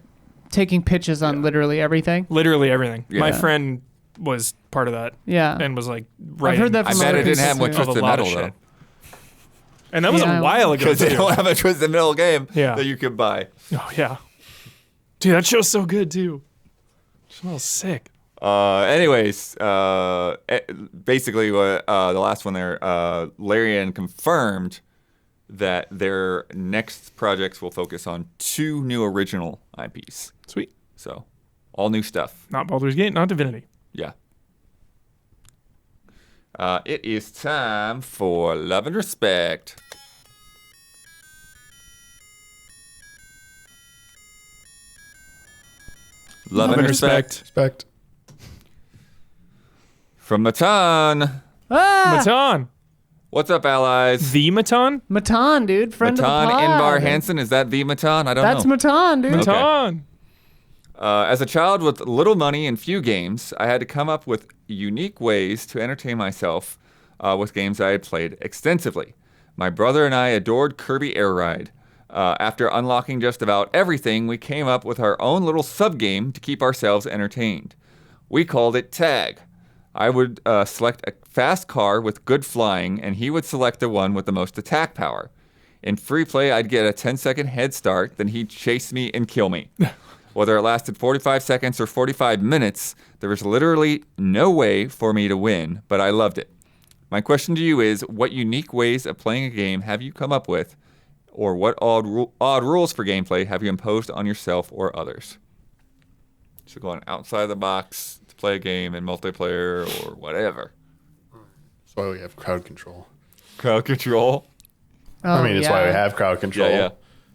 taking pitches on literally everything. Literally everything. Yeah. My friend was part of that. Yeah. And was like, I've heard that from I bet other it didn't have people much too. Twisted Metal though. And that was a while ago Because they too. don't have a Twisted Metal game Yeah. that you could buy. Oh yeah. Dude, that show's so good too. It smells sick. Anyways, basically, the last one there, Larian confirmed that their next projects will focus on 2 new original IPs. Sweet. So, all new stuff. Not Baldur's Gate, not Divinity. Yeah. It is time for Love and Respect. Love and Respect. Respect. From Matan. Matan. What's up, allies? The Matan? Matan, dude. Friend Matan of the pod. Inbar Hansen. Is that the Matan? I don't know. That's Matan, dude. Matan. As a child with little money and few games, I had to come up with unique ways to entertain myself with games I had played extensively. My brother and I adored Kirby Air Ride. After unlocking just about everything, we came up with our own little sub-game to keep ourselves entertained. We called it Tag. I would select a fast car with good flying, and he would select the one with the most attack power. In free play, I'd get a 10-second head start, then he'd chase me and kill me. Whether it lasted 45 seconds or 45 minutes, there was literally no way for me to win, but I loved it. My question to you is, what unique ways of playing a game have you come up with, or what odd rules for gameplay have you imposed on yourself or others? So going outside the box to play a game in multiplayer or whatever. That's why we have crowd control. Crowd control? I mean, it's why we have crowd control. Yeah.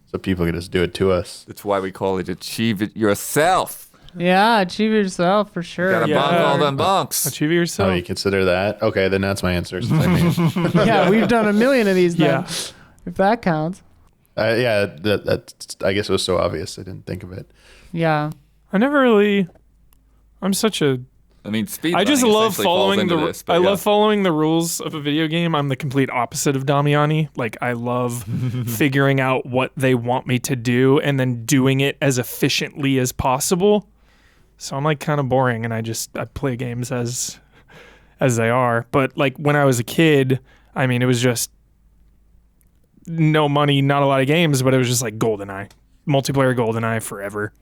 So people can just do it to us. That's why we call it Achieve It Yourself. Yeah, achieve yourself for sure. Gotta Yeah. bonk all them bonks. Achieve it yourself. Oh, you consider that? Okay, then that's my answer. Since I mean, Yeah, we've done a million of these now. Yeah. If that counts. yeah, that's. I guess it was so obvious. I didn't think of it. Yeah. I never really. I'm such a. I mean, speed. I just love following the. This, I love following the rules of a video game. I'm the complete opposite of Damiani. Like I love figuring out what they want me to do and then doing it as efficiently as possible. So I'm like kind of boring, and I play games as they are. But like when I was a kid, I mean, it was just no money, not a lot of games, but it was just like GoldenEye, multiplayer GoldenEye forever.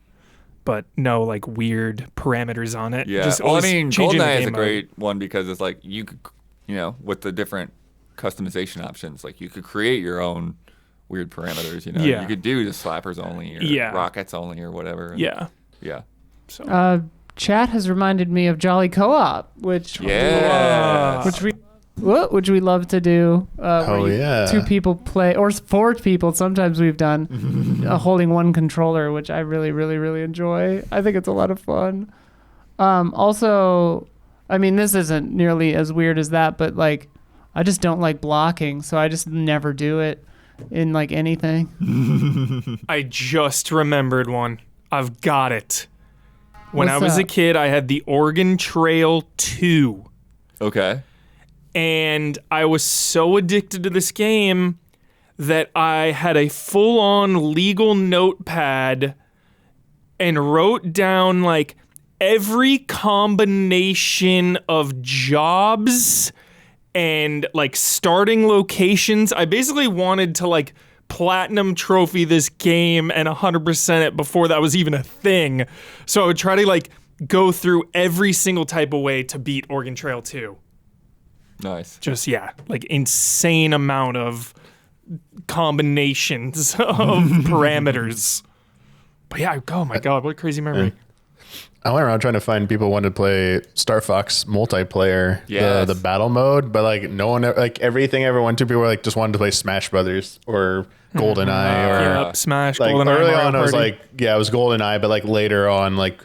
But no like weird parameters on it. Yeah. Just Well, I always mean, changing the GoldenEye is game a mode. great one because it's like you could, with the different customization options, like you could create your own weird parameters. Yeah. You could do the slappers only or rockets only or whatever. And Yeah. Yeah. So Chat has reminded me of Jolly Co-op, which Yeah. which we love to do. Where yeah. 2 people play, or 4 people. Sometimes we've done holding one controller, which I really, really, really enjoy. I think it's a lot of fun. Also, I mean, this isn't nearly as weird as that, but like, I just don't like blocking, so I just never do it in like anything. I just remembered one. I've got it. When What's I was a up? kid, I had the Oregon Trail 2. Okay. And I was so addicted to this game that I had a full-on legal notepad and wrote down like every combination of jobs and like starting locations. I basically wanted to like platinum trophy this game and 100% it before that was even a thing. So I would try to like go through every single type of way to beat Oregon Trail 2. Nice. Just like insane amount of combinations of parameters. But yeah, oh my god, what a crazy memory. I went around trying to find people who wanted to play Star Fox multiplayer, Yes. the battle mode, but like no one, like everything everyone, 2 people were like just wanted to play Smash Brothers or GoldenEye or Yep, Smash, like GoldenEye, early Mario on. I was Party. like, yeah, it was GoldenEye, but like later on, like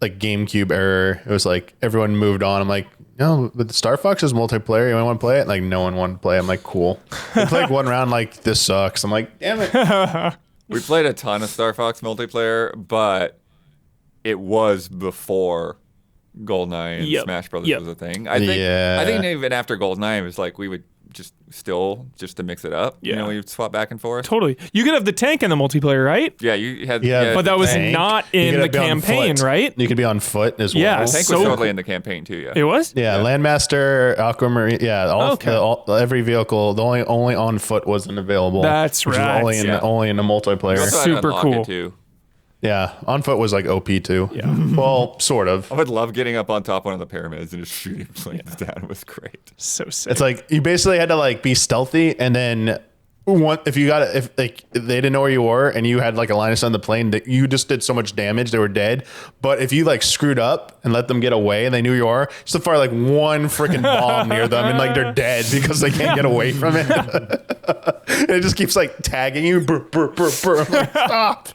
GameCube era, it was like everyone moved on. I'm like, no, but the Star Fox is multiplayer. You want to play it? Like no one wanted to play. I'm like, cool. We played one round, like this sucks. I'm like, damn it. We played a ton of Star Fox multiplayer, but it was before GoldenEye and Yep. Smash Brothers Yep. was a thing. I think even after GoldenEye, it was like we would just to mix it up. Yeah. We would swap back and forth. Totally. You could have the tank in the multiplayer, right? Yeah, you had. Yeah, But that was tank. not You in could the be on campaign, foot. right? You could be on foot as well. Yeah, Tank so was totally in the campaign too. Yeah. It was? Yeah, Landmaster, Aquamarine, yeah, Okay. every vehicle. The only on foot wasn't available. That's which was right. only in Yeah. the multiplayer. You also had Super Unlock cool. It too. Yeah, on foot was like OP too. Yeah. Well, sort of. I would love getting up on top of one of the pyramids and just shooting planes down. It was great. So sick. It's like you basically had to like be stealthy, and then if like they didn't know where you were, and you had like a line of sight on the plane, that you just did so much damage, they were dead. But if you like screwed up and let them get away, and they knew you are, just to fire like one freaking bomb near them, and like they're dead because they can't get away from it. And it just keeps like tagging you. Brr, brr, brr, brr. I'm like, stop.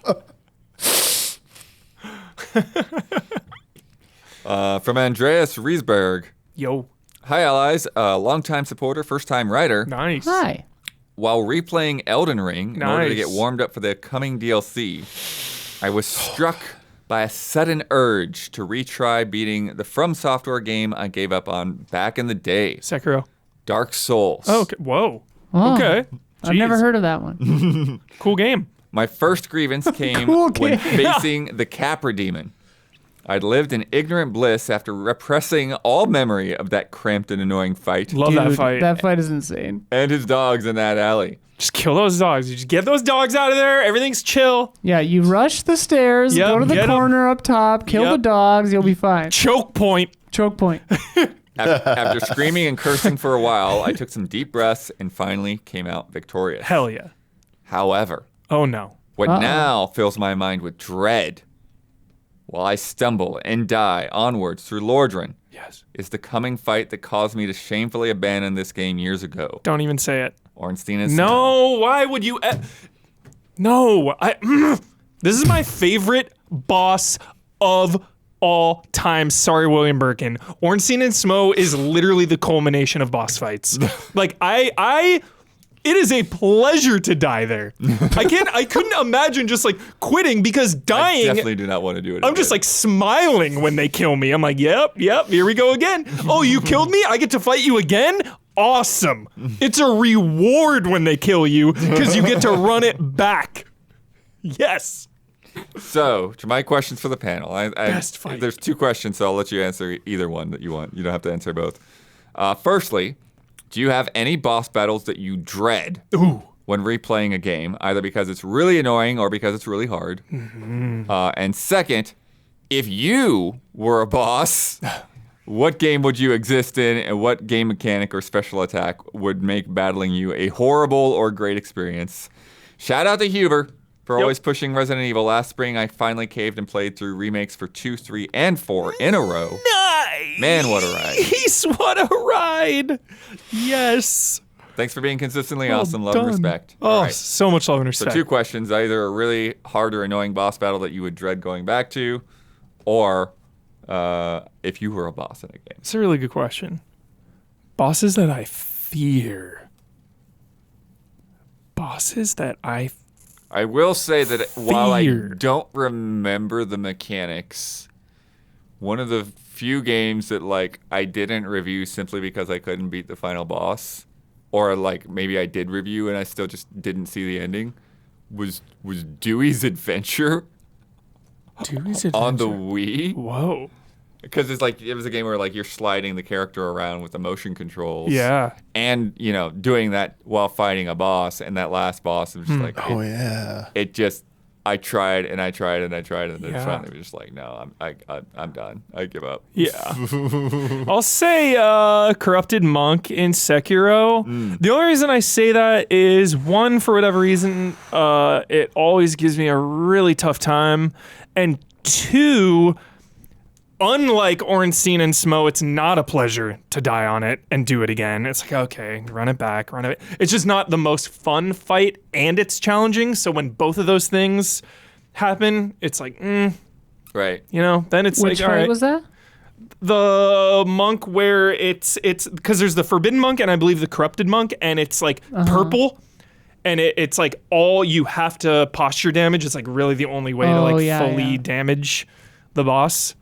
From Andreas Riesberg. Yo. Hi, allies. Longtime supporter, first-time writer. Nice. Hi. While replaying Elden Ring in order to get Nice. warmed up for the coming DLC, I was struck by a sudden urge to retry beating the From Software game I gave up on back in the day, Sekiro. Dark Souls. Oh, okay. Whoa. Oh, Okay. I've never Jeez. heard of that one. Cool game. My first grievance came Cool when game. facing the Capra Demon. I'd lived in ignorant bliss after repressing all memory of that cramped and annoying fight Love that Dude, fight. That fight is insane. and his dogs in that alley. Just kill those dogs. You just get those dogs out of there. Everything's chill. Yeah, you rush the stairs, Yep, go to the get 'em. corner up top, kill the Yep. dogs, you'll be fine. Choke point. Choke point. After screaming and cursing for a while, I took some deep breaths and finally came out victorious. Hell yeah. However, Oh no. what Uh-oh. now fills my mind with dread while I stumble and die onwards through Lordran Yes. is the coming fight that caused me to shamefully abandon this game years ago. Don't even say it. Ornstein is No. Why would you? No. This is my favorite boss of all time. Sorry, William Birkin. Ornstein and Smo is literally the culmination of boss fights. Like it is a pleasure to die there. I couldn't imagine just like quitting because I dying. definitely do not want to do it. I'm just like smiling when they kill me. I'm like, yep, here we go again. Oh, you killed me? I get to fight you again? Awesome. It's a reward when they kill you because you get to run it back. Yes. So, to my questions for the panel. Best fight. There's 2 questions, so I'll let you answer either one that you want. You don't have to answer both. Firstly, do you have any boss battles that you dread when replaying a game, either because it's really annoying or because it's really hard? Mm-hmm. And second, if you were a boss, what game would you exist in, and what game mechanic or special attack would make battling you a horrible or great experience? Shout out to Huber for always pushing Resident Evil. Last spring, I finally caved and played through remakes for 2, 3, and 4 in a row. Nice. Man, what a ride. What a ride. Yes. Thanks for being consistently Well awesome. Love done. and respect. Oh, All right. so much love and So respect. 2 questions, either a really hard or annoying boss battle that you would dread going back to, or if you were a boss in a game. It's a really good question. Bosses that I fear. Bosses that I I will say that while I Fear. don't remember the mechanics, one of the few games that like I didn't review simply because I couldn't beat the final boss, or like maybe I did review and I still just didn't see the ending, was Dewey's Adventure Dewey's on the Adventure. Wii. Whoa. Because it's like it was a game where like you're sliding the character around with the motion controls. Yeah. And doing that while fighting a boss, and that last boss was just like Oh yeah. it just I tried and I tried and I tried and then Yeah. finally was just like no, I'm done. I give up. Yeah. I'll say Corrupted Monk in Sekiro. The only reason I say that is, one, for whatever reason, it always gives me a really tough time. And 2, unlike Ornstein and Smo, it's not a pleasure to die on it and do it again. It's like, okay, run it back, run it. It's just not the most fun fight, and it's challenging. So when both of those things happen, it's like, Right. then it's Which like, all fight right. was that? The monk where it's because there's the Forbidden Monk and I believe the Corrupted Monk, and it's like purple. And it's like all you have to posture damage. It's like really the only way to like fully damage the boss.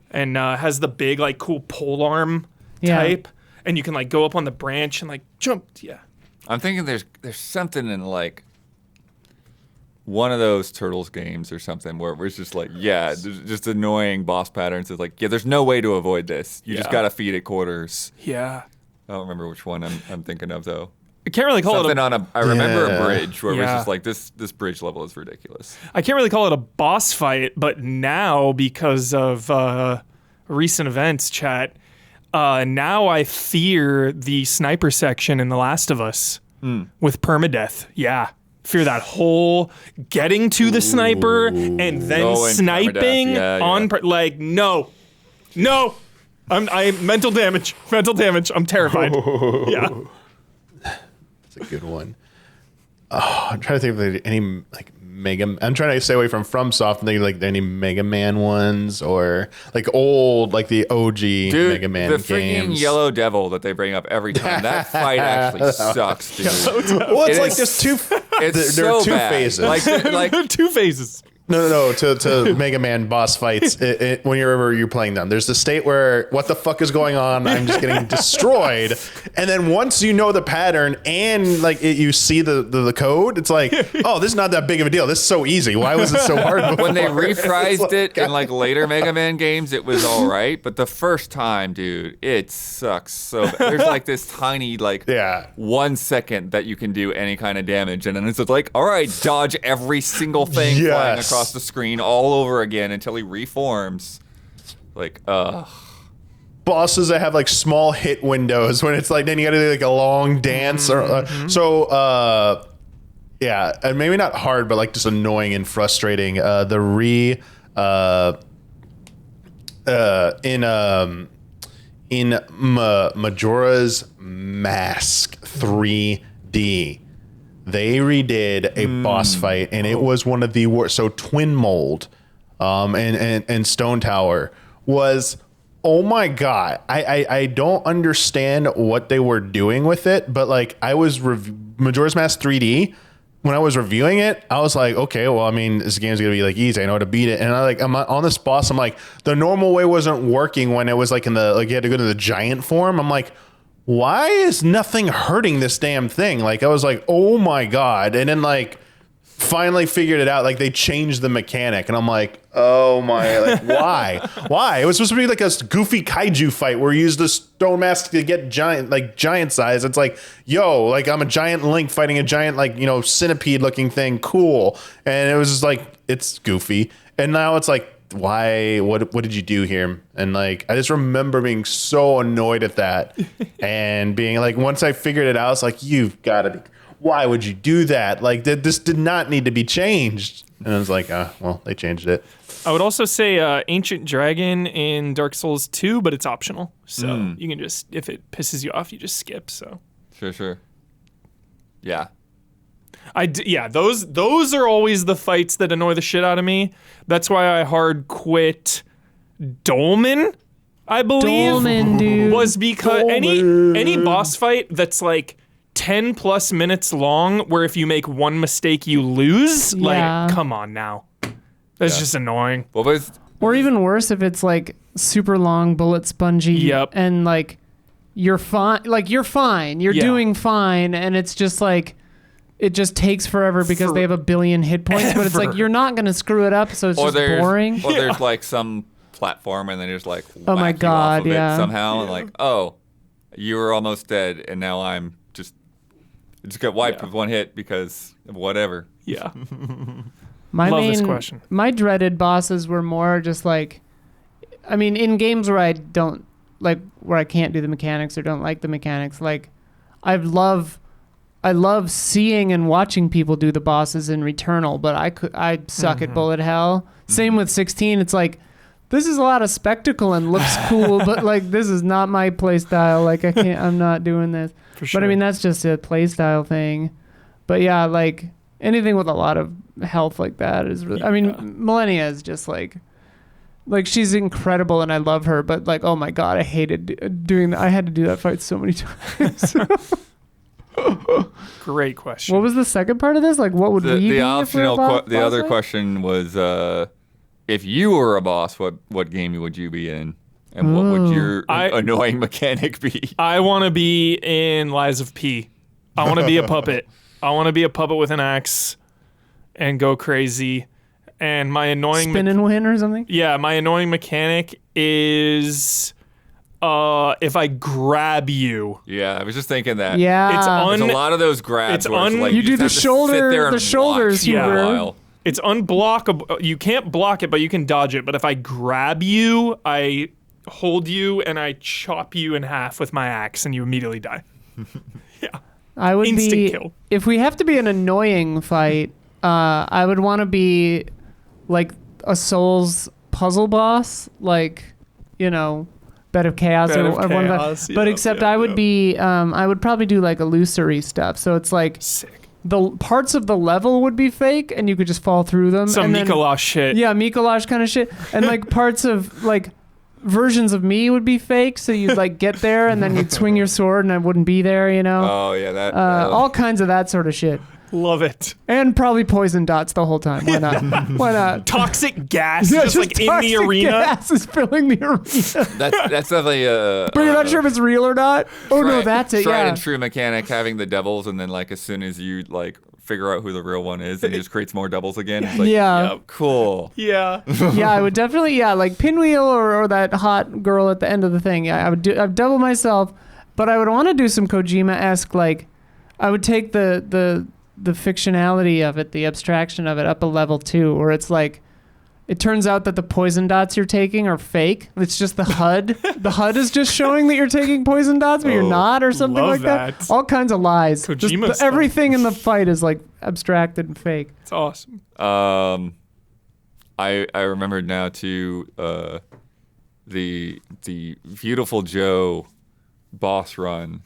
And has the big like cool pole arm type, and you can like go up on the branch and like jump. Yeah, I'm thinking there's something in like one of those Turtles games or something where it's just like, there's just annoying boss patterns. It's like, there's no way to avoid this. You just gotta feed it quarters. yeah. I don't remember which one I'm thinking of though. I can't really call Something it. on a. I remember Yeah. a bridge where it was Yeah. just like this bridge level is ridiculous. I can't really call it a boss fight, but now because of recent events, chat. Now I fear the sniper section in The Last of Us with permadeath. Yeah. Fear that whole getting to the sniper and then Oh, and sniping permadeath. Yeah, on like no. I mental damage. I'm terrified. Yeah. It's a good one. Oh, I'm trying to think of any like I'm trying to stay away from FromSoft and thinking like any Mega Man ones or like old, like the OG Mega Man the games. freaking Yellow Devil that they bring up every time. That fight actually sucks, dude. Well, it's like just two. It's there are so two bad. phases. Like Two phases. No. To Mega Man boss fights, whenever you're playing them, there's the state where what the fuck is going on? I'm just getting destroyed, and then once you know the pattern and like you see the code, it's like, oh, this is not that big of a deal. This is so easy. Why was it so hard before? when they reprised it in like later Mega Man games, it was all right, but the first time, dude, it sucks so bad. There's like this tiny 1 second that you can do any kind of damage, and then it's like, all right, dodge every single thing flying across the screen all over again until he reforms. Like, bosses that have like small hit windows when it's like then you gotta do like a long dance or and maybe not hard but like just annoying and frustrating. In Majora's Mask 3D, they redid a boss fight, and it was one of the worst. So Twin Mold and Stone Tower was, oh my God. I don't understand what they were doing with it, but like I was Majora's Mask 3D, when I was reviewing it, I was like, okay, well, I mean, this game's gonna be like easy. I know how to beat it. And I'm on this boss. I'm like, the normal way wasn't working when it was like you had to go to the giant form. I'm like, why is nothing hurting this damn thing? Like, I was like, oh my God. And then like finally figured it out. Like they changed the mechanic and I'm like, oh my, like why? It was supposed to be like a goofy kaiju fight where you use the stone mask to get giant size. It's like, yo, like I'm a giant Link fighting a giant, like, centipede looking thing. Cool. And it was just like, it's goofy. And now it's like, why, what did you do here? And like I just remember being so annoyed at that and being like, once I figured it out, it's like, you've got to be, why would you do that? Like this did not need to be changed. And I was like, well, they changed it. I would also say Ancient Dragon in Dark Souls 2, but it's optional, so you can just, if it pisses you off, you just skip. So sure. Yeah. Those are always the fights that annoy the shit out of me. That's why I hard quit Dolmen, I believe. Dolmen, dude. Was because any boss fight that's like 10 plus minutes long where if you make one mistake you lose, like come on now. That's just annoying. Or even worse if it's like super long, bullet spongy and like you're fine, you're doing fine, and it's just like it just takes forever because they have a billion hit points, but it's like you're not going to screw it up, so it's just boring. Or there's like some platform and then there's like oh my God, you off of it somehow and like, oh, you were almost dead and now I'm just got wiped with one hit because of whatever. Yeah. Love this question. My dreaded bosses were more just like, I mean, in games where I don't like, where I can't do the mechanics or don't like the mechanics, like I love seeing and watching people do the bosses in Returnal, but I suck at bullet hell. Same with 16. It's like, this is a lot of spectacle and looks cool, but like this is not my play style. Like I'm not doing this. For sure. But I mean, that's just a play style thing. But yeah, like anything with a lot of health like that is really, I mean, Millennia is just like she's incredible and I love her, but like, oh my God, I hated doing that. I had to do that fight so many times. Great question. What was the second part of this? Like, what would we be if we were a boss the other fight? question was, if you were a boss, what game would you be in? And what would your annoying mechanic be? I want to be in Lies of P. I want to be a puppet. I want to be a puppet with an axe and go crazy. And my annoying... Spin and win or something? Yeah, my annoying mechanic is... if I grab you. Yeah, I was just thinking that. Yeah. There's a lot of those grabs where it's like you do the shoulder, the shoulders here. It's unblockable. You can't block it, but you can dodge it. But if I grab you, I hold you and I chop you in half with my axe and you immediately die. Yeah. I would Instant kill. If we have to be an annoying fight, I would want to be like a Souls puzzle boss, like, Bed of Chaos or one of the, but except I would be I would probably do like illusory stuff. So it's like sick. the parts of the level would be fake and you could just fall through them. Some Mikolash shit. Yeah, Mikolash kind of shit. And like parts of like versions of me would be fake, so you'd like get there and then you'd swing your sword and I wouldn't be there, you know? Oh, yeah, that. All kinds of that sort of shit. Love it. And probably poison dots the whole time. Why not? Why not? Toxic gas just like in the arena. Gas is filling the arena. That's definitely But you're not sure if it's real or not? Oh, no, that's it, tried yeah. and true mechanic, having the devils, and then like as soon as you like figure out who the real one is, it just creates more doubles again. It's like, Yeah. yep, cool. Yeah. Yeah, I would definitely, like Pinwheel or that hot girl at the end of the thing. Yeah, I'd double myself, but I would want to do some Kojima-esque, like, I would take the fictionality of it, the abstraction of it up a level too, where it's like, it turns out that the poison dots you're taking are fake. It's just the HUD. The HUD is just showing that you're taking poison dots, but you're not, or something love like that. that. All kinds of lies. Kojima Just stuff. everything in the fight is like abstracted and fake. It's awesome. I remembered now too the Beautiful Joe boss run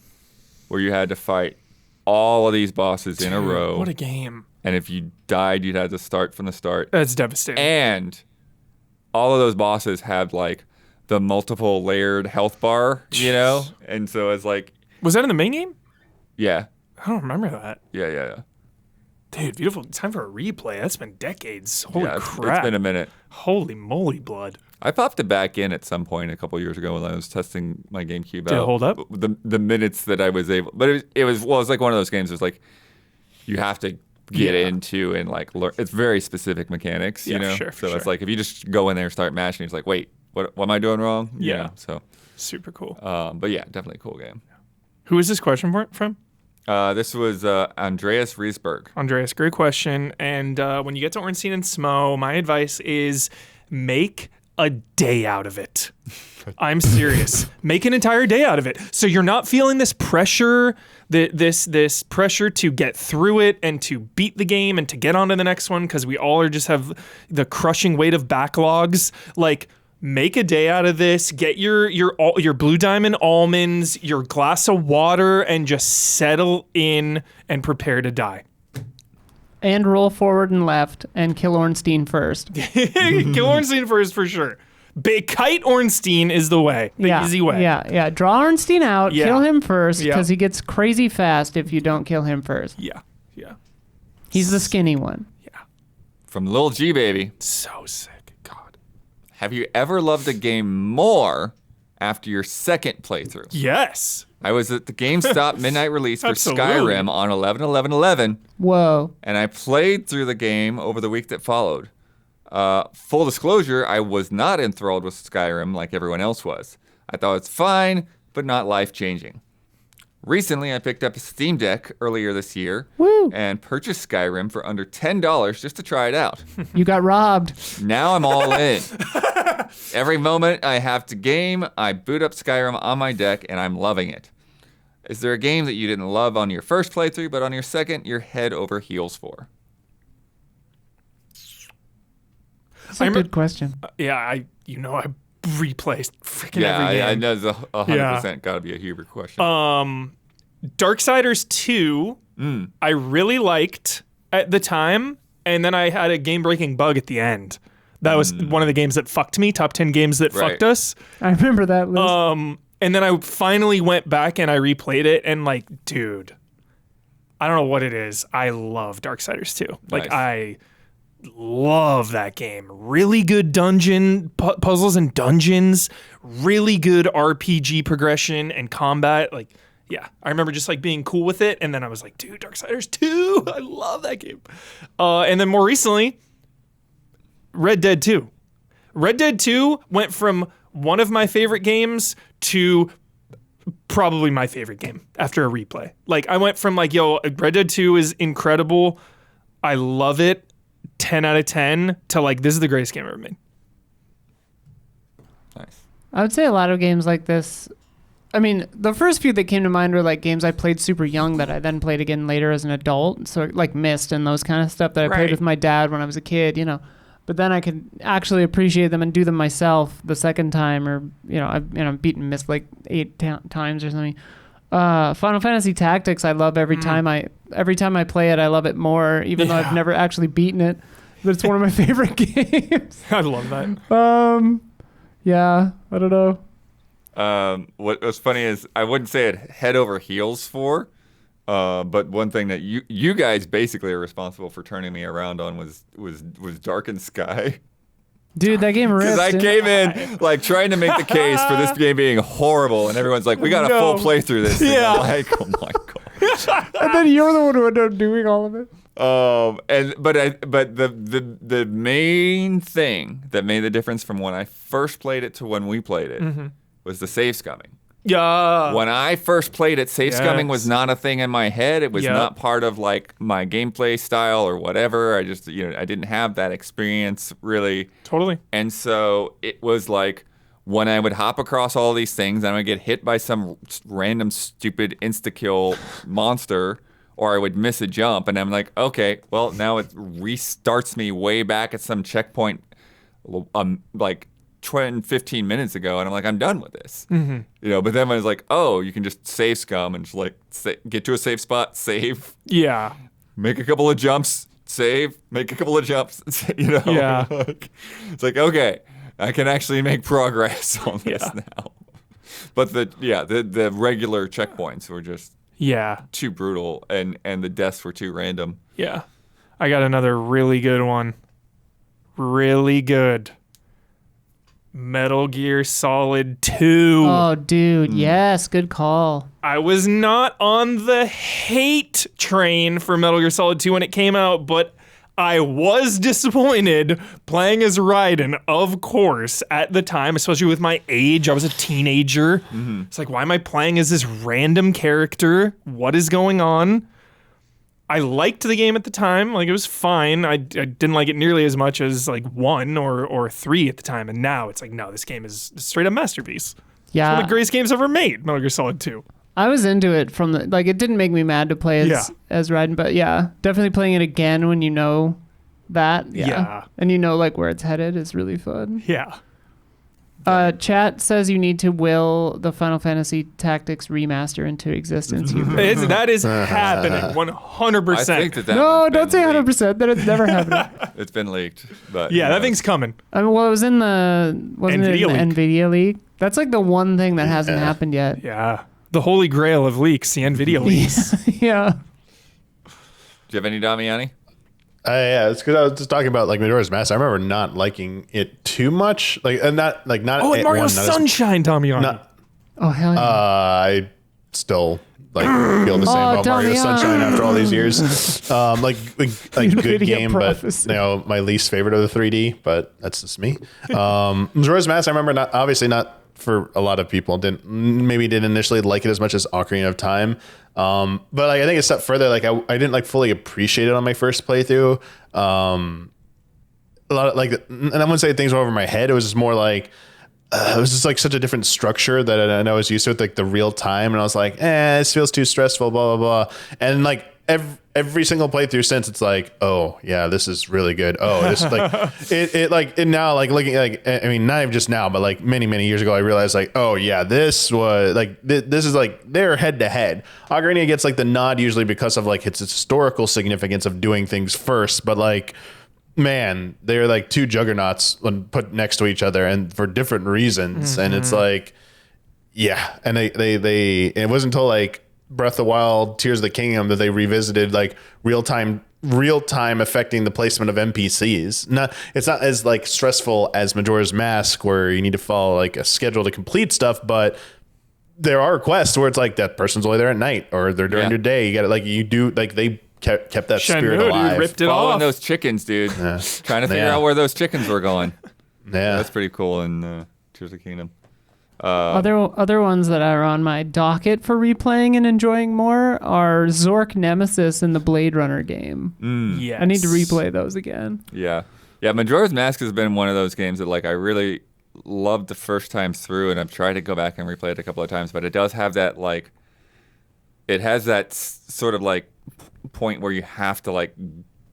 where you had to fight all of these bosses in a row. What a game. And if you died, you'd have to start from the start. That's devastating. And all of those bosses had like the multiple layered health bar, you know? And so it's like, Was that in the main game? yeah. I don't remember that. Yeah. Dude, beautiful. Time for a replay. That's been decades. Holy Yeah, crap. it's been a minute. Holy moly, blood. I popped it back in at some point a couple years ago when I was testing my GameCube out. Did it hold up? The minutes that I was able, but it was like one of those games. It's like you have to get into and like learn. It's very specific mechanics, you know. Sure, so it's like if you just go in there and start mashing, it's like, wait, what am I doing wrong? You know, so Super cool. but yeah, definitely a cool game. Who is this question from? This was Andreas Riesberg. Andreas, great question. And when you get to Ornstein and Smo, my advice is make a day out of it. I'm serious. Make an entire day out of it. So you're not feeling this pressure, this pressure to get through it and to beat the game and to get on to the next one, because we all are just have the crushing weight of backlogs. Like, make a day out of this. Get your Blue Diamond almonds, your glass of water, and just settle in and prepare to die. And roll forward and left and kill Ornstein first. Kill Ornstein first for sure. Kite Ornstein is the way, the easy way. Yeah. Draw Ornstein out, kill him first, because he gets crazy fast if you don't kill him first. Yeah. He's the skinny one. Yeah. From Lil G Baby. So sick. God. Have you ever loved a game more after your second playthrough? Yes. I was at the GameStop midnight release for Absolutely. Skyrim on 11/11/11, Whoa. and I played through the game over the week that followed. Full disclosure, I was not enthralled with Skyrim like everyone else was. I thought it's fine, but not life-changing. Recently, I picked up a Steam Deck earlier this year and purchased Skyrim for under $10 just to try it out. You got robbed. Now I'm all in. Every moment I have to game, I boot up Skyrim on my deck, and I'm loving it. Is there a game that you didn't love on your first playthrough, but on your second, you're head over heels for? That's a good question. I replay freaking every game. I know it's 100% got to be a Huber question. Darksiders 2, I really liked at the time, and then I had a game-breaking bug at the end. That was one of the games that fucked me, top 10 games that fucked us. I remember that list. And then I finally went back and I replayed it, and like, dude, I don't know what it is. I love Darksiders 2. Like, Nice. I love that game. Really good dungeon puzzles and dungeons, really good RPG progression and combat. Like, yeah, I remember just like being cool with it, and then I was like, dude, Darksiders 2, I love that game. And then more recently, Red Dead 2. Red Dead 2 went from one of my favorite games to probably my favorite game after a replay. Like, I went from like, yo, Red Dead 2 is incredible, I love it, 10 out of 10, to like, this is the greatest game ever made. Nice. I would say a lot of games like this. I mean, the first few that came to mind were like games I played super young that I then played again later as an adult. So like Myst and those kind of stuff that I played with my dad when I was a kid, you know. But then I could actually appreciate them and do them myself the second time, or I've beaten Myst like 8 times or something. Final Fantasy Tactics, I love every time I play it. I love it more, even though I've never actually beaten it. But it's one of my favorite games. I love that. Yeah, I don't know. What was funny is I wouldn't say it head over heels for, but one thing that you guys basically are responsible for turning me around on was Darkened Sky. Dude, that game rips. Because I came in like trying to make the case for this game being horrible, and everyone's like, "We got a full playthrough this thing." Yeah. I'm like, oh my god. And then you're the one who ended up doing all of it. But the main thing that made the difference from when I first played it to when we played it was the save scumming. Yeah. When I first played it, save scumming was not a thing in my head. It was not part of like my gameplay style or whatever. I just, I didn't have that experience really. Totally. And so it was like when I would hop across all these things, and I would get hit by some random stupid insta-kill monster, or I would miss a jump, and I'm like, okay, well, now it restarts me way back at some checkpoint like 20, 15 minutes ago, and I'm like, I'm done with this. But then I was like, oh, you can just save scum and just like get to a safe spot, save. Yeah. Make a couple of jumps, save, make a couple of jumps, Yeah. It's like, okay, I can actually make progress on this now. But the regular checkpoints were just too brutal, and the deaths were too random. Yeah. I got another really good one. Really good. Metal Gear Solid 2. Oh, dude, yes, good call. I was not on the hate train for Metal Gear Solid 2 when it came out, but I was disappointed playing as Raiden, of course, at the time, especially with my age. I was a teenager. It's like, why am I playing as this random character? What is going on? I liked the game at the time. Like, it was fine. I didn't like it nearly as much as, like, 1 or 3 at the time. And now it's like, no, this game is a straight-up masterpiece. Yeah. It's one of the greatest games ever made, Metal Gear Solid 2. I was into it from the, like, it didn't make me mad to play as Raiden, but yeah, definitely playing it again when you know that. Yeah. And you know, like, where it's headed is really fun. Yeah. Chat says you need to will the Final Fantasy Tactics remaster into existence. That is happening, 100%. I think that No, don't say 100%. That it's never happening. It's been leaked, but Yeah, that thing's coming. I mean, well, it was in the NVIDIA leak. That's like the one thing that hasn't happened yet. Yeah. The holy grail of leaks, the NVIDIA leaks. Yeah. Do you have any, Damiani? Yeah, it's because I was just talking about like Majora's Mask. I remember not liking it too much, like and not. Oh, and Mario Sunshine, Damiani. Oh, hell yeah. I still like feel the same about Mario Sunshine after all these years. Like good game, prophecy. but my least favorite of the 3D. But that's just me. Majora's Mask. I remember not for a lot of people didn't initially like it as much as Ocarina of Time. But like, I think a step further, like I didn't like fully appreciate it on my first playthrough. A lot of like, and I wouldn't say things went over my head. It was just more like, it was just like such a different structure that I was used to with like the real time. And I was like, this feels too stressful, blah, blah, blah. And like every single playthrough since, it's like, oh yeah, this is really good. Oh, this is like it now, like looking like, I mean, not even just now, but like many years ago, I realized like, oh yeah, this was like, this is like they're head to head. Ocarina gets like the nod usually because of like its historical significance of doing things first, but like, man, they're like two juggernauts when put next to each other and for different reasons. And it's like, yeah. And it wasn't until like Breath of the Wild, Tears of the Kingdom that they revisited like real time affecting the placement of NPCs. It's not as like stressful as Majora's Mask where you need to follow like a schedule to complete stuff, but there are quests where it's like that person's only there at night or they're during your day. You got to like, you do like they kept that spirit alive. Dude, ripped it Following off. those chickens, dude. Trying to figure out where those chickens were going. Yeah. That's pretty cool in Tears of the Kingdom. Other ones that are on my docket for replaying and enjoying more are Zork Nemesis and the Blade Runner game. Yes. I need to replay those again. Yeah. Majora's Mask has been one of those games that like I really loved the first time through, and I've tried to go back and replay it a couple of times, but it does have that like, it has that sort of like point where you have to like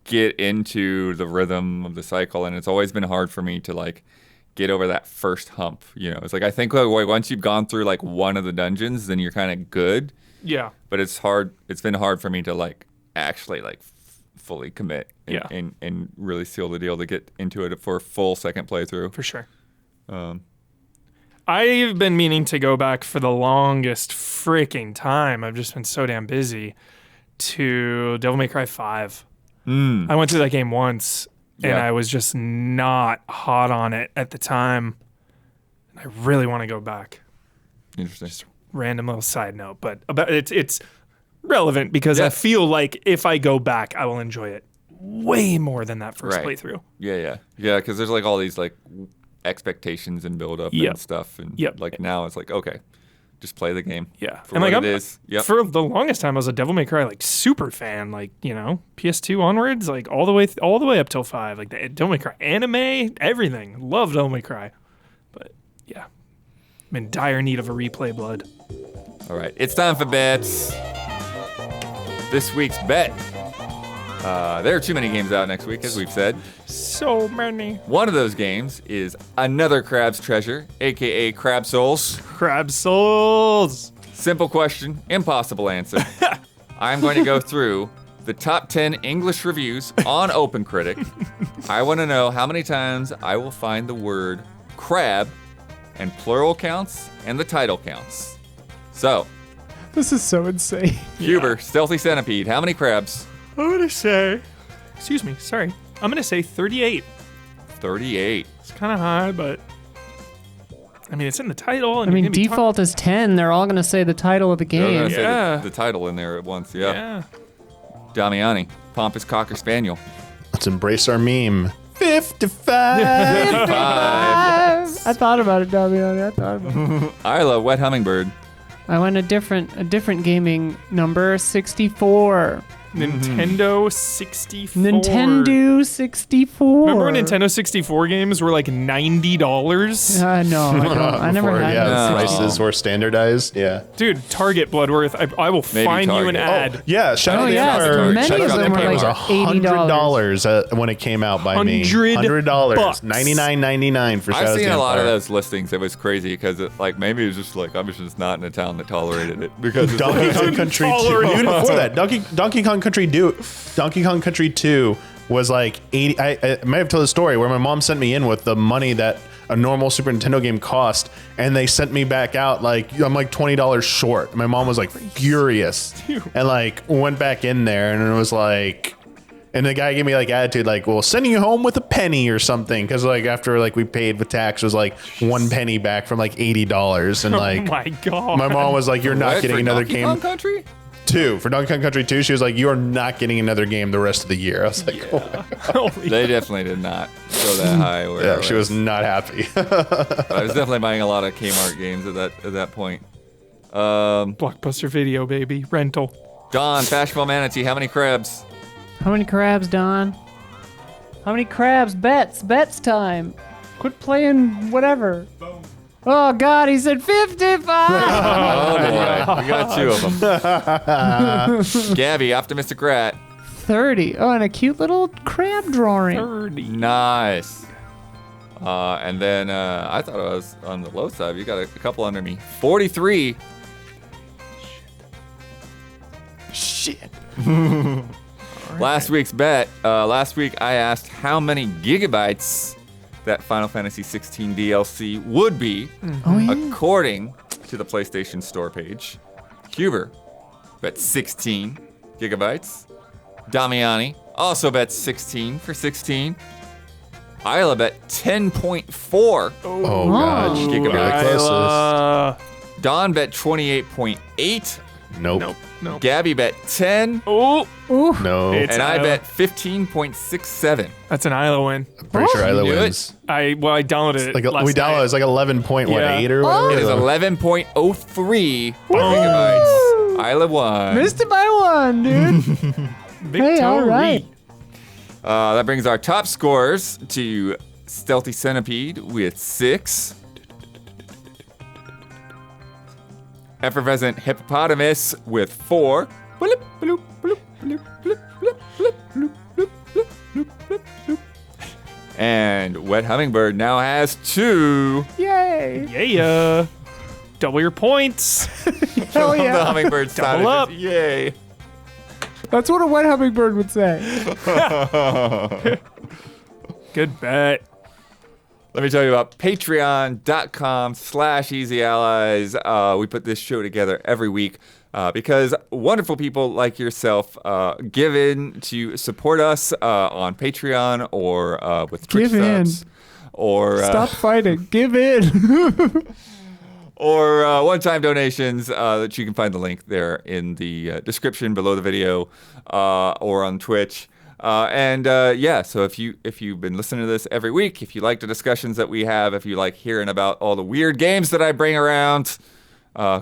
get into the rhythm of the cycle, and it's always been hard for me to like get over that first hump. You know, it's like I think like once you've gone through like one of the dungeons, then you're kind of good. Yeah. But it's hard. It's been hard for me to like actually like fully commit and really seal the deal to get into it for a full second playthrough. For sure. I've been meaning to go back for the longest freaking time. I've just been so damn busy to Devil May Cry 5. I went through that game once and I was just not hot on it at the time. I really want to go back. Interesting. Just random little side note, but it's relevant because I feel like if I go back, I will enjoy it way more than that first playthrough. Yeah, because there's like all these like expectations and build up and stuff, and like now it's like okay, just play the game. Yeah, for and what like it is. For the longest time, I was a Devil May Cry like super fan, like you know PS2 onwards, like all the way up till 5, like the Devil May Cry anime, everything. Loved Devil May Cry, but yeah, I'm in dire need of a replay, blood. All right, it's time for bets. This week's bet. There are too many games out next week, as we've said. So many. One of those games is another Crab's Treasure, a.k.a. Crab Souls. Crab Souls. Simple question, impossible answer. I'm going to go through the top 10 English reviews on OpenCritic. I want to know how many times I will find the word crab and plural counts and the title counts. So. This is so insane. Huber, Stealthy Centipede, how many crabs? I'm going to say, excuse me, sorry. I'm going to say 38. 38. It's kind of high, but I mean, it's in the title. And I mean, default is 10. They're all going to say the title of the game. Say the title in there at once, yeah. Damiani, Pompous Cocker Spaniel. Let's embrace our meme. 55. 55. I thought about it, Damiani. I thought about it. Isla, Wet Hummingbird. I went a different gaming number, 64. Nintendo 64. Nintendo 64. Remember when Nintendo 64 games were like $90? No, I don't. I never had those. Prices were standardized. Yeah. Dude, Target Bloodworth. I will find you an ad. Yeah, Shadow of the Empire. Shadow of the Empire was $100 when it came out by me. $100. $99.99 for Shadow of the Empire. I've seen a lot of those listings. It was crazy because like maybe it was just like I was just not in a town that tolerated it because Donkey Kong Country 2. Even before that, Donkey Kong Country 2 was like 80. I might have told the story where my mom sent me in with the money that a normal Super Nintendo game cost, and they sent me back out like I'm like $20 short. My mom was like furious and like went back in there, and it was like, and the guy gave me like attitude like, well, sending you home with a penny or something, because like after like we paid with tax was like 1 penny back from like $80, and like oh my god, my mom was like, you're not getting another Donkey game. Kong Country? 2 for Donkey Kong Country 2. She was like, "You are not getting another game the rest of the year." I was like, oh they definitely did not go that high. Yeah, she was not happy. I was definitely buying a lot of Kmart games at that point. Blockbuster Video, baby, rental. Don, Fashionable Manatee, how many crabs? How many crabs, Don? How many crabs? Bets time. Quit playing whatever. Oh, God, he said 55. Oh, boy. We got 2 of them. Gabby, Optimistic Rat. 30. Oh, and a cute little crab drawing. 30. Nice. And then I thought I was on the low side. You got a couple under me. 43. Shit. Last week's bet. Last week I asked how many gigabytes that Final Fantasy XVI DLC would be, according to the PlayStation Store page. Huber bet 16 gigabytes. Damiani also bet 16 for 16. Isla bet 10.4 Oh gosh, gigabytes. Don bet 28.8. Nope. Gabby bet 10. Oh, No. And I bet 15.67. that's an Isla win. Pretty sure Isla knew it. wins. I downloaded it. Like last we downloaded, it's like 11.8 or whatever. It is 11.03 gigabytes. Isla won. Missed it by 1, dude. Victory. Hey, all right. That brings our top scores to Stealthy Centipede with 6. Effervescent Hippopotamus with 4. And Wet Hummingbird now has 2. Yay! Yeah. Double your points. Hell The yeah! hummingbird sound Double up. effects. Yay. That's what a wet hummingbird would say. Good bet. Let me tell you about patreon.com/easyallies. We put this show together every week because wonderful people like yourself give in to support us on Patreon or with Twitch Give in. subs. Or, Stop fighting. Give in. or one-time donations that you can find the link there in the description below the video or on Twitch. So if you've been listening to this every week, if you like the discussions that we have, if you like hearing about all the weird games that I bring around,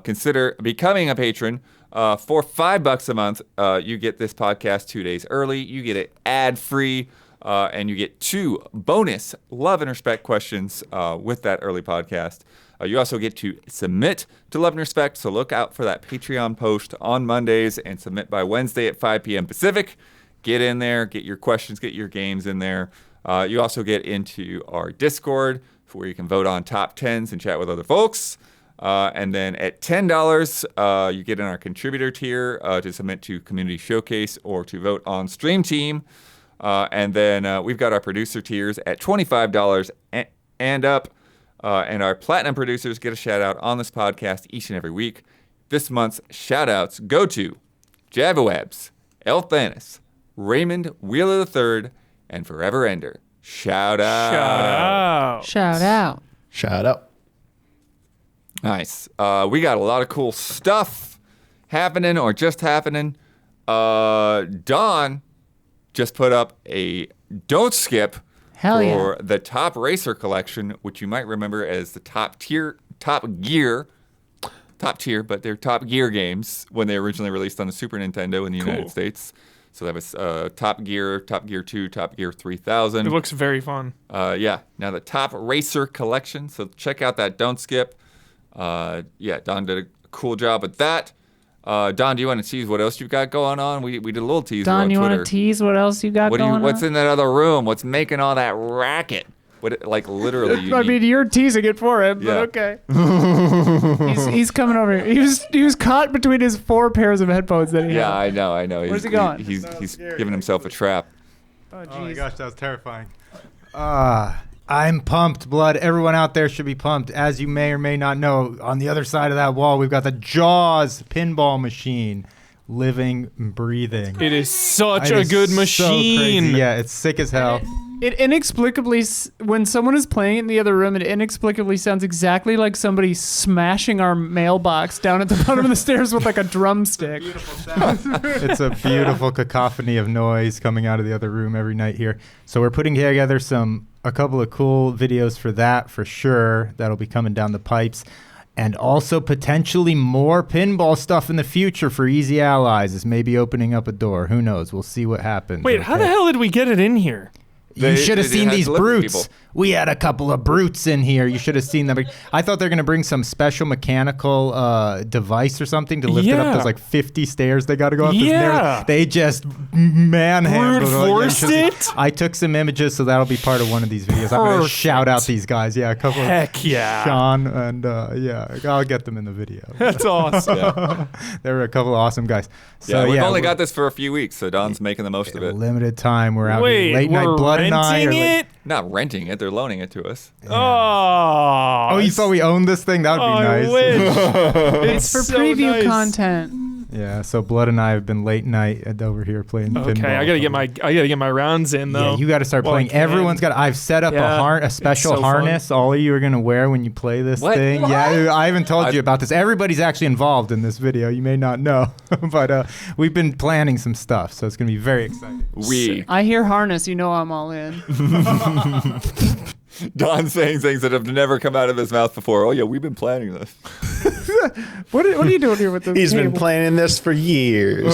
consider becoming a patron. For $5 a month, you get this podcast 2 days early. You get it ad-free, and you get 2 bonus love and respect questions with that early podcast. You also get to submit to Love and Respect, so look out for that Patreon post on Mondays and submit by Wednesday at 5 p.m. Pacific. Get in there, get your questions, get your games in there. You also get into our Discord where you can vote on top 10s and chat with other folks. And then at $10, you get in our contributor tier to submit to Community Showcase or to vote on Stream Team. And then we've got our producer tiers at $25 and up. And our platinum producers get a shout out on this podcast each and every week. This month's shout outs go to Javawebs, Elthanis, Raymond Wheeler III, and Forever Ender. Shout out. Shout out. Shout out. Shout out. Nice. We got a lot of cool stuff happening or just happening. Don just put up a Don't Skip Hell for yeah. the Top Racer collection, which you might remember as the Top Gear, but they're Top Gear games when they originally released on the Super Nintendo in the United States. So that was Top Gear 2, Top Gear 3000. It looks very fun. Now the Top Racer collection. So check out that Don't Skip. Don did a cool job with that. Don, do you want to tease what else you've got going on? We did a little teaser on Don, you Twitter. want to tease what else you got going on? What's in that other room? What's making all that racket? Literally. I mean, you're teasing it for him, Yeah. but okay. he's coming over here. He was caught between his 4 pairs of headphones that he had. I know. Where's he going? He's giving himself a trap. Oh, Oh my jeez. gosh, that was terrifying. I'm pumped, Blood. Everyone out there should be pumped. As you may or may not know, on the other side of that wall, we've got the Jaws pinball machine, living and breathing. It is such It a is good so machine. crazy. Yeah, it's sick as hell. It inexplicably, when someone is playing it in the other room, it inexplicably sounds exactly like somebody smashing our mailbox down at the bottom of the stairs with like a drumstick. It's a beautiful cacophony of noise coming out of the other room every night here. So we're putting together a couple of cool videos for that for sure. That'll be coming down the pipes. And also potentially more pinball stuff in the future for Easy Allies. This may be opening up a door. Who knows? We'll see what happens. Wait, how the hell did we get it in here? You should have they seen had these delivery brutes. people. We had a couple of brutes in here. You should have seen them. I thought they're going to bring some special mechanical device or something to lift it up Yeah. those like 50 stairs they got to go up. Yeah. They just manhandled Brute forced it? I took some images, so that'll be part of one of these videos. I'm going to Perfect. shout out these guys. Yeah, a couple Heck of yeah. Sean and I'll get them in the video. That's awesome. There were a couple of awesome guys. So We've only we're- got this for a few weeks, so Don's making the most of it. limited time. We're out Wait, here. Late night we're blood and I. renting it? Not renting it, they're loaning it to us. Oh. Oh, you thought we owned this thing? That would be I nice. wish. It's for so preview nice. content. Yeah, so Blood and I have been late night over here playing pinball. Okay, I gotta get my rounds in though. Yeah, you got to start Well, I playing. can. Everyone's got. I've set up Yeah, a special it's so harness. All of you are gonna wear when you play this What? thing. What? Yeah, I haven't told you about this. Everybody's actually involved in this video. You may not know, but we've been planning some stuff, so it's gonna be very exciting. I hear harness, you know I'm all in. Don's saying things that have never come out of his mouth before. Oh yeah, we've been planning this. What are you doing here with this He's been table? planning this for years.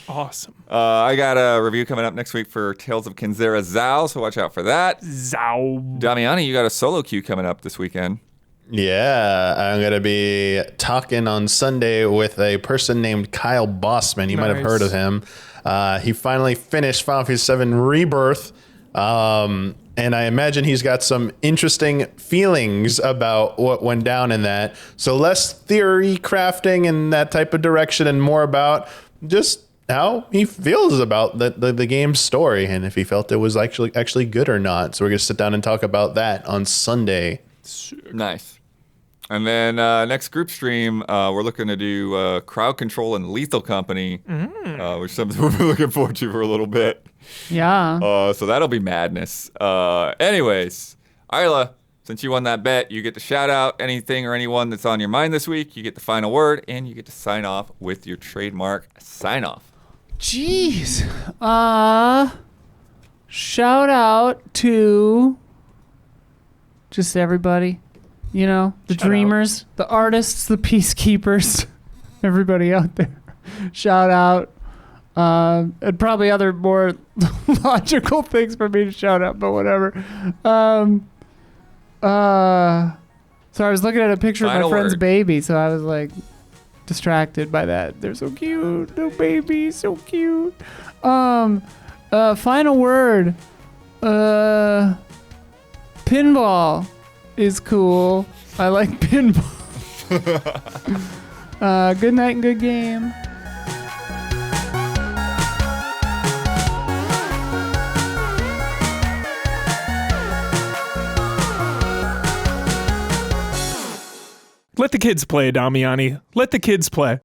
Awesome. I got a review coming up next week for Tales of Kinzera Zao, so watch out for that. Zow. Damiani, you got a solo queue coming up this weekend. Yeah, I'm going to be talking on Sunday with a person named Kyle Bossman. You might have Nice. heard of him. He finally finished Final Fantasy VII Rebirth And I imagine he's got some interesting feelings about what went down in that. So less theory crafting in that type of direction and more about just how he feels about the game's story and if he felt it was actually good or not. So we're going to sit down and talk about that on Sunday. Nice. And then next group stream, we're looking to do Crowd Control and Lethal Company, which is something we've been looking forward to for a little bit. Yeah. So that'll be madness. Anyways, Isla, since you won that bet, you get to shout out anything or anyone that's on your mind this week. You get the final word, and you get to sign off with your trademark sign-off. Jeez. Shout out to just everybody. You know, the dreamers, the artists, the peacekeepers, everybody out there. Shout out. And probably other more logical things for me to shout out, but whatever. So I was looking at a picture of my friend's baby, so I was like distracted by that. They're so cute. No baby, so cute. Final word. Pinball is cool. I like pinball. Good night and good game. Let the kids play, Damiani. Let the kids play.